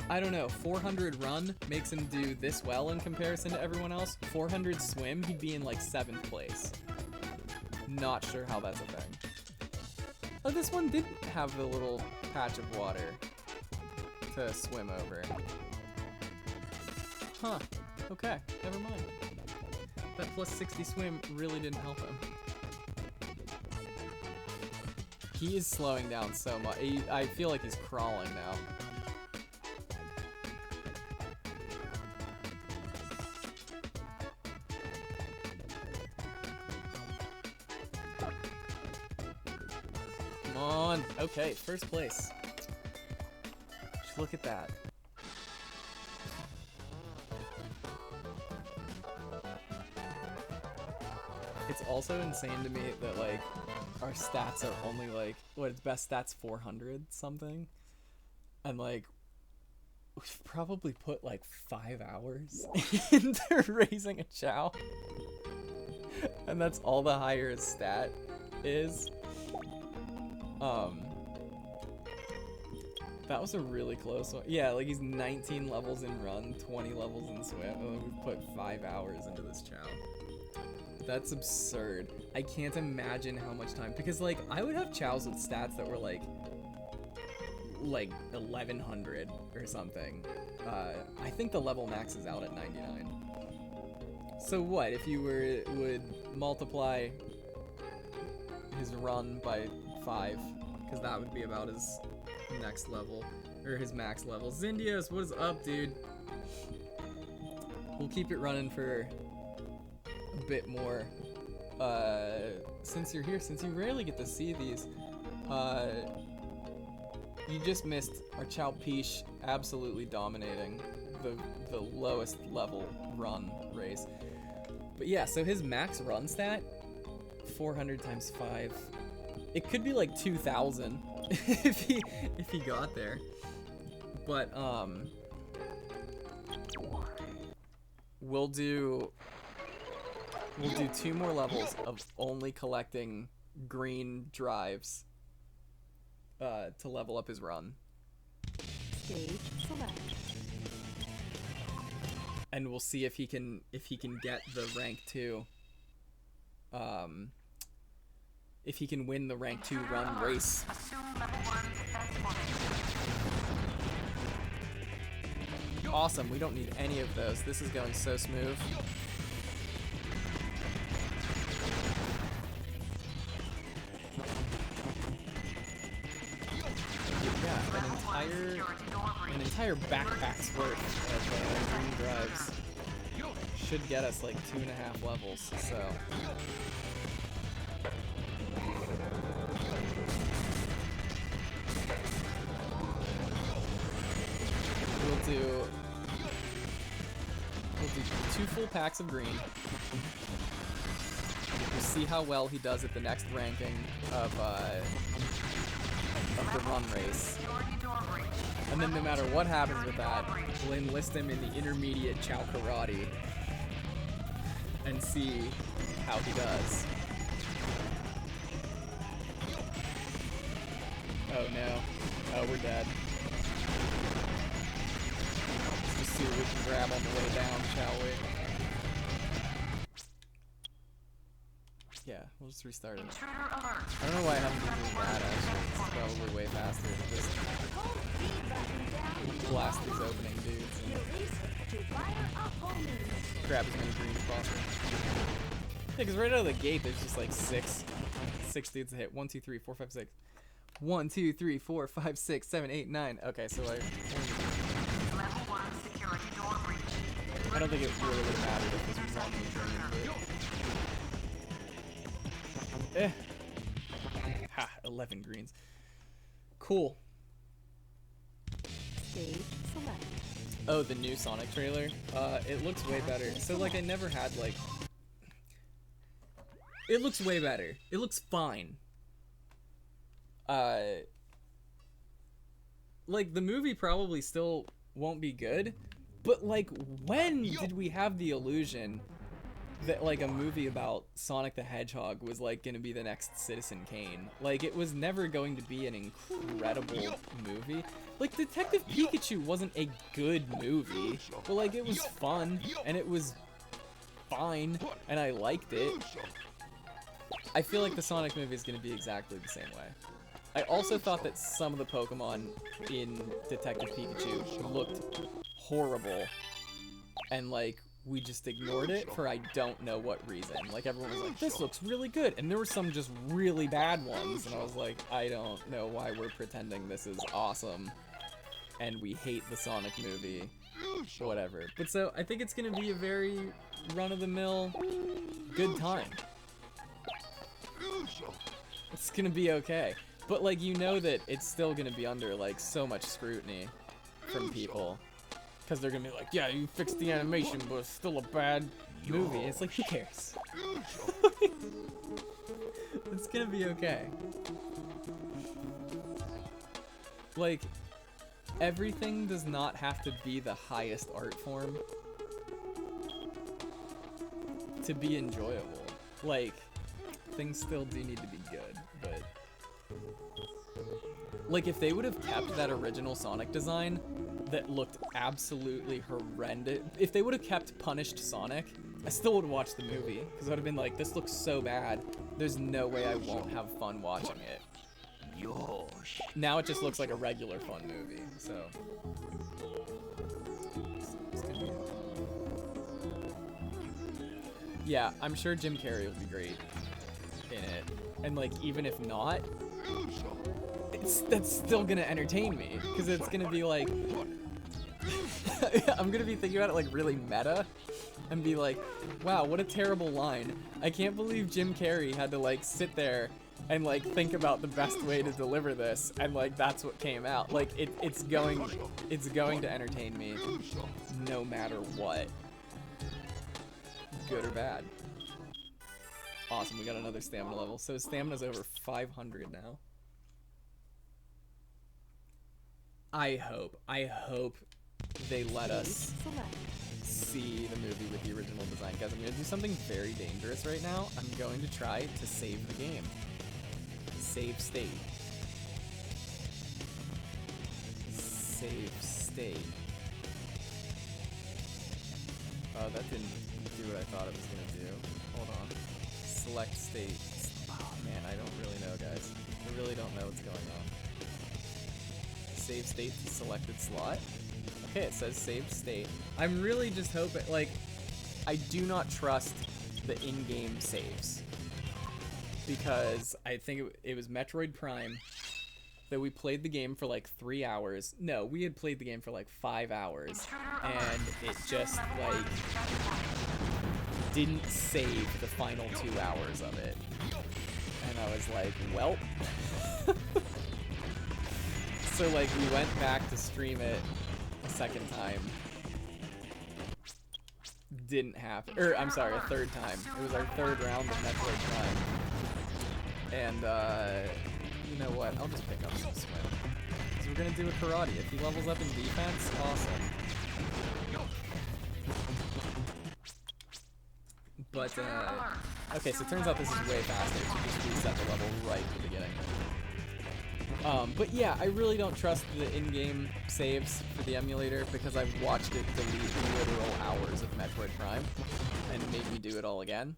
I don't know, 400 run makes him do this well in comparison to everyone else. 400 swim, he'd be in like 7th place. Not sure how that's a thing. Oh, this one didn't have the little patch of water to swim over. Huh, okay, never mind. That plus 60 swim really didn't help him. He is slowing down so much. I feel like he's crawling now. Come on. Okay, 1st place. Just look at that. it's also insane to me that like our stats are only like what its best stats 400 something, and like we've probably put like 5 hours into raising a Chao, and that's all the higher stat is. That was a really close one. Yeah, like he's 19 levels in run, 20 levels in swim, and we've put 5 hours into this Chao. That's absurd. I can't imagine how much time, because like I would have Chaos with stats that were like 1100 or something. I think the level max is out at 99. So what if you would multiply his run by 5, because that would be about his next level, or his max level. Zindios, what is up, dude? We'll keep it running for a bit more. Since you're here, since you rarely get to see these, you just missed our Chao Piche absolutely dominating the lowest level run race. But yeah, so his max run stat, 400 times 5. It could be like 2,000 if he got there. But we'll do 2 more levels of only collecting green drives to level up his run. Stage select. And we'll see if he can get the rank 2. If he can win the rank 2 run race. Awesome, we don't need any of those. This is going so smooth. Yeah, an entire backpack's worth of green drives should get us like 2.5 levels, so. We'll do 2 full packs of green. We'll see how well he does at the next ranking of the run race. And then no matter what happens with that, we'll enlist him in the intermediate Chao Karate and see how he does. Oh no. Oh, we're dead. Let's just see what we can grab on the way down, shall we? Yeah, we'll just restart it. I don't know why I haven't been doing that, actually. It's probably way faster to just blast these opening dudes and grab as many greens as possible. Yeah, because right out of the gate, there's just like six dudes to hit. 1, 2, 3, 4, 5, 6. 1, 2, 3, 4, 5, 6, 7, 8, 9. Okay, so I don't think it really would have mattered if this was on the green, but... Ha, 11 greens. Cool. Stage select. Oh, the new Sonic trailer? It looks way better. So, like, I never had, like... It looks way better. It looks fine. Like, the movie probably still won't be good, but, like, when did we have the illusion that, like, a movie about Sonic the Hedgehog was, like, gonna be the next Citizen Kane? Like, it was never going to be an incredible movie. Like, Detective Pikachu wasn't a good movie, but, like, it was fun, and it was fine, and I liked it. I feel like the Sonic movie is gonna be exactly the same way. I also thought that some of the Pokemon in Detective Pikachu looked horrible, and, like, we just ignored it for I don't know what reason. Like, everyone was like, this looks really good, and there were some just really bad ones, and I was like, I don't know why we're pretending this is awesome, and we hate the Sonic movie, whatever. But so, I think it's gonna be a very run-of-the-mill good time. It's gonna be okay. But, like, you know that it's still gonna be under, like, so much scrutiny from people. Because they're gonna be like, yeah, you fixed the animation, but it's still a bad movie. It's like, who cares? It's gonna be okay. Like, everything does not have to be the highest art form to be enjoyable. Like, things still do need to be good, but... Like, if they would have kept that original Sonic design that looked absolutely horrendous, if they would have kept Punished Sonic, I still would have watched the movie, because I would have been like, this looks so bad, there's no way I won't have fun watching it. Now it just looks like a regular fun movie, so... Yeah, I'm sure Jim Carrey will be great in it. And, like, even if not, that's still gonna entertain me. Because it's gonna be like... I'm gonna be thinking about it, like, really meta. And be like, wow, what a terrible line. I can't believe Jim Carrey had to, like, sit there and, like, think about the best way to deliver this. And, like, that's what came out. Like, it's going to entertain me no matter what. Good or bad. Awesome, we got another stamina level. So stamina's over 500 now. I hope they let us see the movie with the original design. Guys, I'm gonna do something very dangerous right now. I'm going to try to save the game. Save state. Save state. Oh, that didn't do what I thought it was gonna do. Hold on. Select state. Oh man, I don't really know, guys. I really don't know what's going on. Save state to selected slot. Okay, it says save state. I'm really just hoping, like, I do not trust the in-game saves. Because I think it was Metroid Prime that we played the game for like 3 hours. No, we had played the game for like 5 hours. And it just, like, didn't save the final 2 hours of it. And I was like, well. So, like, we went back to stream it a second time. Didn't happen. Or, I'm sorry, a third time. It was our third round of Metroid Prime. And, you know what? I'll just pick up some swim. Because we're going to do a karate. If he levels up in defense, awesome. But, okay, so it turns out this is way faster. So just reset the level right at the beginning. But yeah, I really don't trust the in-game saves for the emulator because I've watched it delete literal hours of Metroid Prime and made me do it all again.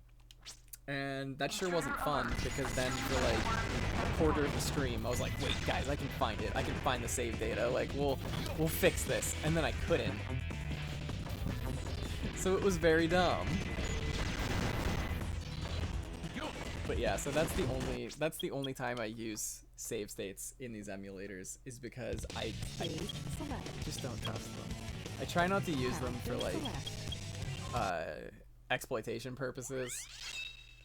And that sure wasn't fun because then for like a quarter of the stream, I was like, wait guys, I can find it. I can find the save data. Like, we'll fix this. And then I couldn't. So it was very dumb. But yeah, so that's the only time I use save states in these emulators is because I just don't trust them. I try not to use them for like exploitation purposes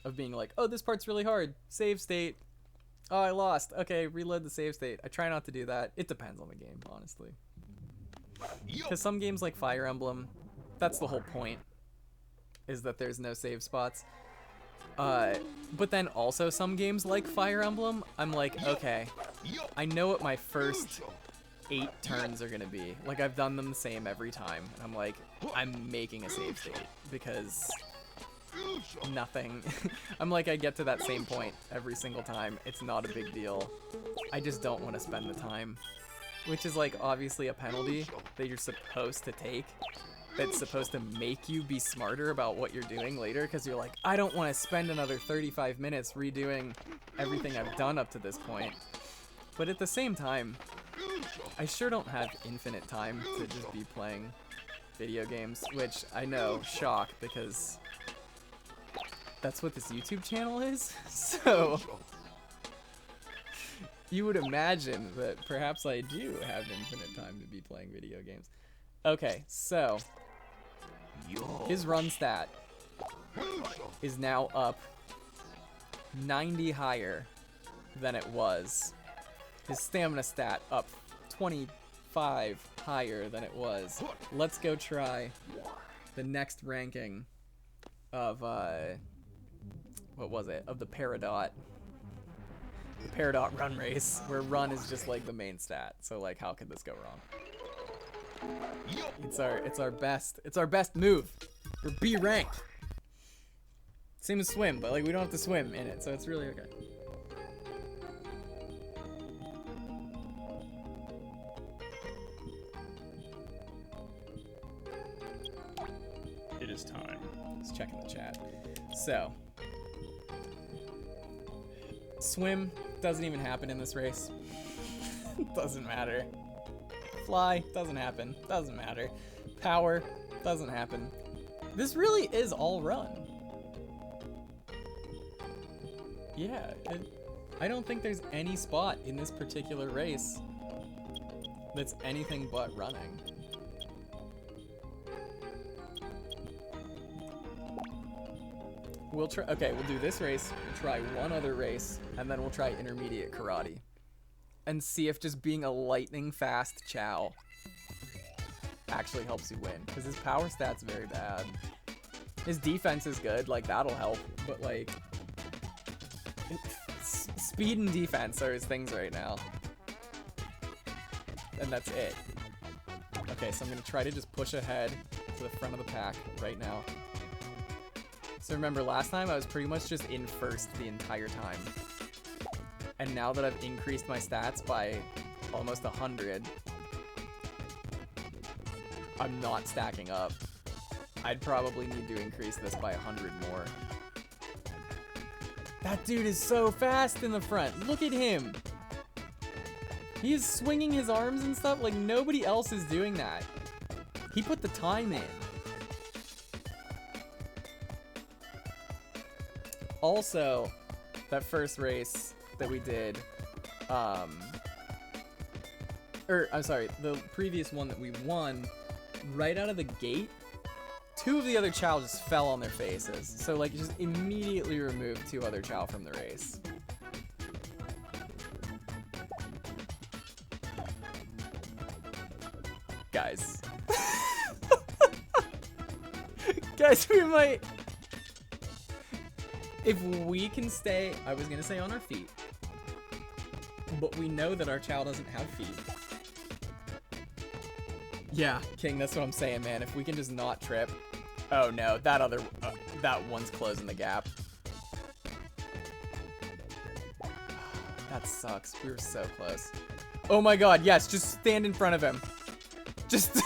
of being like, oh, this part's really hard, save state. Oh, I lost. Okay, reload the save state. I try not to do that. It depends on the game, honestly. Because some games like Fire Emblem, that's the whole point, is that there's no save spots. But then also some games like Fire Emblem, I'm like, okay, I know what my first 8 turns are gonna be. Like, I've done them the same every time. And I'm like, I'm making a save state because nothing. I'm like, I get to that same point every single time. It's not a big deal. I just don't want to spend the time, which is like obviously a penalty that you're supposed to take. That's supposed to make you be smarter about what you're doing later, because you're like, I don't want to spend another 35 minutes redoing everything I've done up to this point. But at the same time, I sure don't have infinite time to just be playing video games, which I know, shock, because that's what this YouTube channel is. So you would imagine that perhaps I do have infinite time to be playing video games. Okay, so his run stat is now up 90 higher than it was. His stamina stat up 20 0.5 higher than it was. Let's go try the next ranking of, what was it? Of the Peridot. The Peridot run race, where run is just like the main stat. So like, how could this go wrong? It's our best move. We're B ranked. Same as swim, but like we don't have to swim in it, so it's really okay. It is time. Let's check in the chat. So, swim doesn't even happen in this race. Doesn't matter. Fly doesn't happen. Doesn't matter. Power doesn't happen. This really is all run. Yeah, I don't think there's any spot in this particular race that's anything but running. We'll try, okay, we'll do this race, we'll try one other race, and then we'll try intermediate karate. And see if just being a lightning fast Chao actually helps you win. Because his power stat's very bad. His defense is good, like that'll help, but like... speed and defense are his things right now. And that's it. Okay, so I'm gonna try to just push ahead to the front of the pack right now. So remember, last time I was pretty much just in first the entire time. And now that I've increased my stats by almost 100, I'm not stacking up. I'd probably need to increase this by 100 more. That dude is so fast in the front. Look at him. He is swinging his arms and stuff like nobody else is doing that. He put the time in. Also, that first race that we did, I'm sorry, the previous one that we won, right out of the gate, 2 of the other Chao just fell on their faces. So like, just immediately removed 2 other Chao from the race. Guys. Guys, we might... If we can stay, I was gonna say on our feet, but we know that our Chao doesn't have feet. Yeah, King, that's what I'm saying, man. If we can just not trip. Oh no, that one's closing the gap. That sucks. We were so close. Oh my god, yes, just stand in front of him. Just...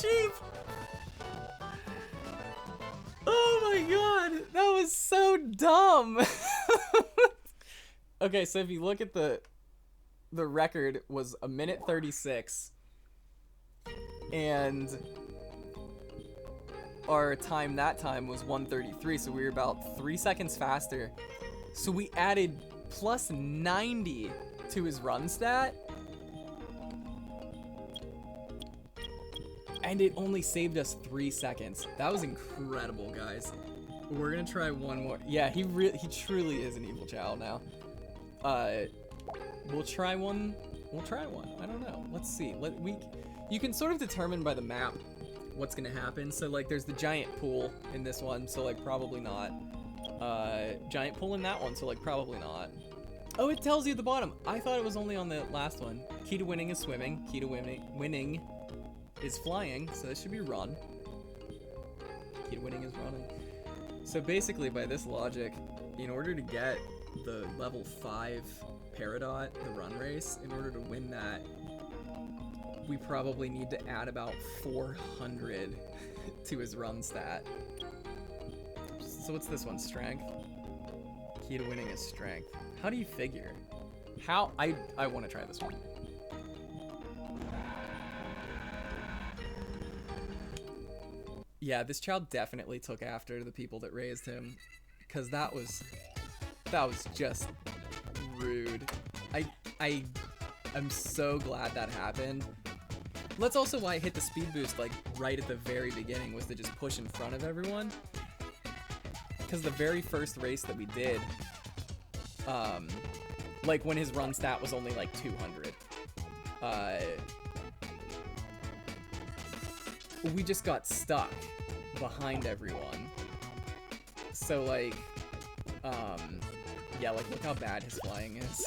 cheap. Oh my god, that was so dumb. Okay, so if you look at the record was 1:36, and our time that time was 1:33, so we were about 3 seconds faster. So we added plus 90 to his run stat. And it only saved us 3 seconds. That was incredible, guys. We're gonna try one more. Yeah, he truly is an evil Chao now. We'll try one. I don't know. Let's see. You can sort of determine by the map what's gonna happen. So like, there's the giant pool in this one, so like probably not. Giant pool in that one, so like probably not. Oh, it tells you at the bottom. I thought it was only on the last one. Key to winning is swimming. Key to winning is flying, so this should be run. Key to winning is running. So basically, by this logic, in order to get the level 5 Peridot, the run race, in order to win that, we probably need to add about 400 to his run stat. So what's this one? Strength? Key to winning is strength. How do you figure? How? I want to try this one. Yeah, this child definitely took after the people that raised him, because that was just rude. I'm so glad that happened. That's also why I hit the speed boost like right at the very beginning, was to just push in front of everyone. Because the very first race that we did, like when his run stat was only like 200, we just got stuck behind everyone. So like, yeah, like look how bad his flying is.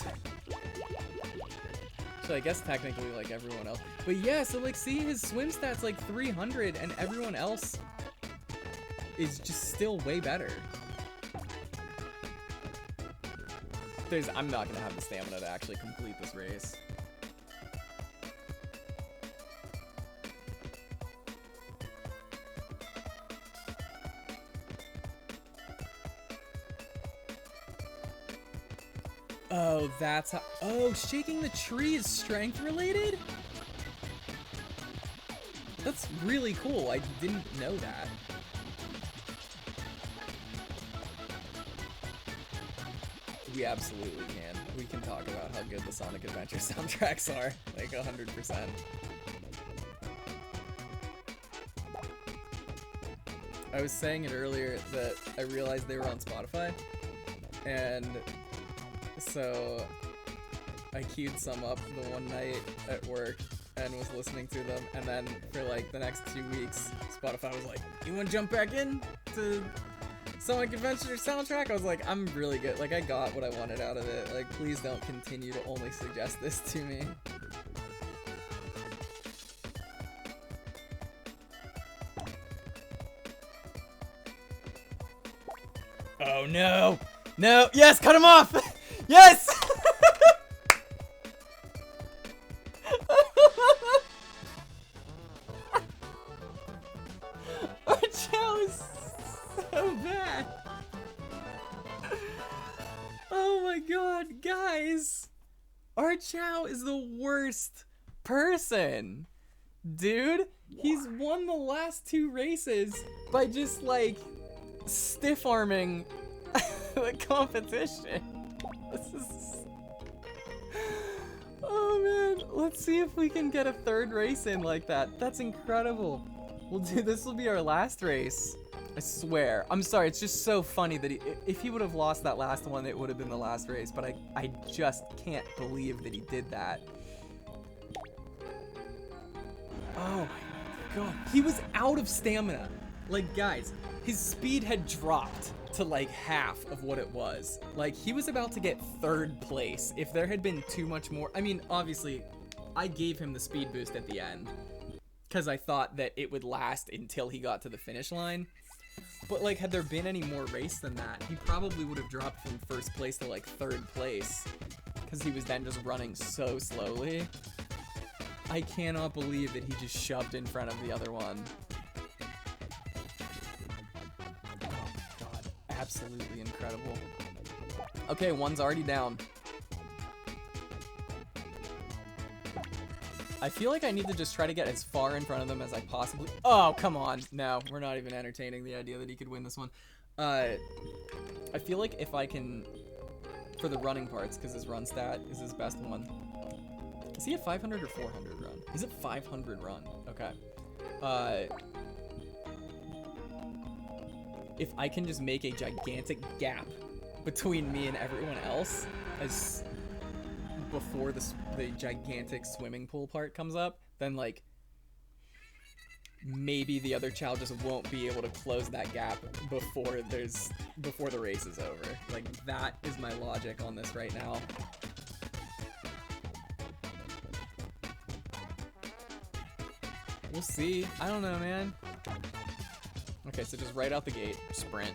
So I guess technically like everyone else. But yeah, so like see his swim stats like 300 and everyone else is just still way better. I'm not gonna have the stamina to actually complete this race. Oh, that's how. Oh, shaking the tree is strength related? That's really cool. I didn't know that. We absolutely can. We can talk about how good the Sonic Adventure soundtracks are. Like 100%. I was saying it earlier that I realized they were on Spotify. And so I queued some up the one night at work and was listening to them, and then for like the next 2 weeks, Spotify was like, you wanna jump back in to Sonic Adventure soundtrack? I was like, I'm really good. Like, I got what I wanted out of it. Like, please don't continue to only suggest this to me. Oh no! No! Yes! Cut him off! Yes! Our Chao is so bad. Oh my god, guys! Our Chao is the worst person. Dude, he's won the last 2 races by just like stiff arming the competition. This is... Oh man, let's see if we can get a 3rd race in like that. That's incredible. We'll do, this will be our last race. I swear. I'm sorry, it's just so funny that if he would have lost that last one, it would have been the last race, but I just can't believe that he did that. Oh my god. He was out of stamina. Like, guys, his speed had dropped to like half of what it was. Like, he was about to get 3rd place if there had been too much more. I mean, obviously, I gave him the speed boost at the end because I thought that it would last until he got to the finish line. But like, had there been any more race than that, he probably would have dropped from 1st place to like 3rd place because he was then just running so slowly. I cannot believe that he just shoved in front of the other one. Absolutely incredible. Okay, one's already down. I feel like I need to just try to get as far in front of them as I possibly... Oh, come on. No, we're not even entertaining the idea that he could win this one. I feel like if I can... For the running parts, because his run stat is his best one. Is he a 500 or 400 run? He's a 500 run. Okay. If I can just make a gigantic gap between me and everyone else as before the gigantic swimming pool part comes up, then like maybe the other Chao just won't be able to close that gap before the race is over. Like, that is my logic on this right now. We'll see. I don't know, man. Okay, so just right out the gate, sprint.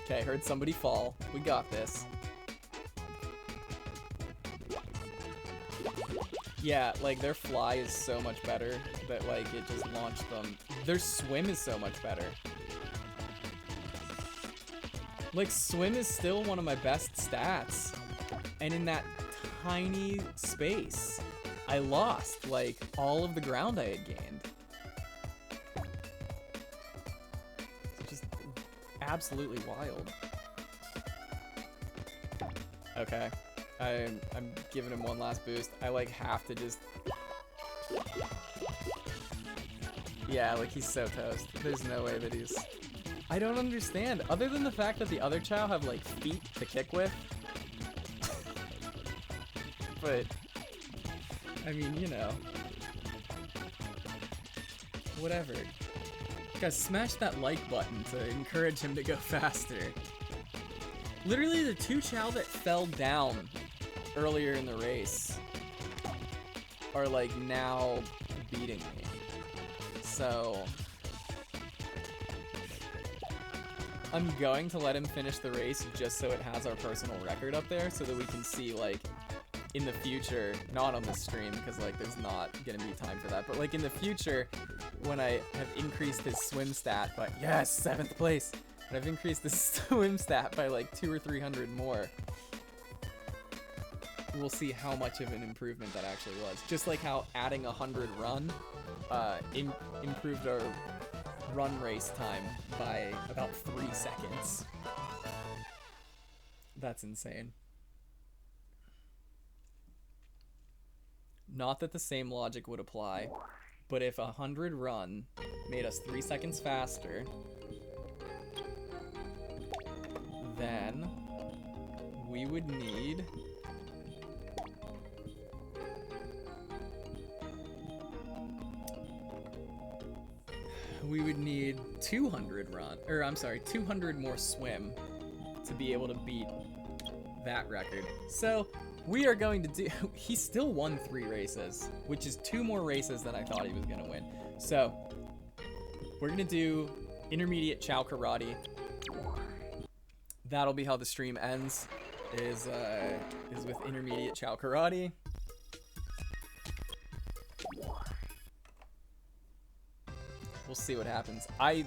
Okay, heard somebody fall. We got this. Yeah, like, their fly is so much better that, like, it just launched them. Their swim is so much better. Like, swim is still one of my best stats. And in that tiny space, I lost, like, all of the ground I had gained. It's just absolutely wild. Okay. I'm giving him one last boost. I like have to just... Yeah, like he's so toast. There's no way that he's... I don't understand. Other than the fact that the other Chao have like feet to kick with. But, I mean, you know. Whatever. Guys, smash that like button to encourage him to go faster. Literally the 2 Chao that fell down earlier in the race are like now beating me. So I'm going to let him finish the race just so it has our personal record up there so that we can see like in the future, not on the stream because like there's not gonna be time for that, but like in the future when I have increased his swim stat by, yes, 7th place. And I've increased the swim stat by like 200 or 300 more. We'll see how much of an improvement that actually was. Just like how adding 100 run improved our run race time by about 3 seconds. That's insane. Not that the same logic would apply, but if 100 run made us 3 seconds faster, then we would need we would need 200 run, or I'm sorry, 200 more swim to be able to beat that record. So we are going to do, he still won 3 races, which is 2 more races than I thought he was gonna win. So we're gonna do intermediate Chao Karate. That'll be how the stream ends, is with intermediate Chao Karate. We'll see what happens. I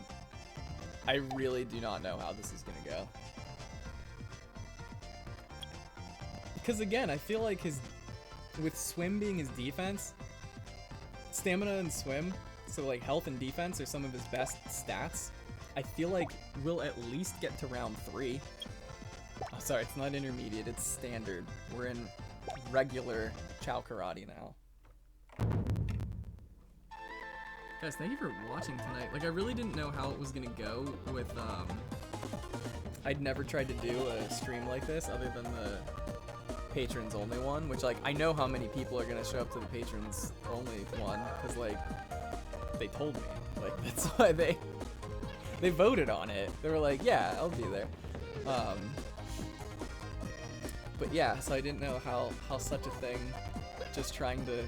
really do not know how this is gonna go. Because again, I feel like with swim being his defense, stamina and swim, so like health and defense are some of his best stats. I feel like we'll at least get to round 3. Oh, sorry, it's not intermediate, it's standard. We're in regular Chao Karate now. Guys, thank you for watching tonight. Like, I really didn't know how it was gonna go with, I'd never tried to do a stream like this other than the patrons only one, which, like, I know how many people are gonna show up to the patrons only one, because, like, they told me. Like, that's why they voted on it. They were like, yeah, I'll be there. But yeah, so I didn't know how such a thing, just trying to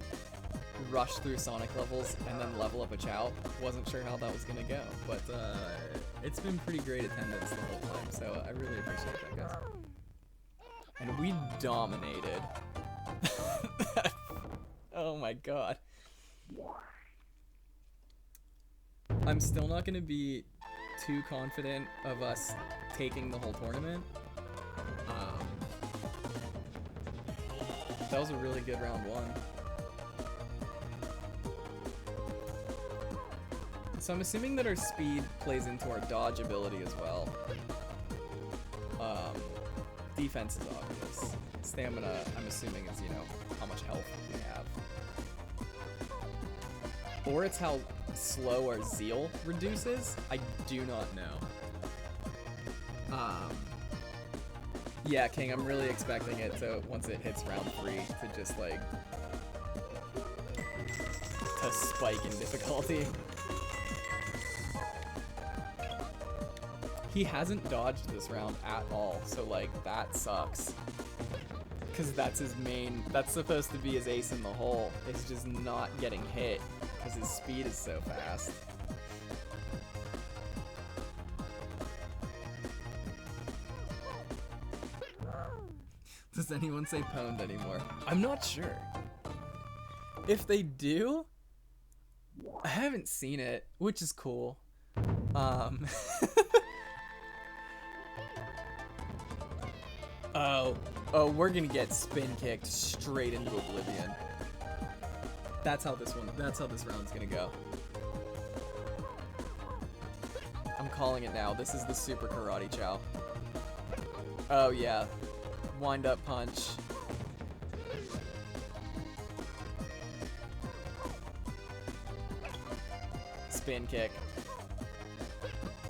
rush through Sonic levels and then level up a Chao, wasn't sure how that was gonna go, but it's been pretty great attendance the whole time, so I really appreciate that, guys. And we dominated. Oh my god. I'm still not gonna be too confident of us taking the whole tournament. That was a really good round 1. So I'm assuming that our speed plays into our dodge ability as well. Defense is obvious. Stamina, I'm assuming, is, you know, how much health we have. Or it's how slow our zeal reduces. I do not know. Yeah, King, I'm really expecting it to, once it hits round 3, to just, like, to spike in difficulty. He hasn't dodged this round at all, so, like, that sucks. Because that's his main, that's supposed to be his ace in the hole, is just not getting hit, because his speed is so fast. Does anyone say pwned anymore? I'm not sure. If they do, I haven't seen it, which is cool. Oh, we're gonna get spin kicked straight into oblivion. That's how this round's gonna go. I'm calling it now. This is the Super Karate Chao. Oh yeah. wind up punch. Spin kick.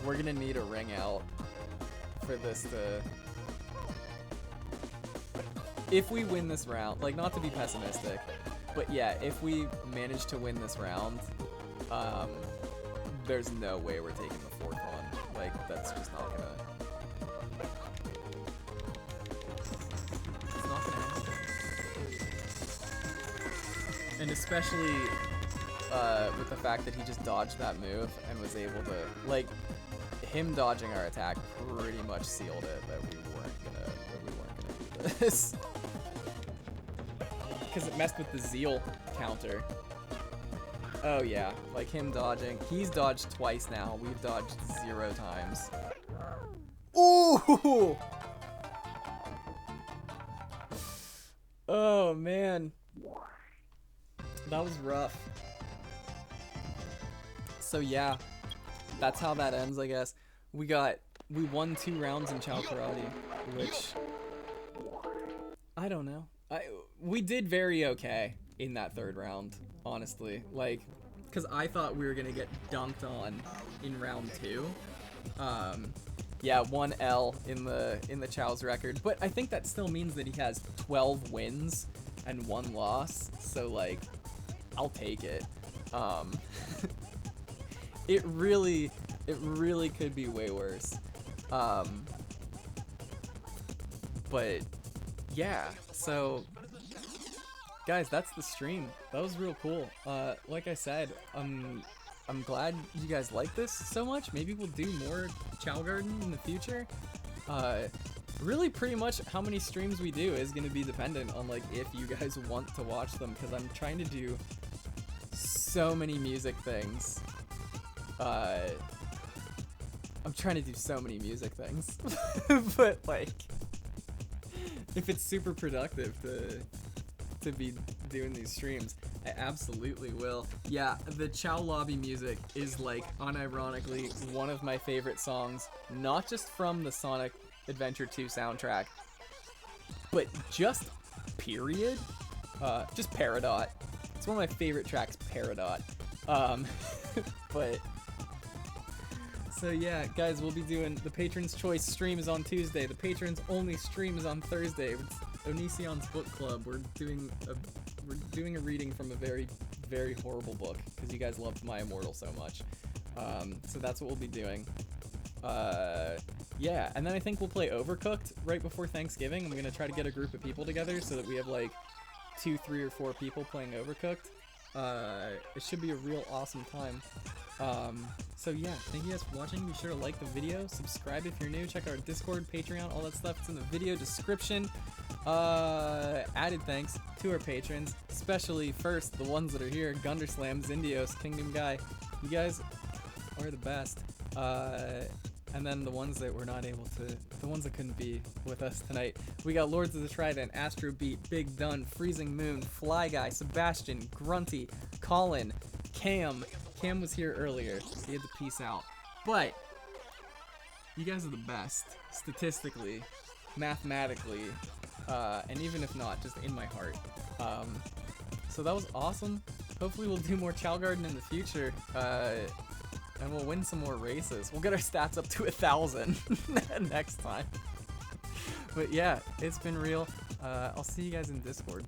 We're gonna need a ring out for this to... If we win this round, like, not to be pessimistic, but yeah, if we manage to win this round, there's no way we're taking the fourth one. Like, that's just not gonna... It's not gonna happen. And especially with the fact that he just dodged that move and was able to, like, him dodging our attack pretty much sealed it that we weren't gonna do this. Because it messed with the zeal counter. Oh yeah, like him dodging. He's dodged twice now. We've dodged 0 times. Ooh! Oh man. That was rough. So yeah, that's how that ends, I guess. We won 2 rounds in Chao Karate, which, I don't know. We did very okay in that 3rd round, honestly. Like, because I thought we were gonna get dunked on in round 2. Yeah, 1 L in the Chao's record, but I think that still means that he has 12 wins and 1 loss. So like, I'll take it. It really could be way worse. But yeah, so guys, that's the stream. That was real cool. Like I said, I'm glad you guys like this so much. Maybe we'll do more Chao Garden in the future. Really pretty much how many streams we do is going to be dependent on like if you guys want to watch them, because I'm trying to do so many music things. I'm trying to do so many music things. But like, if it's super productive to be doing these streams, I absolutely will. Yeah, the Chao Lobby music is like unironically one of my favorite songs, not just from the Sonic Adventure 2 soundtrack, but just period. Just Peridot. It's one of my favorite tracks, Peridot. But so yeah, guys, we'll be doing the Patron's Choice stream is on Tuesday. The Patrons Only stream is on Thursday. It's Onision's book club. We're doing a reading from a very, very horrible book because you guys loved My Immortal so much. So that's what we'll be doing. Yeah, and then I think we'll play Overcooked right before Thanksgiving. I'm gonna try to get a group of people together so that we have like 2, 3, or 4 people playing Overcooked. It should be a real awesome time. So yeah, thank you guys for watching. Be sure to like the video, subscribe if you're new, check out our Discord, Patreon, all that stuff. It's in the video description. Added thanks to our patrons, especially first the ones that are here: Gunderslam, Zindios, Kingdom Guy. You guys are the best. And then the ones that were not able to, the ones that couldn't be with us tonight. We got Lords of the Trident, Astrobeat, Big Dun, Freezing Moon, Fly Guy, Sebastian, Grunty, Colin, Cam. Cam was here earlier. He had to peace out. But you guys are the best, statistically, mathematically, and even if not, just in my heart. So that was awesome. Hopefully we'll do more Chao Garden in the future. And we'll win some more races. We'll get our stats up to 1,000 next time. But yeah, it's been real. I'll see you guys in Discord.